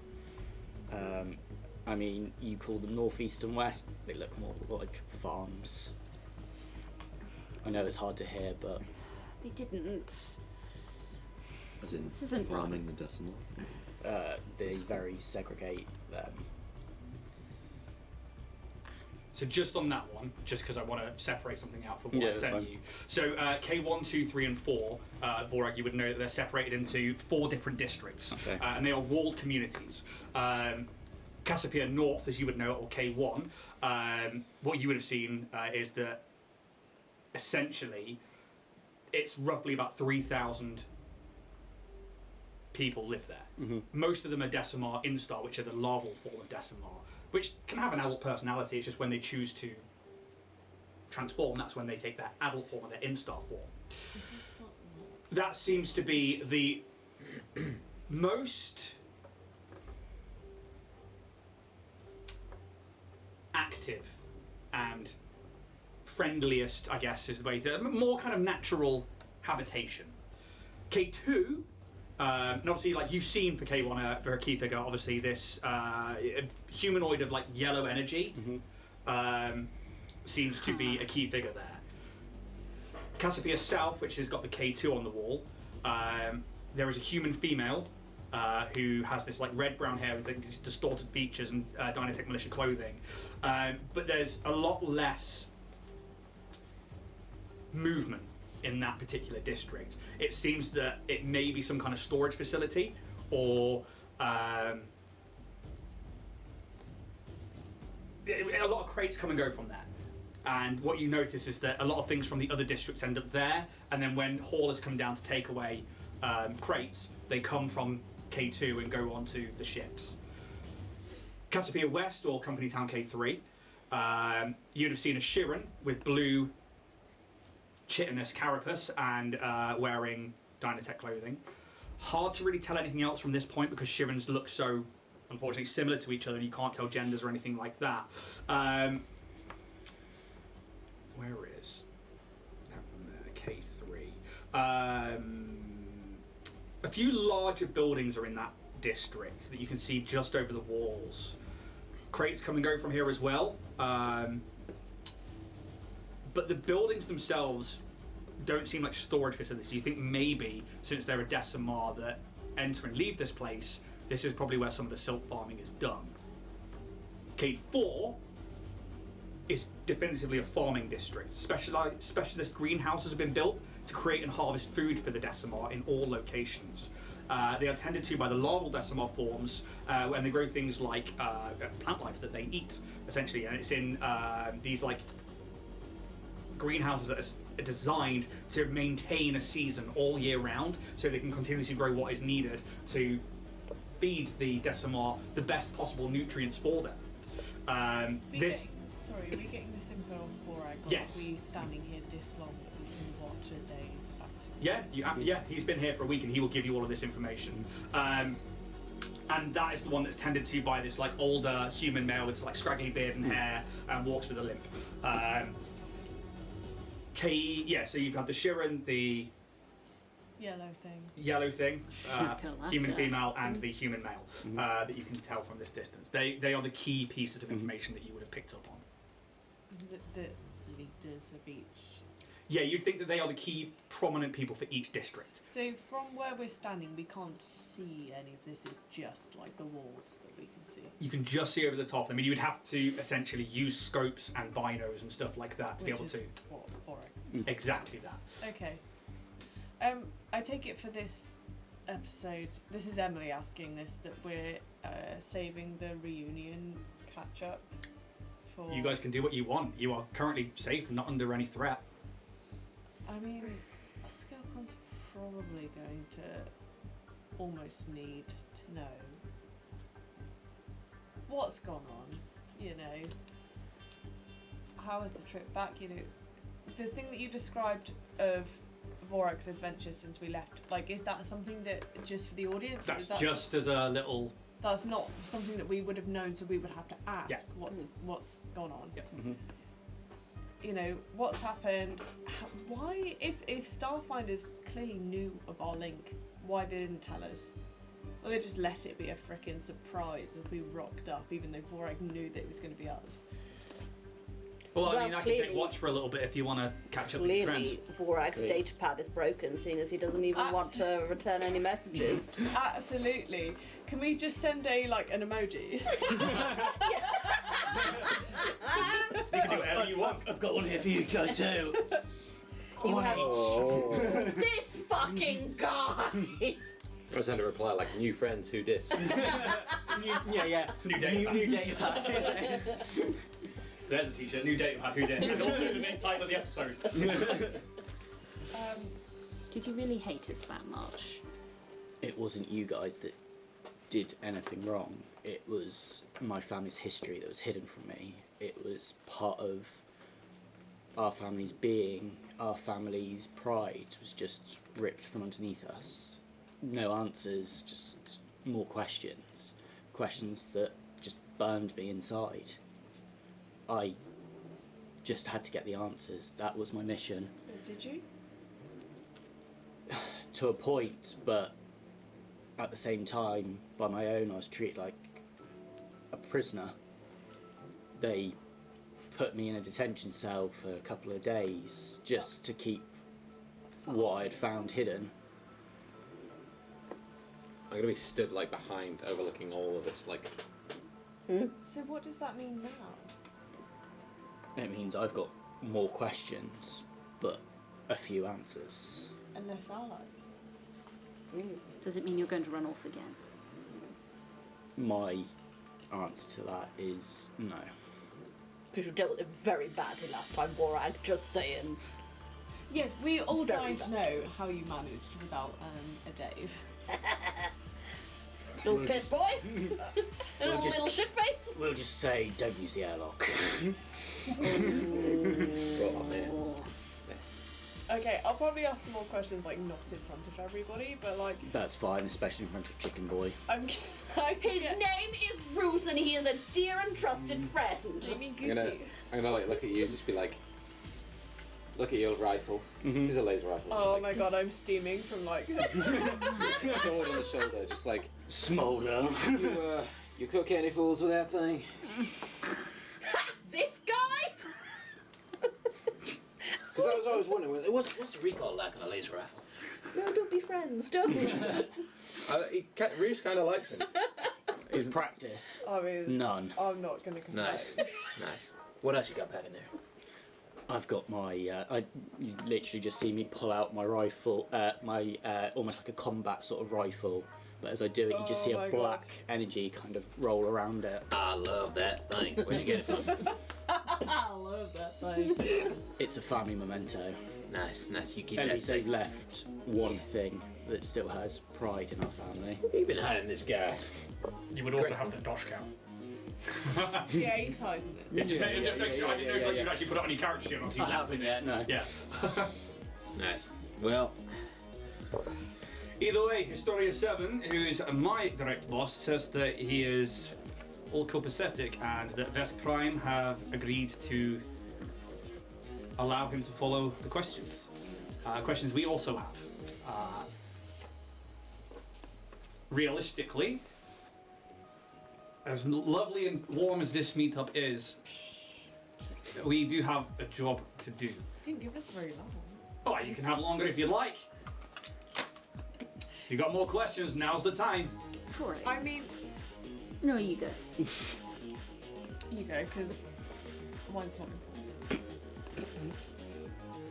I mean, you call them North, East and West, they look more like farms. I know it's hard to hear, but they didn't. As in This isn't farming the decimal. they very segregate them. So just on that one, just because I want to separate something out for what Yeah, I that's sent fine. you. So K1, 2, 3 and 4, Vorag, you would know that they're separated into 4 different districts. Okay. And they are walled communities. Cassiopeia North, as you would know, or K1, what you would have seen is that essentially it's roughly about 3,000 people live there. Mhm. Most of them are Decimar Instar, which are the larval form of Decimar, which can have an adult personality. It's just when they choose to transform, that's when they take their adult form or their Instar form. That seems to be the most active and friendliest, I guess, is the way to more kind of natural habitation. K2, and obviously, like you've seen for K1 for a key figure, obviously this humanoid of like yellow energy seems to be a key figure there. Cassiopeia South, which has got the K2 on the wall, there is a human female who has this like red brown hair with these distorted features and Dynatech militia clothing, but there's a lot less movement in that particular district. It seems that it may be some kind of storage facility, or a lot of crates come and go from there. And what you notice is that a lot of things from the other districts end up there, and then when haulers come down to take away crates, they come from K2 and go onto the ships. Cassiopeia West, or Company Town K3, you'd have seen a Shirin with blue chitinous carapace and wearing Dynatech clothing. Hard to really tell anything else from this point because Shirins look so, unfortunately, similar to each other and you can't tell genders or anything like that. Where is that one there? K3. A few larger buildings are in that district that you can see just over the walls. Crates come and go from here as well. But the buildings themselves don't seem like storage facilities. Do you think maybe, since they're a Decimar that enter and leave this place, this is probably where some of the silk farming is done? Cave 4 is definitively a farming district. Specialist greenhouses have been built to create and harvest food for the Decimar in all locations. They are tended to by the larval Decimar forms, and they grow things like plant life that they eat, essentially. And it's in these like greenhouses that are designed to maintain a season all year round, so they can continuously grow what is needed to feed the Decimar the best possible nutrients for them. Sorry, are we getting this info on Vorag? Yes. Are we standing here this long that we can watch a day's activity? Yeah, he's been here for a week and he will give you all of this information. And that is the one that's tended to by this like older human male with like scraggly beard and hair and walks with a limp. So you've had the Shirin, the yellow thing, human female, and the human male that you can tell from this distance. They are the key pieces of information that you would have picked up on. The leaders of each. Yeah, you'd think that they are the key prominent people for each district. So from where we're standing, we can't see any of this. It's just like the walls that we can see. You can just see over the top. I mean, you would have to essentially use scopes and binos and stuff like that to be able to. What, Vorag? Exactly that. Okay. I take it for this episode, this is Emily asking this, that we're saving the reunion catch-up for... You guys can do what you want. You are currently safe and not under any threat. I mean, Skelcon's probably going to almost need to know what's gone on, you know. How was the trip back, you know. The thing that you described of Vorag's adventure since we left, like, is that something that just for the audience? That's just as a little... That's not something that we would have known, so we would have to ask what's gone on. Yeah. Mm-hmm. You know, what's happened, why, if Starfinders clearly knew of our link, why they didn't tell us? Or they just let it be a frickin' surprise as we rocked up, even though Vorag knew that it was going to be us. Well, I mean, I can take watch for a little bit if you want to catch up with your friends. Vorag's data pad is broken, seeing as he doesn't even want to return any messages. Absolutely. Can we just send an emoji? You can do whatever you want. I've got one here for you guys too. You have this fucking guy. I was send a reply like, new friends, who dis? Yeah. New data pad. New data pad. There's a t-shirt, new data pad, who dis? And also the main title of the episode. Did you really hate us that much? It wasn't you guys that did anything wrong. It was my family's history that was hidden from me. It was part of our family's being, our family's pride was just ripped from underneath us. No answers, just more questions. Questions that just burned me inside. I just had to get the answers. That was my mission. Did you? To a point, but at the same time, by my own, I was treated like a prisoner. They put me in a detention cell for a couple of days just to keep what I'd found hidden. I'm gonna be stood like behind, overlooking all of this, like. So what does that mean now? It means I've got more questions, but a few answers. And less allies. Does it mean you're going to run off again? My answer to that is no. Because you dealt with it very badly last time, Vorag, just saying. Yes, we all Very dying to know how you managed without a Dave. Little piss boy? Little shit face? We'll just say, don't use the airlock. Oh, man. Okay, I'll probably ask some more questions, like, not in front of everybody, but, like... That's fine, especially in front of Chicken Boy. His name is Bruce and he is a dear and trusted friend. You mean I'm gonna like look at you and just be like, look at your rifle. It's a laser rifle. Oh my god, I'm steaming from, like... Sword on the shoulder, just like... Smolder. You cook any fools with that thing? This guy? Because Because I was always wondering, what's the recoil like on a laser rifle? No, don't be friends. Don't. Reese kind of likes it. Is practice? I mean, None. I'm not going to complain. Nice. What else you got back in there? I've got my. You literally just see me pull out my rifle, my almost like a combat sort of rifle. But as I do it, you just see Oh a my black energy kind of roll around it. I love that thing. Where'd you get it from? I love that thing. It's a family memento. Nice. You keep At that least they've safe. left one thing that still has pride in our family. You've been hiding this guy. You would also Great. have the dosh count. Yeah, he's hiding it. I didn't know if yeah. you'd actually put it on your character sheet or not. I haven't yet, no. Yeah. Nice. Well, Either way, Historia 7, who's my direct boss, says that he is all copacetic and that Vesk Prime have agreed to allow him to follow the questions. Questions we also have. Realistically, as lovely and warm as this meetup is, we do have a job to do. Didn't give us very long. Oh, you can have longer if you'd like. If you've got more questions, now's the time. For it. I mean, No, you go. you go, because mine's not important.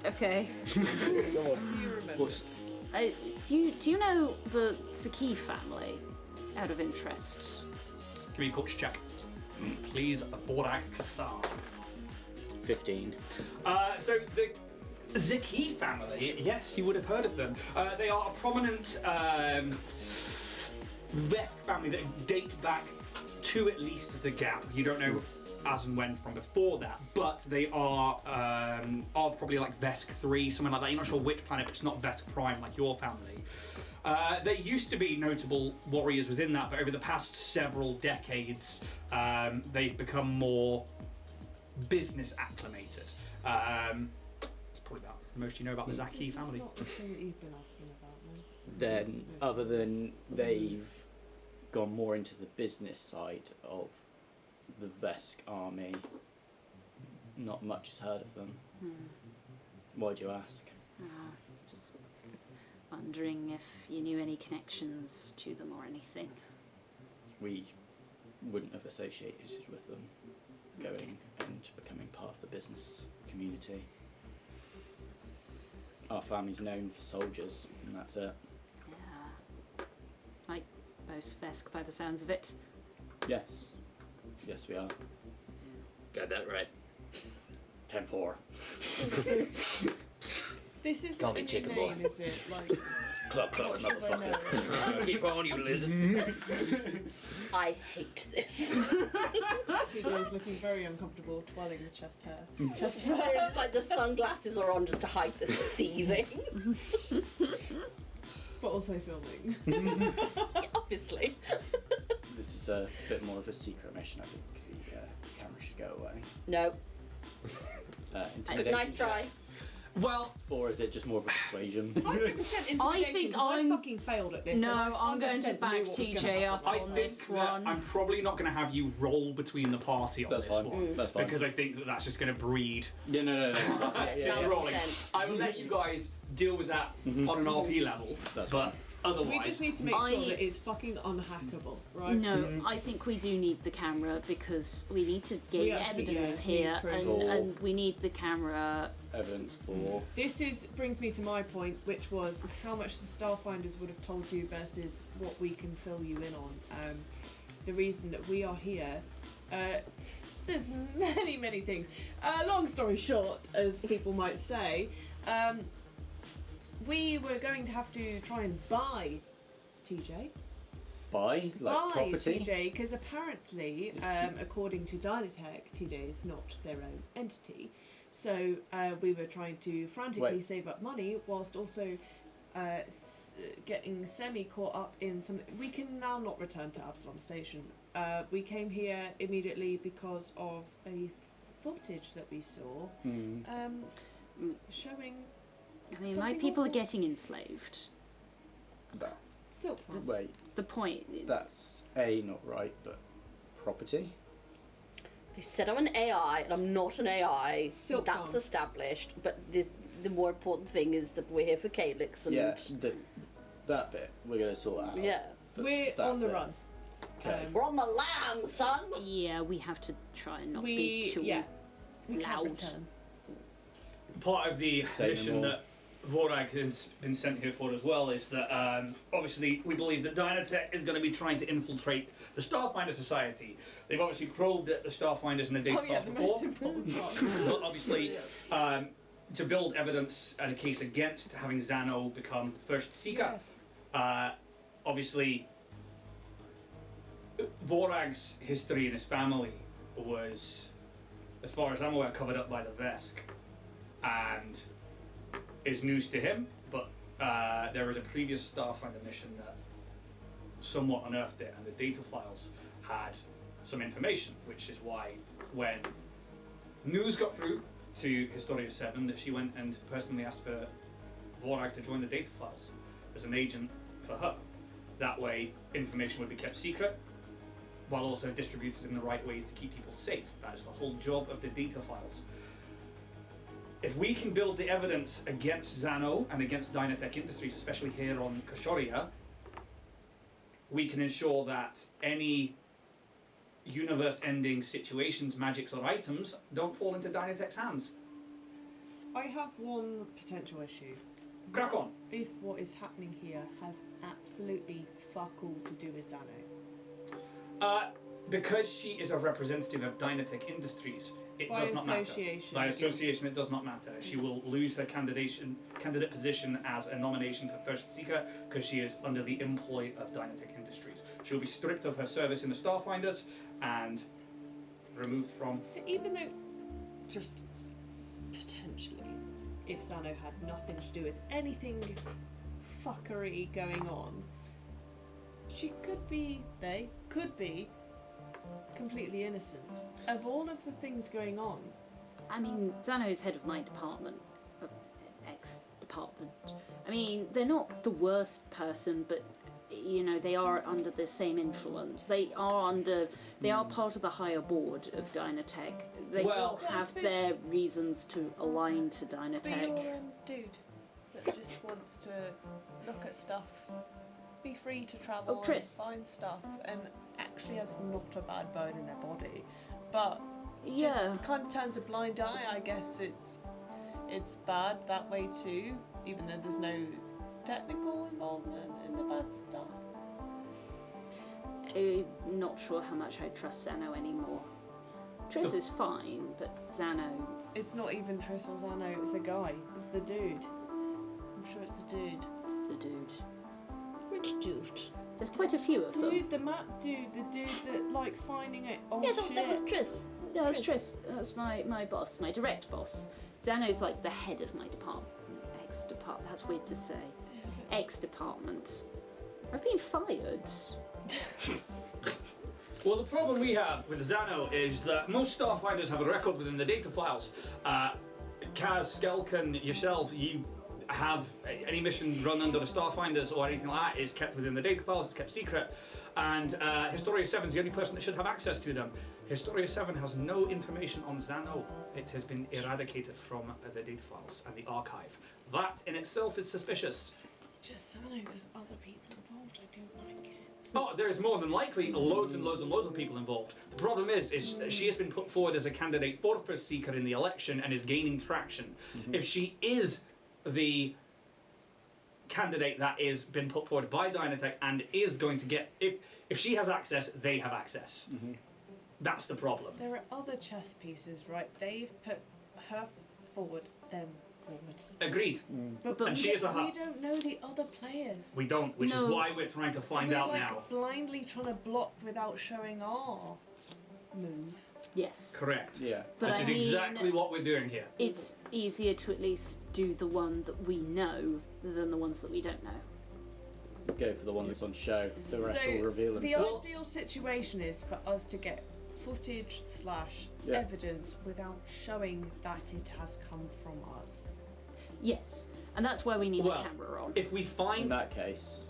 Okay. You remember. Do you know the Saki family? Out of interest. Give me a culture check. Please, Borak Kassar. 15. So the Zaki family, yes, you would have heard of them. They are a prominent Vesk family that date back to at least the Gap. You don't know as and when from before that, but they are probably like Vesk 3, something like that. You're not sure which planet, but it's not Vesk Prime like your family. They used to be notable warriors within that, but over the past several decades, they've become more business acclimated. That's probably about the most you know about the Zaki This family. is not the thing that you've been asking about, no? Then, other than they've gone more into the business side of the Vesk army, not much is heard of them. Why'd you ask? Just wondering if you knew any connections to them or anything. We wouldn't have associated with them going and becoming part of the business community. Our family's known for soldiers, and that's it. Yeah. Like most Vesk by the sounds of it. Yes. Yes, we are. got that right. 10-4. This isn't Call me a new chicken name, boy. is it? Like, Cluck, what should I motherfucker. know? Keep on, you lizard. I hate this. TJ's looking very uncomfortable, twirling the chest hair. Chest hair. It's like the sunglasses are on just to hide the seething. But also filming. Yeah, obviously. This is a bit more of a secret mission. I think the camera should go away. No. Intimidation Nice try. check? Well, Or is it just more of a persuasion? 100% intimidation. I think 'cause I I'm- fucking failed at this. No, and I I'm going to 100% back knew what was gonna TJ happen. up I on think this that one. I'm probably not going to have you roll between the party on That's this fine. one. That's fine. Because I think that that's just going to breed Yeah, no. That's fine. it's yeah. rolling. I will let you guys deal with that on an RP level, That's but fine. otherwise, We just need to make I- sure that it's fucking unhackable, right? No, I think we do need the camera because we need to We gain actually, evidence yeah, need here, proof. and we need the camera. Evidence for This brings me to my point, which was how much the Starfinders would have told you versus what we can fill you in on. The reason that we are here, there's many things. Long story short, as people might say, we were going to have to try and buy TJ. buy Buy property. TJ, because apparently, according to Dynatech, TJ is not their own entity. So we were trying to frantically Wait. save up money whilst also getting semi-caught up in some... We can now not return to Absalom Station. We came here immediately because of a footage that we saw showing I mean, my Something people are awful. getting enslaved. That, silk plants. wait, The point. that's not right, but property. They said I'm an AI, and I'm not an AI. Silk That's farms. established. But the more important thing is that we're here for Calyx and Yeah, that bit we're going to sort out. yeah. But We're that on the bit- run. Okay. We're on the lam, son. Yeah, we have to try and not We be too we can't loud. return. Part of the Say no mission more. that Vorag has been sent here for as well is that obviously we believe that Dynatech is going to be trying to infiltrate the Starfinder Society. They've obviously probed at the Starfinders in the data Oh yeah, files the before. most important one. But obviously, to build evidence and a case against having Xano become first Seeker. Yes. Obviously, Vorag's history and his family was, as far as I'm aware, covered up by the Vesk, and is news to him. But there was a previous Starfinder mission that somewhat unearthed it, and the data files had some information, which is why when news got through to Historia 7 that she went and personally asked for Vorag to join the data files as an agent for her. That way, information would be kept secret, while also distributed in the right ways to keep people safe. That is the whole job of the data files. If we can build the evidence against Xano and against Dynatech Industries, especially here on Koshoria, we can ensure that any universe-ending situations, magics, or items don't fall into Dynatech's hands. I have one potential issue. Crack on. If what is happening here has absolutely fuck all to do with Xano. Because she is a representative of Dynatech Industries, it By does not matter. association. By association, it does not matter. She will lose her candidate position as a nomination for First Seeker because she is under the employ of Dynatech Industries. She'll be stripped of her service in the Starfinders and removed from. So even though, just potentially, if Xano had nothing to do with anything fuckery going on, they could be completely innocent. Of all of the things going on, I mean, Xano is head of my department, ex-department. I mean, they're not the worst person, but you know, they are under the same influence. They are part of the higher board of Dynatech. They Well- will have their reasons to align to but Dynatech. you're dude that just wants to look at stuff, be free to travel and Tris. find stuff, and actually has not a bad bone in their body, but Yeah. just kind of turns a blind eye. I guess it's bad that way too, even though there's no technical involvement in the bad stuff. I'm not sure how much I trust Xano anymore. Triss is fine, but Xano... It's not even Tris or Xano, it's a guy. It's the dude. I'm sure it's a dude. the dude. Which dude? There's quite a few of them. Dude, the map dude, the dude that likes finding it. Oh Yeah, shit. that was Triss. Yeah, that's Triss. That's my boss, my direct boss. Xano's like the head of my department. Ex-department. That's weird to say. Ex-department. I've been fired. Well, the problem we have with Xano is that most Starfinders have a record within the data files. Kaz, Skelkin, yourself, you have any mission run under the Starfinders or anything like that is kept within the data files, it's kept secret. And Historia 7 is the only person that should have access to them. Historia 7 has no information on Xano. It has been eradicated from the data files and the archive. That in itself is suspicious. Just Xano, there's other people involved. I don't like it. Oh, there's more than likely loads and loads and loads of people involved. The problem is she has been put forward as a candidate for First Seeker in the election and is gaining traction. Mm-hmm. If she is the candidate that is been put forward by Dynatech and is going to get, if she has access, they have access. Mm-hmm. That's the problem. There are other chess pieces, right? They've put her forward, them forward. Agreed. But And she is a we hub. don't know the other players. We don't, which No. is why we're trying to find so we're out like now. blindly trying to block without showing our move. Yes. Correct. Yeah. But this I is mean, exactly what we're doing here. it's easier to at least do the one that we know than the ones that we don't know. Go for the one that's on show. The rest So, will reveal the themselves. ideal situation is for us to get footage / Yeah. evidence without showing that it has come from us. Yes. And that's where we need Well, the camera on. If we In find that case,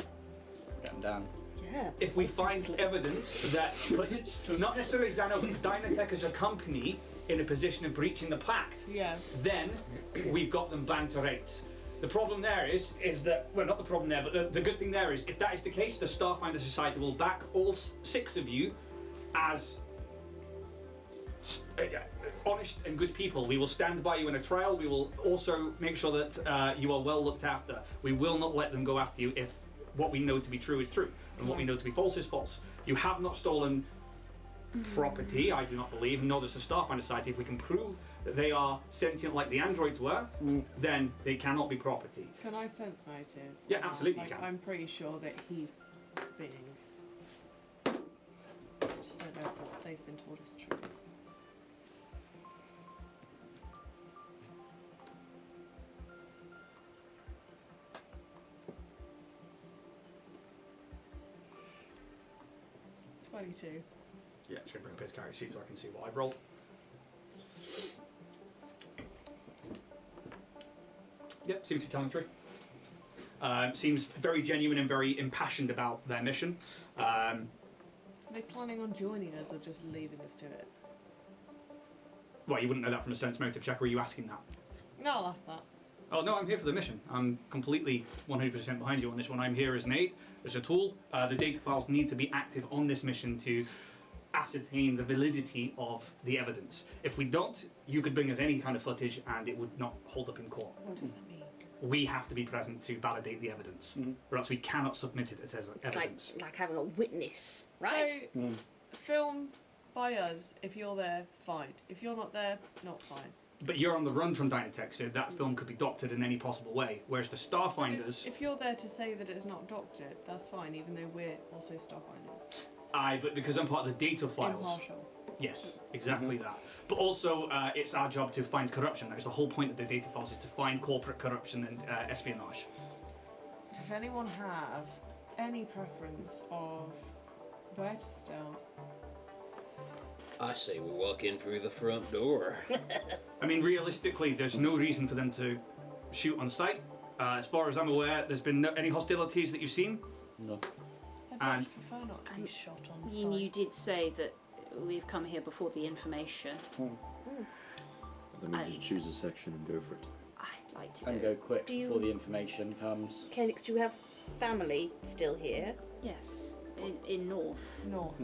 get them down. Yeah. if we find evidence that puts, not necessarily Xano, but Dynatech as a company in a position of breaching the pact, Yeah. then we've got them banned to rights. The problem there is that, well, not the problem there, but the good thing there is, if that is the case, the Starfinder Society will back all 6 of you as honest and good people. We will stand by you in a trial. We will also make sure that you are well looked after. We will not let them go after you if what we know to be true is true and what we know to be false is false. You have not stolen property, I do not believe, nor does the Starfinder Society. If we can prove that they are sentient like the androids were, then they cannot be property. Can I sense motive? Yeah, absolutely Like, you can. I'm pretty sure that he's being. I just don't know if what they've been told is true. Yeah, just gonna bring up his character sheet so I can see what I've rolled. Yep, seems to be telling the truth. Seems very genuine and very impassioned about their mission. Are they planning on joining us or just leaving us to it? Well, you wouldn't know that from a sense motive check, or are you asking that? No, I'll ask that. Oh no, I'm here for the mission. I'm completely 100% behind you on this one. I'm here as an aid, as a tool. The data files need to be active on this mission to ascertain the validity of the evidence. If we don't, you could bring us any kind of footage and it would not hold up in court. What does that mean? We have to be present to validate the evidence, or else we cannot submit it as evidence. It's like having a witness, right? So, film by us. If you're there, fine. If you're not there, not fine. But you're on the run from Dynatech, so that film could be doctored in any possible way. Whereas the Starfinders... If you're there to say that it's not doctored, that's fine, even though we're also Starfinders. Aye, but because I'm part of the data files... Impartial. Yes, exactly that. But also, it's our job to find corruption. That is the whole point of the data files, is to find corporate corruption and espionage. Does anyone have any preference of where to start? I say we walk in through the front door. I mean, realistically, there's no reason for them to shoot on sight. As far as I'm aware, there's been any hostilities that you've seen. No. I'd And- prefer not to be shot on Ian, you sight. did say that we've come here before the information. Then we just choose a section and go for it. I'd like to And know. go quick Do you- before the information comes. Kenix, do you have family still here? Yes, in North. North.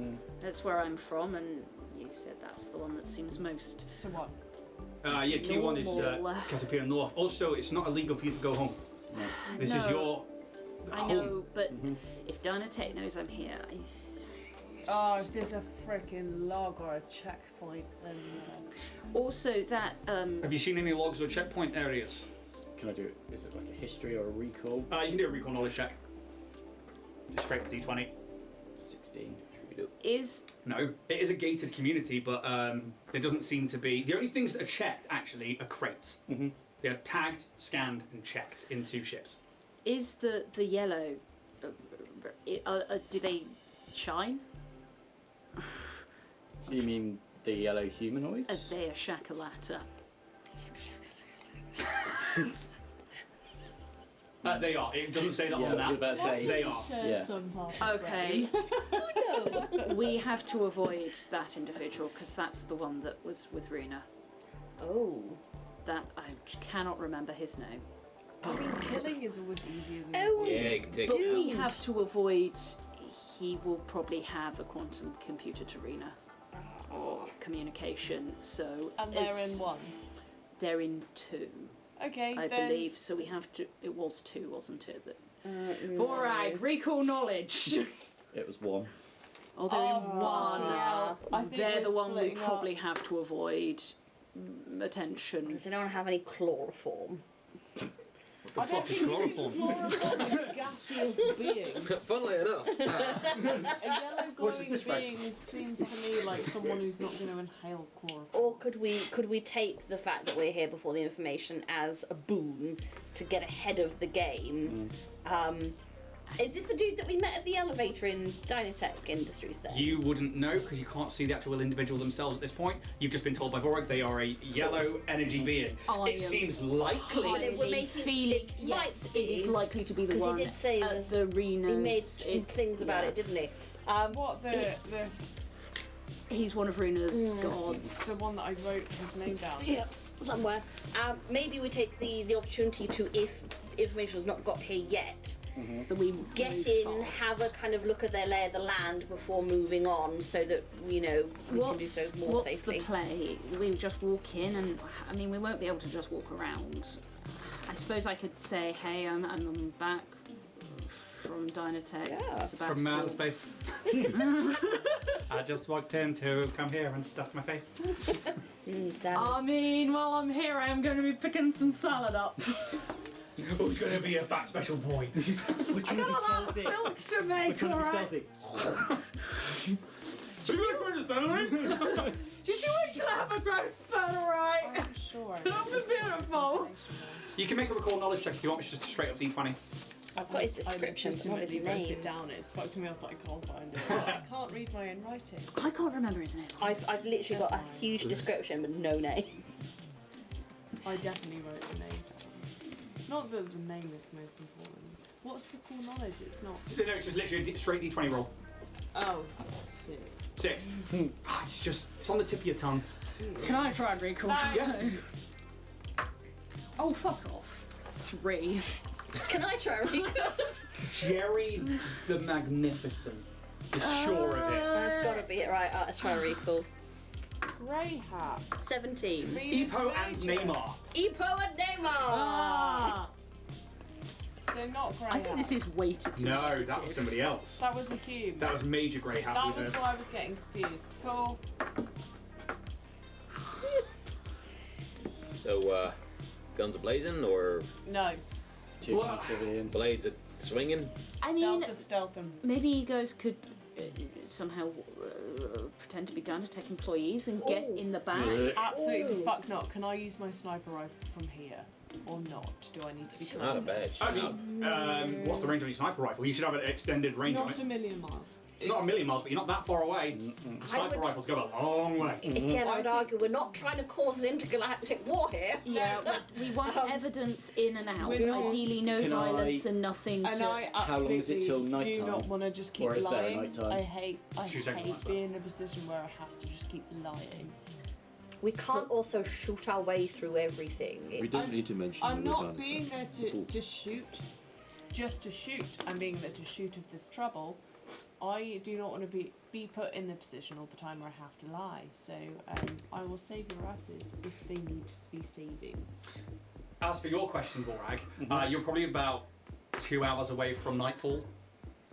That's where I'm from, and you said that's the one that seems most... So what? Yeah, Q1 is Normal. Caterpillar North. Also, it's not illegal for you to go home. No. This is No. your I home. know, but if Dynatech knows I'm here, Oh, if there's a frickin' log or a checkpoint, then Also, that Have you seen any logs or checkpoint areas? Can I do it? Is it like a history or a recall? You can do a recall knowledge check. Just straight up D20. 16. is No, it is a gated community, but there doesn't seem to be. The only things that are checked actually are crates. They are tagged, scanned, and checked into ships. the yellow. Do they shine? You mean the yellow Are humanoids? they a shakalata? They are. It doesn't say that Yeah, on I was that. about to say. They are. Yeah. some part of Okay, Oh no. we have to avoid that individual because that's the one that was with Rena. Oh. That I cannot remember his name. I mean, killing is always easier than. Oh. Yeah, you can take But it we out. have to avoid. He will probably have a quantum computer to Rena or communication. So And they're in one. They're in 2, Okay, I then. believe. So we have to. It was 2, wasn't it? That. All right, recall knowledge. It was 1. Oh, they're in 1. Yeah, I think They're we're the one we splitting up. probably have to avoid. Attention. Does anyone have any chloroform? What the fuck is chloroform? Chloroform is a gaseous being. Funnily enough. A yellow What is glowing this, Rex? being seems to me like someone who's not going to inhale chloroform. Or could we take the fact that we're here before the information as a boon to get ahead of the game? Is this the dude that we met at the elevator in Dynatech Industries there? You wouldn't know because you can't see the actual individual themselves at this point. You've just been told by Vorag they are a yellow energy being. I It am seems likely. But it would highly make you- feeling. it Yes, might it is be, likely to be the 'cause he one did say at there's- the arenas. He made It's- things about yeah. it, didn't he? What the He's one of Runa's gods. The one that I wrote his name down. Yeah, somewhere. Maybe we take the opportunity to, if information's not got here yet, That we get move in, fast. have a kind of look at their lay of the land before moving on, so that we can do so more what's safely. the play? We just walk in, and I mean, we won't be able to just walk around. I suppose I could say, hey, I'm back from Dynatech. Yeah. From outer space. I just walked in to come here and stuff my face. I mean, while I'm here, I am going to be picking some salad up. Who's going to be a fat special boy? Which one Got a lot of silks to make, Which one alright? stealthy? Did Did you wait till I have a growth spurt, alright? I'm sure. That was beautiful. You can make a recall knowledge check if you want me to just straight up D20. I've got his description, but not his legitimately wrote name. it down. It's fucked me off that I can't find it. I can't read my own writing. I can't remember his name. I've literally got a huge description, but no name. I definitely wrote the name down. Not that the name is the most important. What's the cool knowledge? It's not. No, it's just literally a straight D20 roll. Oh, 6. 6. It's on the tip of your tongue. Can I try and recall? Yeah. Oh, fuck off. 3. Can I try and recall? Jerry the Magnificent. Just sure of it. That's gotta be it, right? Let's try and recall. Grey hat. 17. Epo and Neymar. Epo and Neymar! Ah! They're not grey I think hat. this is weighted to No, negative. that was somebody else. That was a cube. That was Major Grey Hat. That was why I was getting confused. Cool. So, guns are blazing or No. Two What? civilians. blades are swinging? I mean, Stealth them. maybe you guys could somehow pretend to be Dynatech employees and get in the back. Absolutely Ooh. fuck not. Can I use my sniper rifle from here or not? Do I need to be It's not a close? bad I shout. mean, what's the range on your sniper rifle? You should have an extended range on Not it. a million miles. It's not a million miles, but you're not that far away. Sniper would- rifles go a long way. Again, I would I argue we're not trying to cause an intergalactic war here. Yeah, we want evidence in and out. We're not- Ideally, no Can violence I- and nothing And to. I absolutely How long is it till do nighttime? not want to just keep Or is there a lying. nighttime? I hate 2 seconds left. being in a position where I have to just keep lying. We can't also shoot our way through everything. We don't need to mention I'm that we're not being there at all. to shoot, just to shoot. I'm being there to shoot if there's trouble. I do not want to be put in the position all the time where I have to lie. So I will save your asses if they need to be saving. As for your question, Vorag, you're probably about 2 hours away from nightfall.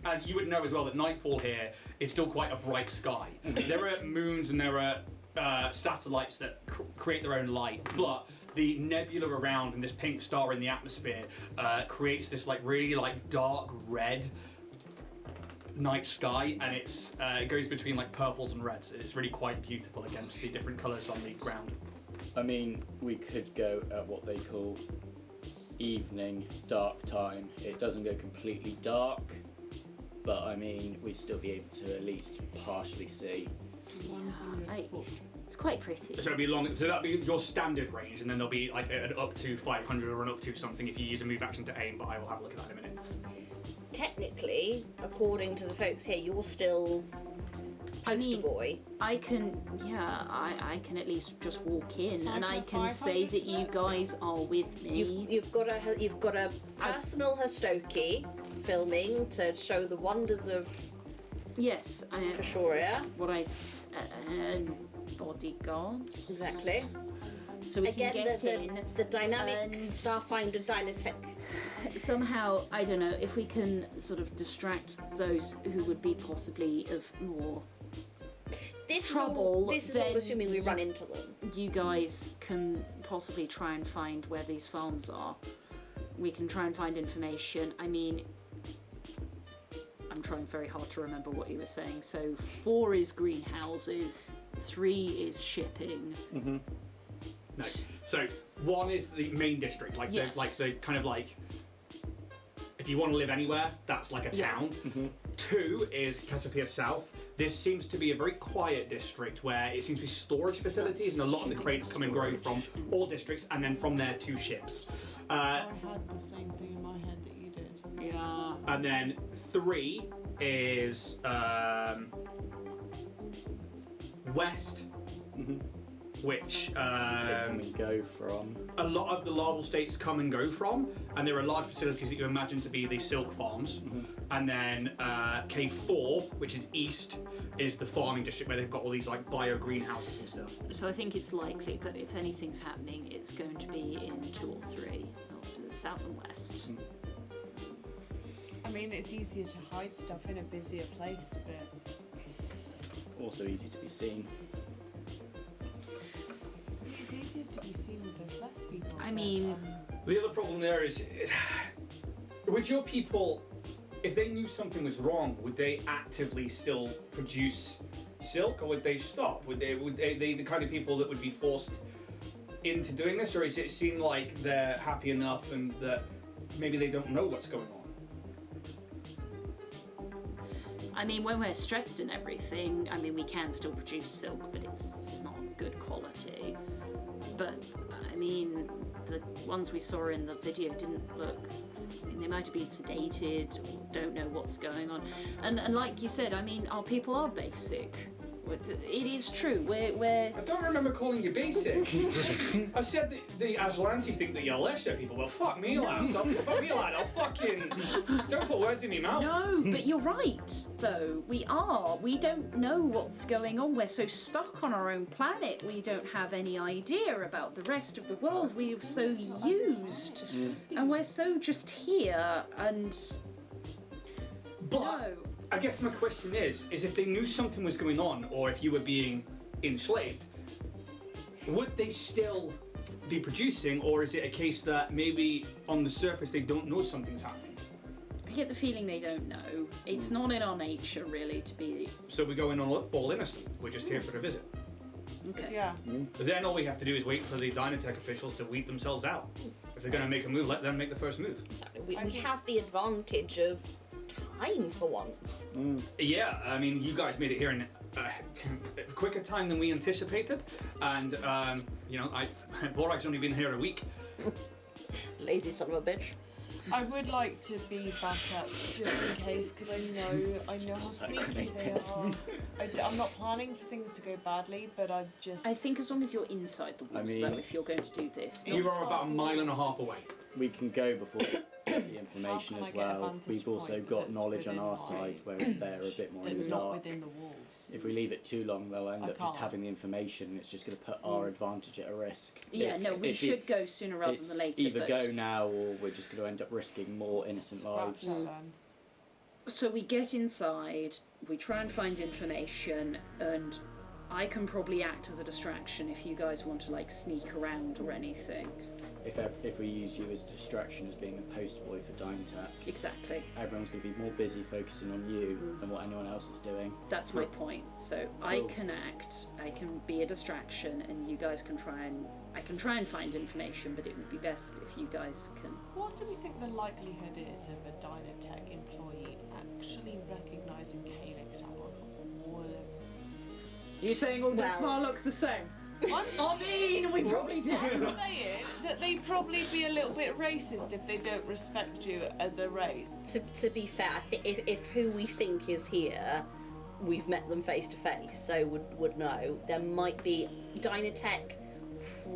And you would know as well that nightfall here is still quite a bright sky. There are moons and there are satellites that create their own light, but the nebula around and this pink star in the atmosphere creates this really dark red night sky, and it goes between purples and reds. It's really quite beautiful against the different colours on the ground. I mean, we could go at what they call evening, dark time. It doesn't go completely dark, but I mean, we'd still be able to at least partially see. 100 foot. It's quite pretty. So it'll be long. So that'll be your standard range, and then there'll be an up to 500 or an up to something if you use a move action to aim. But I will have a look at that in a minute. Technically, according to the folks here, you're still poster boy. I can at least just walk in, and I Sniper can say 500 that you foot. guys are with me. You've got a personal Hastoki filming to show the wonders of Yes, Koshoria. what I bodyguards. Exactly. So we Again, can get in. the dynamic and- Starfinder Dynatech. Somehow, I don't know, if we can sort of distract those who would be possibly of more This trouble, is all then assuming we run into them. you guys can possibly try and find where these farms are. We can try and find information. I mean, I'm trying very hard to remember what you were saying. So 4 is greenhouses, 3 is shipping. No. So 1 is the main district, Yes. the kind of if you want to live anywhere, that's like a Yeah. town. 2 is Cassiopeia South. This seems to be a very quiet district where it seems to be storage facilities, and a lot of the crates come and grow from all districts, and then from there to ships. I had the same thing in my head that you did. Yeah. And then 3 is west, which They come and go from. a lot of the larval states come and go from, and there are large facilities that you imagine to be the silk farms. And then K4, which is east, is the farming district where they've got all these like bio greenhouses and stuff. So I think it's likely that if anything's happening, it's going to be in 2 or 3, to the south and west. I mean, it's easier to hide stuff in a busier place, but Also easy to be seen. it's easier to be seen when there's less people. I mean, The other problem there is, with your people, if they knew something was wrong, would they actively still produce silk, or would they stop? Would they the kind of people that would be forced into doing this, or does it seem like they're happy enough and that maybe they don't know what's going on? I mean, when we're stressed and everything, I mean, we can still produce silk, but it's not good quality. But, I mean, the ones we saw in the video didn't look... I mean, they might have been sedated or don't know what's going on. And like you said, I mean, our people are basic. It is true. We're I don't remember calling you basic. I said that the Aslanti think that you're lesser people. Well, fuck me, lad. Fuck me, lad. I'll fucking... Don't put words in my mouth. No, but you're right, though. We are. We don't know what's going on. We're so stuck on our own planet. We don't have any idea about the rest of the world. We're so used. And we're so just here, and... But No. I guess my question is if they knew something was going on, or if you were being enslaved, would they still be producing, or is it a case that maybe on the surface they don't know something's happening? I get the feeling they don't know. It's not in our nature, really, to be... So we go in all innocent. We're just here for a visit. Okay. yeah. Then all we have to do is wait for the Dynatech officials to weed themselves out. If they're going to make a move, let them make the first move. Exactly. We have the advantage of time for once. Yeah, I mean, you guys made it here in a quicker time than we anticipated, and Vorag's only been here a week. Lazy son of a bitch. I would like to be back up just in case, because I know how sneaky they are. I'm not planning for things to go badly, but I think as long as you're inside the walls, mean- though, if you're going to do this. You are about a mile and a half away. We can go before we get the information How as can I get a well. vantage We've also point got that's knowledge on within our my- side, whereas they're a bit more in that's the not dark. within the walls. If we leave it too long, they'll end I up just can't. having the information. It's just going to put our advantage at a risk. Yeah, no, we should go sooner rather It's than later. either but... go now, or we're just going to end up risking more innocent Scratch lives. that then. So we get inside, we try and find information, and I can probably act as a distraction if you guys want to like sneak around or anything. If we use you as a distraction as being a poster boy for Dynatech, Exactly. everyone's going to be more busy focusing on you than what anyone else is doing. That's my point. So I can act, I can be a distraction, and you guys can I can try and find information, but it would be best if you guys can. What do we think the likelihood is of a Dynatech employee actually recognising Calyx out of all of... You saying all Well- Dexmar look the same? I mean, we probably do. I'm saying that they'd probably be a little bit racist if they don't respect you as a race. To be fair, I think if who we think is here, we've met them face to face, so would know. There might be Dynatech.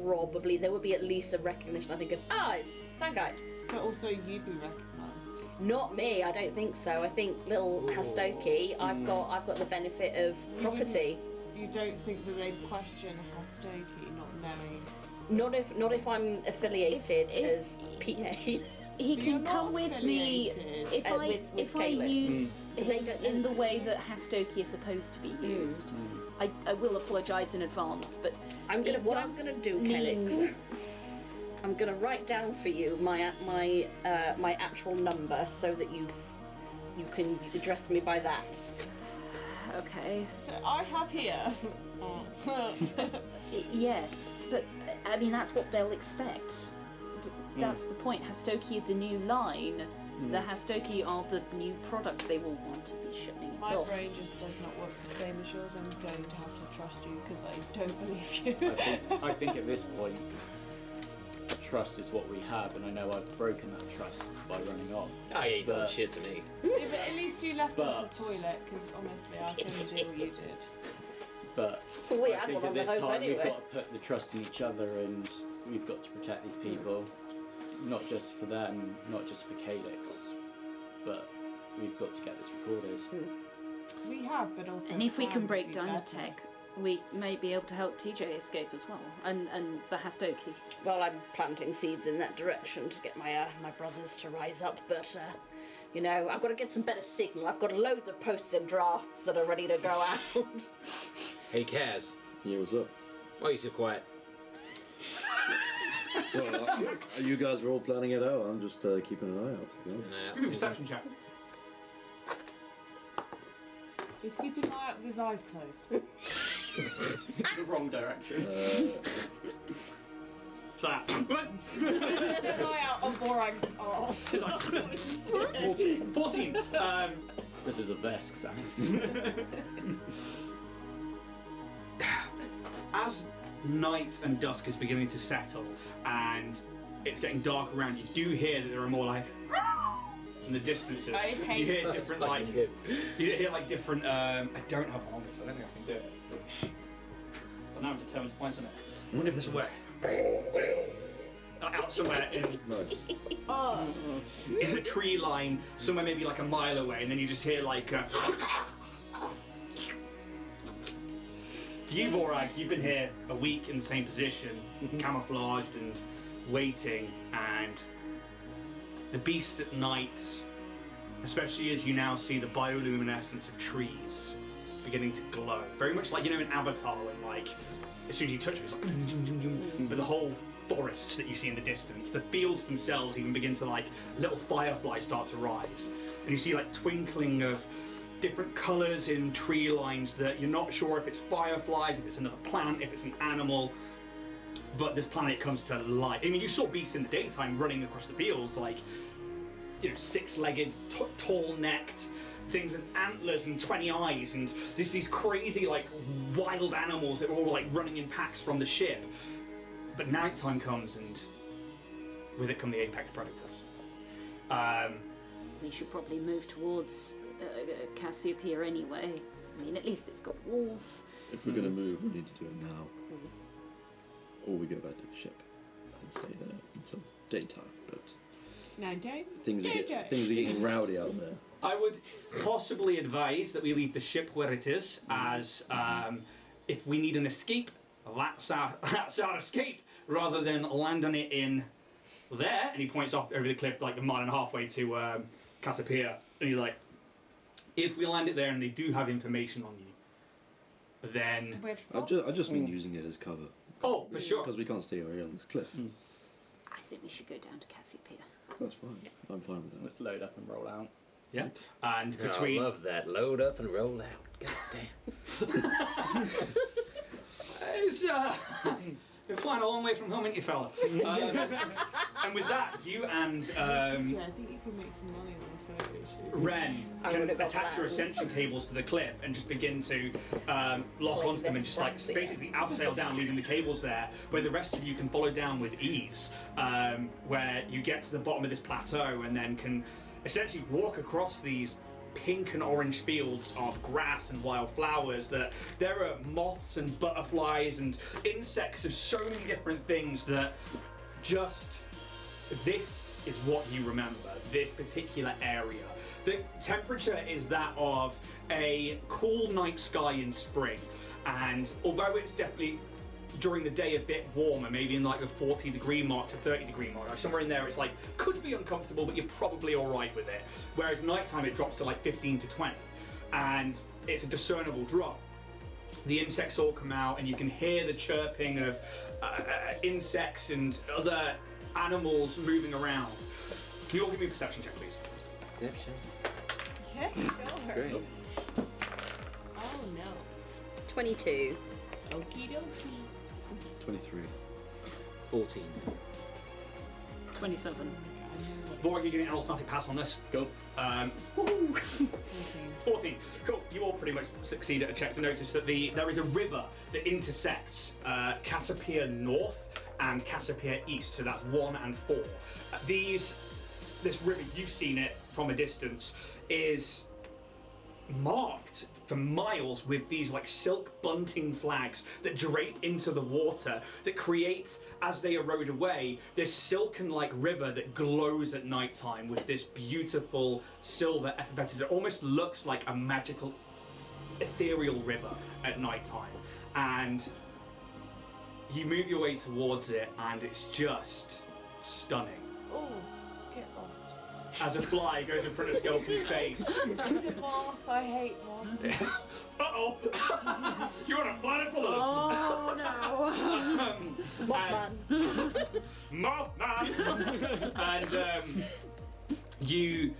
Probably there would be at least a recognition. I think of it's that guy. But also you'd be recognised. Not me. I don't think so. I think little Hastoki. I've got the benefit of property. You don't think that they'd question Hastoki not knowing? Not if I'm affiliated If- as PA. He You're can not come with me affiliated. if I with I Caleb. use They him don't in know the way that Hastoki is supposed to be used. I will apologise in advance, but I'm gonna it what I'm does gonna do, mean- Kelix. I'm gonna write down for you my actual number so that you can address me by that. Okay. So I have here. Yes, but I mean that's what they'll expect. But that's the point. Hastoki are the new line. The Hastoki are the new product they will want to be shipping it My off. brain just does not work the same as yours. I'm going to have to trust you because I don't believe you. I think at this point, trust is what we have, and I know I've broken that trust by running off. Oh, you ain't done But- shit to me. Yeah, but at least you left us But- a toilet because honestly I couldn't do what you did. But We I had think one at on the this home time we've anyway. got to put the trust in each other, and we've got to protect these people, not just for them, not just for Calyx, but we've got to get this recorded. We have, but also. And if we can can break be down the better. tech, we may be able to help TJ escape as well, and the Hastoki. Well, I'm planting seeds in that direction to get my my brothers to rise up, but you know, I've got to get some better signal. I've got loads of posters and drafts that are ready to go out. Hey, Kaz. Yeah, what's up? Why are you so quiet? Well, you guys are all planning it out. I'm just keeping an eye out, to be honest. Nah. Give me a perception check. He's keeping an eye out with his eyes closed. The wrong direction. That. Keeping an eye out on Borag's arse. It's like 14. This is a Vesk sounds. As night and dusk is beginning to settle and it's getting dark around, you do hear that there are more like in the distances. I hate You hear that. different That's like fucking good. you hear like different. I don't have one, so I don't think I can do it. But now I'm determined to find something. I wonder if there's a way. Out somewhere Nice. in the tree line, somewhere maybe like a mile away, and then you just hear like. For you, Vorag, you've been here a week in the same position, camouflaged and waiting, and the beasts at night, especially as you now see the bioluminescence of trees beginning to glow. Very much like, you know, in Avatar when, like, as soon as you touch it, it's like, but the whole forests that you see in the distance, the fields themselves even begin to, like, little fireflies start to rise. And you see, like, twinkling of different colours in tree lines that you're not sure if it's fireflies, if it's another plant, if it's an animal, but this planet comes to life. I mean, you saw beasts in the daytime running across the fields, like, you know, six-legged, tall-necked things with antlers and 20 eyes, and these crazy, like, wild animals that were all, like, running in packs from the ship. But nighttime comes, and with it come the apex predators. We should probably move towards Cassiopeia anyway. I mean, at least it's got walls. If we're going to move, we need to do it now. Or we go back to the ship and stay there until daytime. But No, don't. things are getting rowdy out there. I would possibly advise that we leave the ship where it is, as if we need an escape, that's our escape, rather than land on it in there. And he points off over the cliff, like a mile and a half way to Cassiopeia, and he's like, if we land it there and they do have information on you, then I just mean using it as cover. oh, for sure. Because we can't stay right on this cliff. I think we should go down to Cassiopeia. That's fine. I'm fine with that. Let's load up and roll out. Yeah, and Oh, between I love that. Load up and roll out. God damn. it's, been flying a long way from home, ain't you, fella? And with that, you and I think you could make some money on a photo shoot. Wrenn I can would've got attach your plans. ascension cables to the cliff and just begin to lock Like onto them and this just like fancy. basically abseil down, leaving the cables there, where the rest of you can follow down with ease, where you get to the bottom of this plateau and then can essentially walk across these pink and orange fields of grass and wild flowers. That there are moths and butterflies and insects of so many different things that just this is what you remember, this particular area. The temperature is that of a cool night sky in spring, and although it's definitely during the day a bit warmer, maybe in like the 40 degree mark to 30 degree mark, like somewhere in there it's like could be uncomfortable, but you're probably all right with it. Whereas nighttime it drops to like 15 to 20, and it's a discernible drop. The insects all come out, and you can hear the chirping of insects and other animals moving around. Can you all give me a perception check, please? Perception. Yeah, sure. Great. Oh no. 22. Okie dokie. 23. 14. 27. Vorg, you're getting an automatic pass on this. Go. Woohoo! 14. Cool. You all pretty much succeed at a check to notice that there is a river that intersects Cassiopeia North and Cassiopeia East. So that's 1 and 4. This river, you've seen it from a distance, is marked for miles with these like silk bunting flags that drape into the water that create, as they erode away, this silken like river that glows at night time with this beautiful silver effervescence. It almost looks like a magical ethereal river at night time, and you move your way towards it and it's just stunning. Oh, get lost. As a fly goes in front of Skelpie's face. Is it moth? I hate moths. Uh-oh! You're on a planet full of them! Oh no! Mothman! And you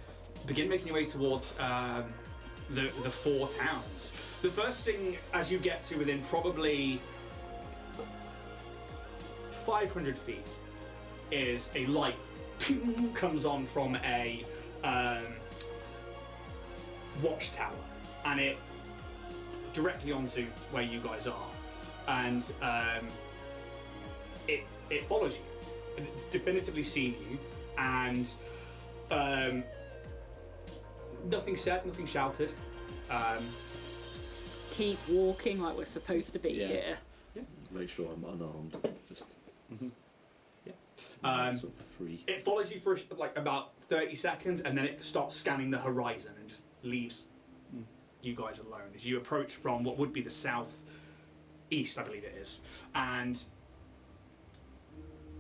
begin making your way towards the 4 towns. The first thing, as you get to within probably 500 feet, is a light comes on from a watchtower, and it directly onto where you guys are, and it follows you. It's definitively seen you, and nothing said, nothing shouted. Keep walking like we're supposed to be here. Make sure I'm unarmed. Just sort of free. It follows you for like about 30 seconds, and then it starts scanning the horizon and just leaves you guys alone as you approach from what would be the southeast, I believe it is. And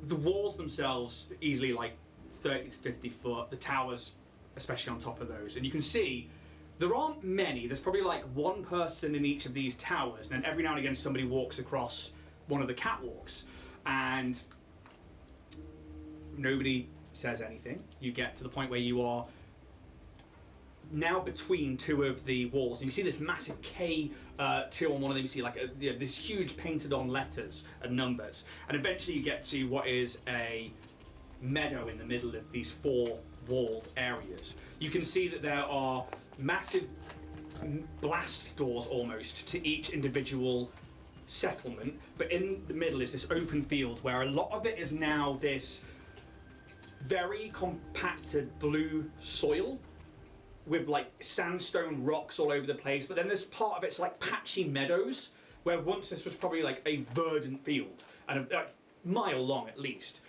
the walls themselves, easily like 30 to 50 foot, the towers, especially on top of those. And you can see there aren't many. There's probably like one person in each of these towers, and then every now and again somebody walks across one of the catwalks. And nobody says anything. You get to the point where you are now between 2 of the walls, and you see this massive K2 on one of them. You see like this huge painted on letters and numbers, and eventually you get to what is a meadow in the middle of these 4 walled areas. You can see that there are massive blast doors almost to each individual settlement, but in the middle is this open field where a lot of it is now this very compacted blue soil with like sandstone rocks all over the place, but then there's part of it's like patchy meadows where once this was probably like a verdant field and a mile long at least,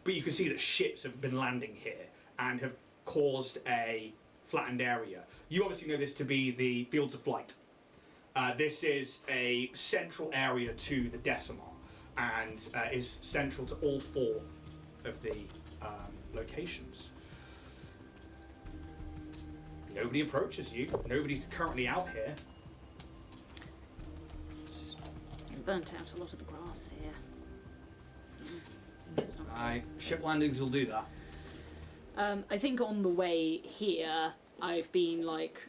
but you can see that ships have been landing here and have caused a flattened area. You obviously know this to be the Fields of Flight. This is a central area to the Decimar, and is central to all 4 of the locations. Nobody approaches you. Nobody's currently out here. Burnt out a lot of the grass here. Ship landings will do that. I think on the way here, I've been like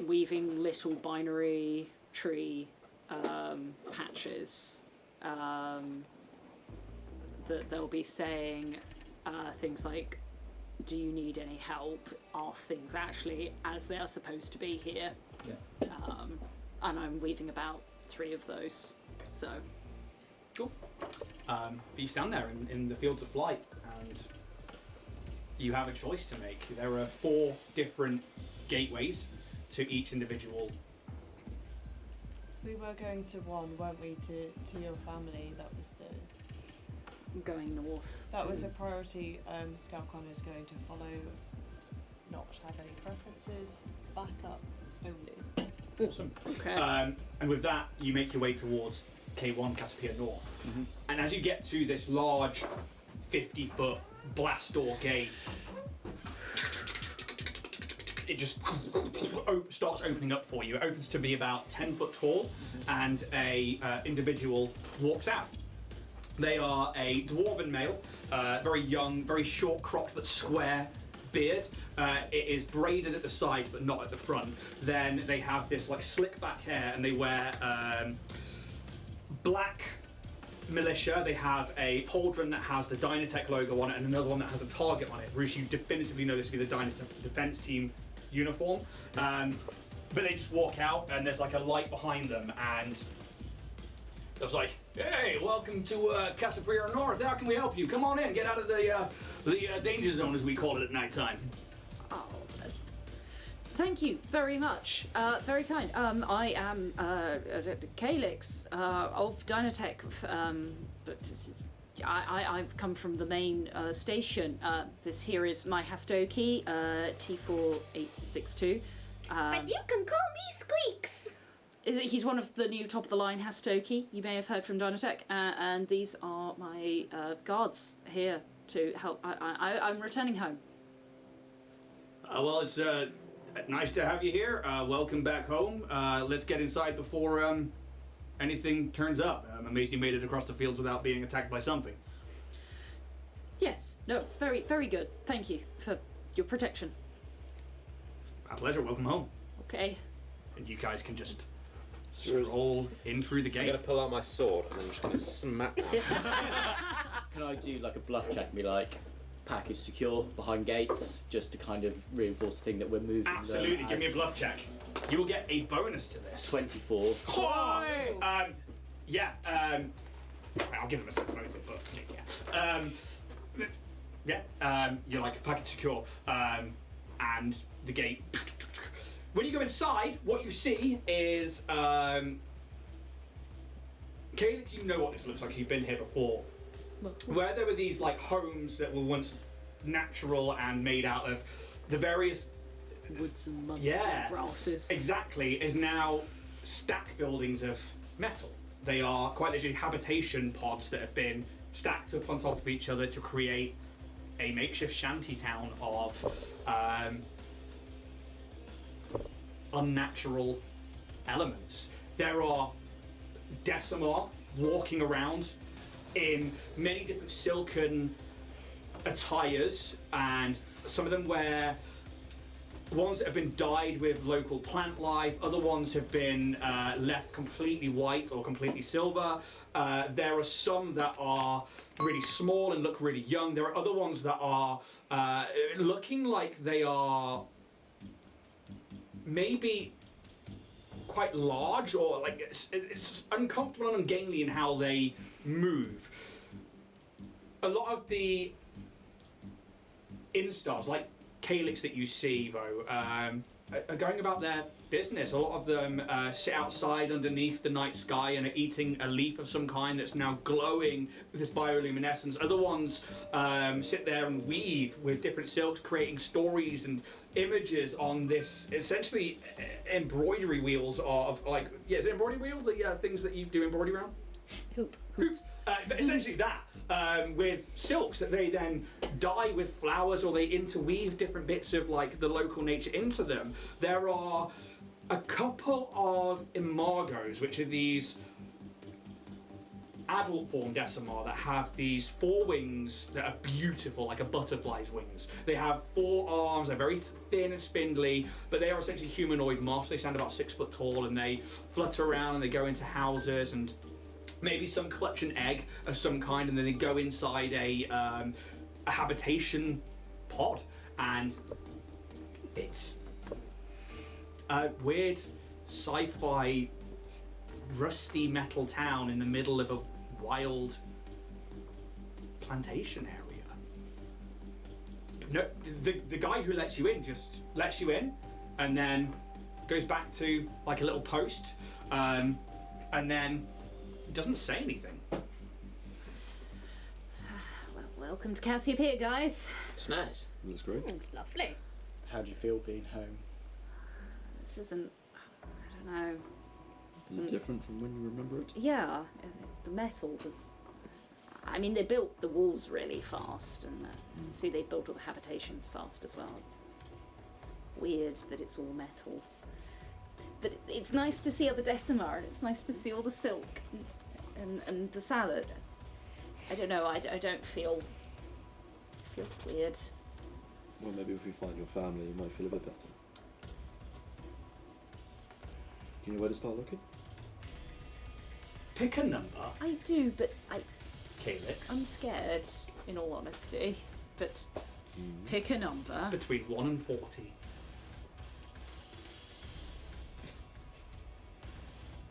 weaving little binary tree patches that they'll be saying things like, do you need any help? Are things actually as they are supposed to be here? Yeah. And I'm weaving about 3 of those, so. Cool. But you stand there in the Fields of Flight, and you have a choice to make. There are 4 different gateways to each individual. We were going to one, weren't we, to your family? That was Going north. That was a priority. Skalcon is going to follow, not have any preferences, back up only. Awesome. Okay. And with that, you make your way towards K1, Cassiopeia North. And as you get to this large 50-foot blast door gate, it just starts opening up for you. It opens to be about 10 foot tall, and a individual walks out. They are a dwarven male, very young, very short cropped but square beard. It is braided at the sides but not at the front. Then they have this like slick back hair, and they wear black militia. They have a pauldron that has the Dynatech logo on it and another one that has a target on it. Bruce, you definitively know this to be the Dynatech defense team uniform. But they just walk out, and there's like a light behind them, and I was like, hey, welcome to Cassiopeia North. How can we help you? Come on in. Get out of the danger zone, as we call it at night time. Oh, Thank you very much. Very kind. I am Calyx of Dynatech. But I've come from the main station. This here is my Hastoki, T4862. But you can call me Squeaks. He's one of the new top of the line Hastoki. You may have heard from Dynatech. And these are my guards here to help. I'm returning home. Well, it's nice to have you here. Welcome back home. Let's get inside before anything turns up. I'm amazed you made it across the fields without being attacked by something. Yes. No. Very, very good. Thank you for your protection. My pleasure. Welcome home. Okay. And you guys can just stroll in through the I'm gate. gonna pull out my sword and I'm just gonna smack them. Can I do like a bluff check and be like, package secure behind gates, just to kind of reinforce the thing that we're moving? Absolutely. Give me a bluff check. You will get a bonus to this. 24. Oh! Yeah. I'll give them a second bonus, but yeah. You're like package secure, and the gate. When you go inside, what you see is Calyx, you know what this looks like, 'cause you've been here before. Where there were these like homes that were once natural and made out of the various Woods and muds Yeah. and grasses. exactly is now stack buildings of metal. They are quite literally habitation pods that have been stacked up on top of each other to create a makeshift shanty town of unnatural elements. There are Decimar walking around in many different silken attires, and some of them wear ones that have been dyed with local plant life, other ones have been left completely white or completely silver. There are some that are really small and look really young. There are other ones that are looking like they are maybe quite large, or like it's uncomfortable and ungainly in how they move. A lot of the instars, like Calyx that you see, though, are going about their business. A lot of them sit outside underneath the night sky and are eating a leaf of some kind that's now glowing with this bioluminescence. Other ones sit there and weave with different silks, creating stories and images on this essentially embroidery wheels of like, yeah, is it embroidery wheel? The things that you do embroidery around? Hoops. But essentially that, with silks that they then dye with flowers, or they interweave different bits of like the local nature into them. There are a couple of imargos, which are these adult form Decimar that have these four wings that are beautiful, like a butterfly's wings. They have 4 arms, they're very thin and spindly, but they are essentially humanoid moths. They stand about 6 foot tall, and they flutter around and they go into houses, and maybe some clutch an egg of some kind, and then they go inside a habitation pod, and it's a weird sci-fi rusty metal town in the middle of a wild plantation area. No, the guy who lets you in just lets you in, and then goes back to like a little post, and then doesn't say anything. Well, welcome to Cassiopeia, guys. It's nice. That's great. It's lovely. How do you feel being home? This isn't. I don't know. Is it different from when you remember it? Yeah, the metal was. I mean, they built the walls really fast, and you see they built all the habitations fast as well. It's weird that it's all metal. But it's nice to see other Decimar, and it's nice to see all the silk and the salad. I don't know, I don't feel... It feels weird. Well, maybe if we find your family, you might feel a bit better. Do you know where to start looking? Pick a number, I do, but Calyx, I'm scared, in all honesty. But pick a number. between 1 and 40.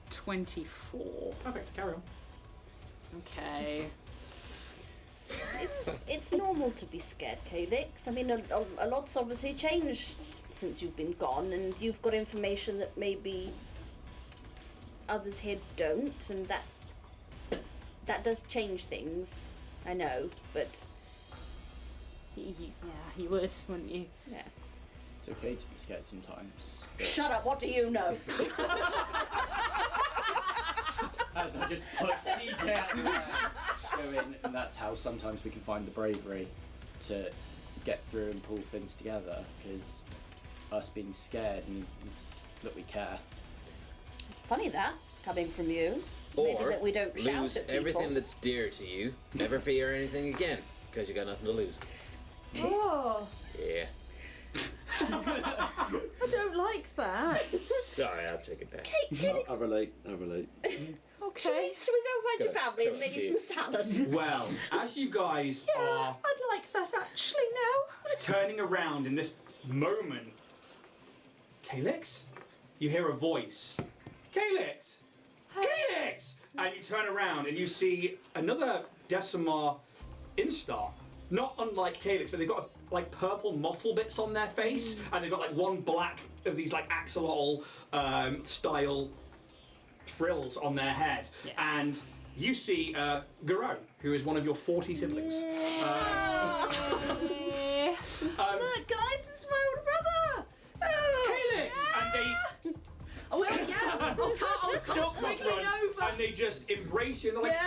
24. Perfect, carry on. Okay. It's normal to be scared, Calix. I mean, a lot's obviously changed since you've been gone, and you've got information that maybe others here don't, and that does change things. I know, but you would, wouldn't you? yeah. It's okay to be scared sometimes. Shut up! What do you know? As I just push TJ out the way, go in, and that's how sometimes we can find the bravery to get through and pull things together, because us being scared means that we care. It's funny that coming from you. Maybe Or that we don't shout lose at people. everything that's dear to you. Never fear anything again, because you got nothing to lose. Oh, Yeah. I don't like that. Sorry, I'll take it back. I relate. Okay. Should we go find your Go, family go, and maybe yeah. some salad? Well, as you guys are I'd like that actually now. turning around in this moment, Calix, you hear a voice. Calix! Calix! And you turn around and you see another Decimar Instar. Not unlike Calix, but they've got like purple mottle bits on their face, and they've got like one black of these like axolotl style frills on their head. And you see Garou, who is one of your 40 siblings. Look, guys, this is my older brother. Calix! And they Oh, well, yeah. I'll come squiggling over. and they just embrace you and they're like,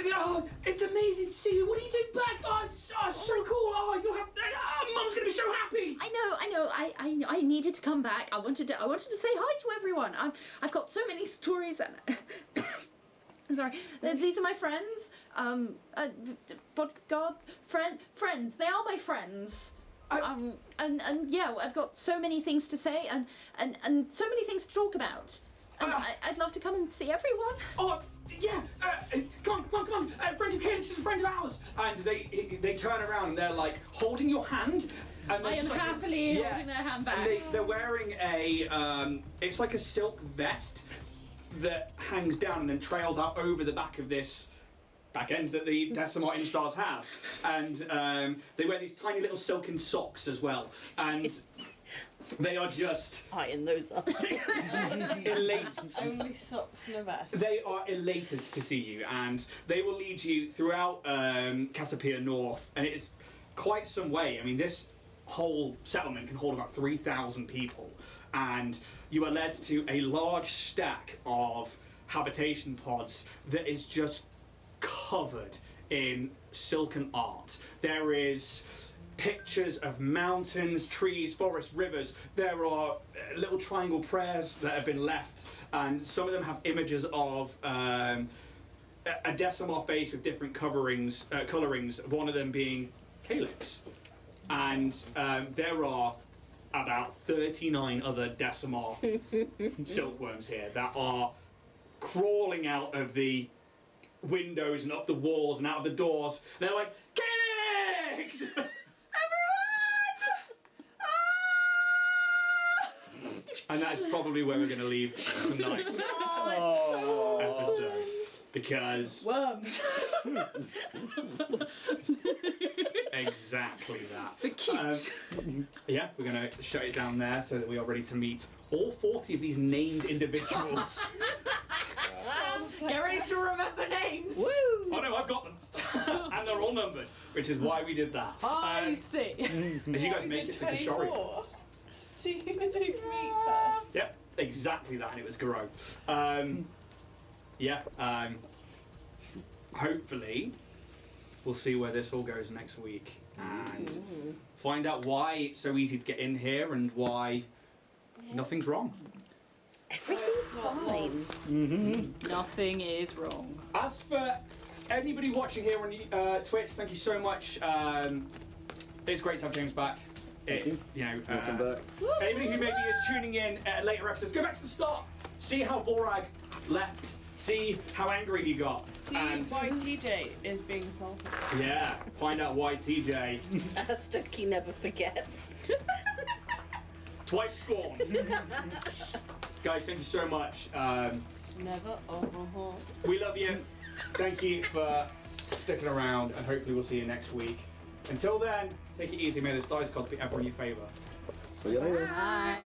Yeah. oh, it's amazing to see you. What are you doing back? Oh, it's so cool. Oh, you'll have, Mum's gonna be so happy. I know. I needed to come back. I wanted to say hi to everyone. I've got so many stories. And sorry, these are my friends. Bodyguard friends. They are my friends. And yeah, I've got so many things to say and so many things to talk about. And I'd love to come and see everyone. Oh, yeah. Come on. Friends of Calix and friends of ours. And they turn around and they're like holding your hand. And I am just, like, happily holding their hand back. And they're wearing it's like a silk vest that hangs down and then trails out over the back of this back end that the Decimar Instars have. And they wear these tiny little silken socks as well. And they are just Eyeing those up. elated. Only socks and a vest. They are elated to see you, and they will lead you throughout Cassiopeia North, and it is quite some way. I mean, this whole settlement can hold about 3,000 people, and you are led to a large stack of habitation pods that is just covered in silken art. There is pictures of mountains, trees, forests, rivers. There are little triangle prayers that have been left, and some of them have images of a Decimar face with different colorings, one of them being Calix. And there are about 39 other Decimar silkworms here that are crawling out of the windows and up the walls and out of the doors. And they're like, Calix! And that is probably where we're going to leave tonight's episode. Because Worms. exactly that. Yeah, we're going to shut it down there so that we are ready to meet all 40 of these named individuals. Get ready to remember names. Woo! Oh no, I've got them. And they're all numbered, which is why we did that. I see. As you guys make it to Koshoria. See who did meet first. Yep, exactly that, and it was Garou. Hopefully, we'll see where this all goes next week and find out why it's so easy to get in here and why nothing's wrong. Everything's fine. Nothing is wrong. As for anybody watching here on Twitch, thank you so much. It's great to have James back. Welcome back. Anybody who maybe is tuning in at later episodes, go back to the start. See how Vorag left. See how angry he got. See and why TJ is being assaulted. yeah, find out why TJ Stucky never forgets. twice scorned. Guys, thank you so much. Never overhaul. We love you. Thank you for sticking around, and hopefully we'll see you next week. Until then, take it easy. May this dice god be ever in your favour. See you later. Bye.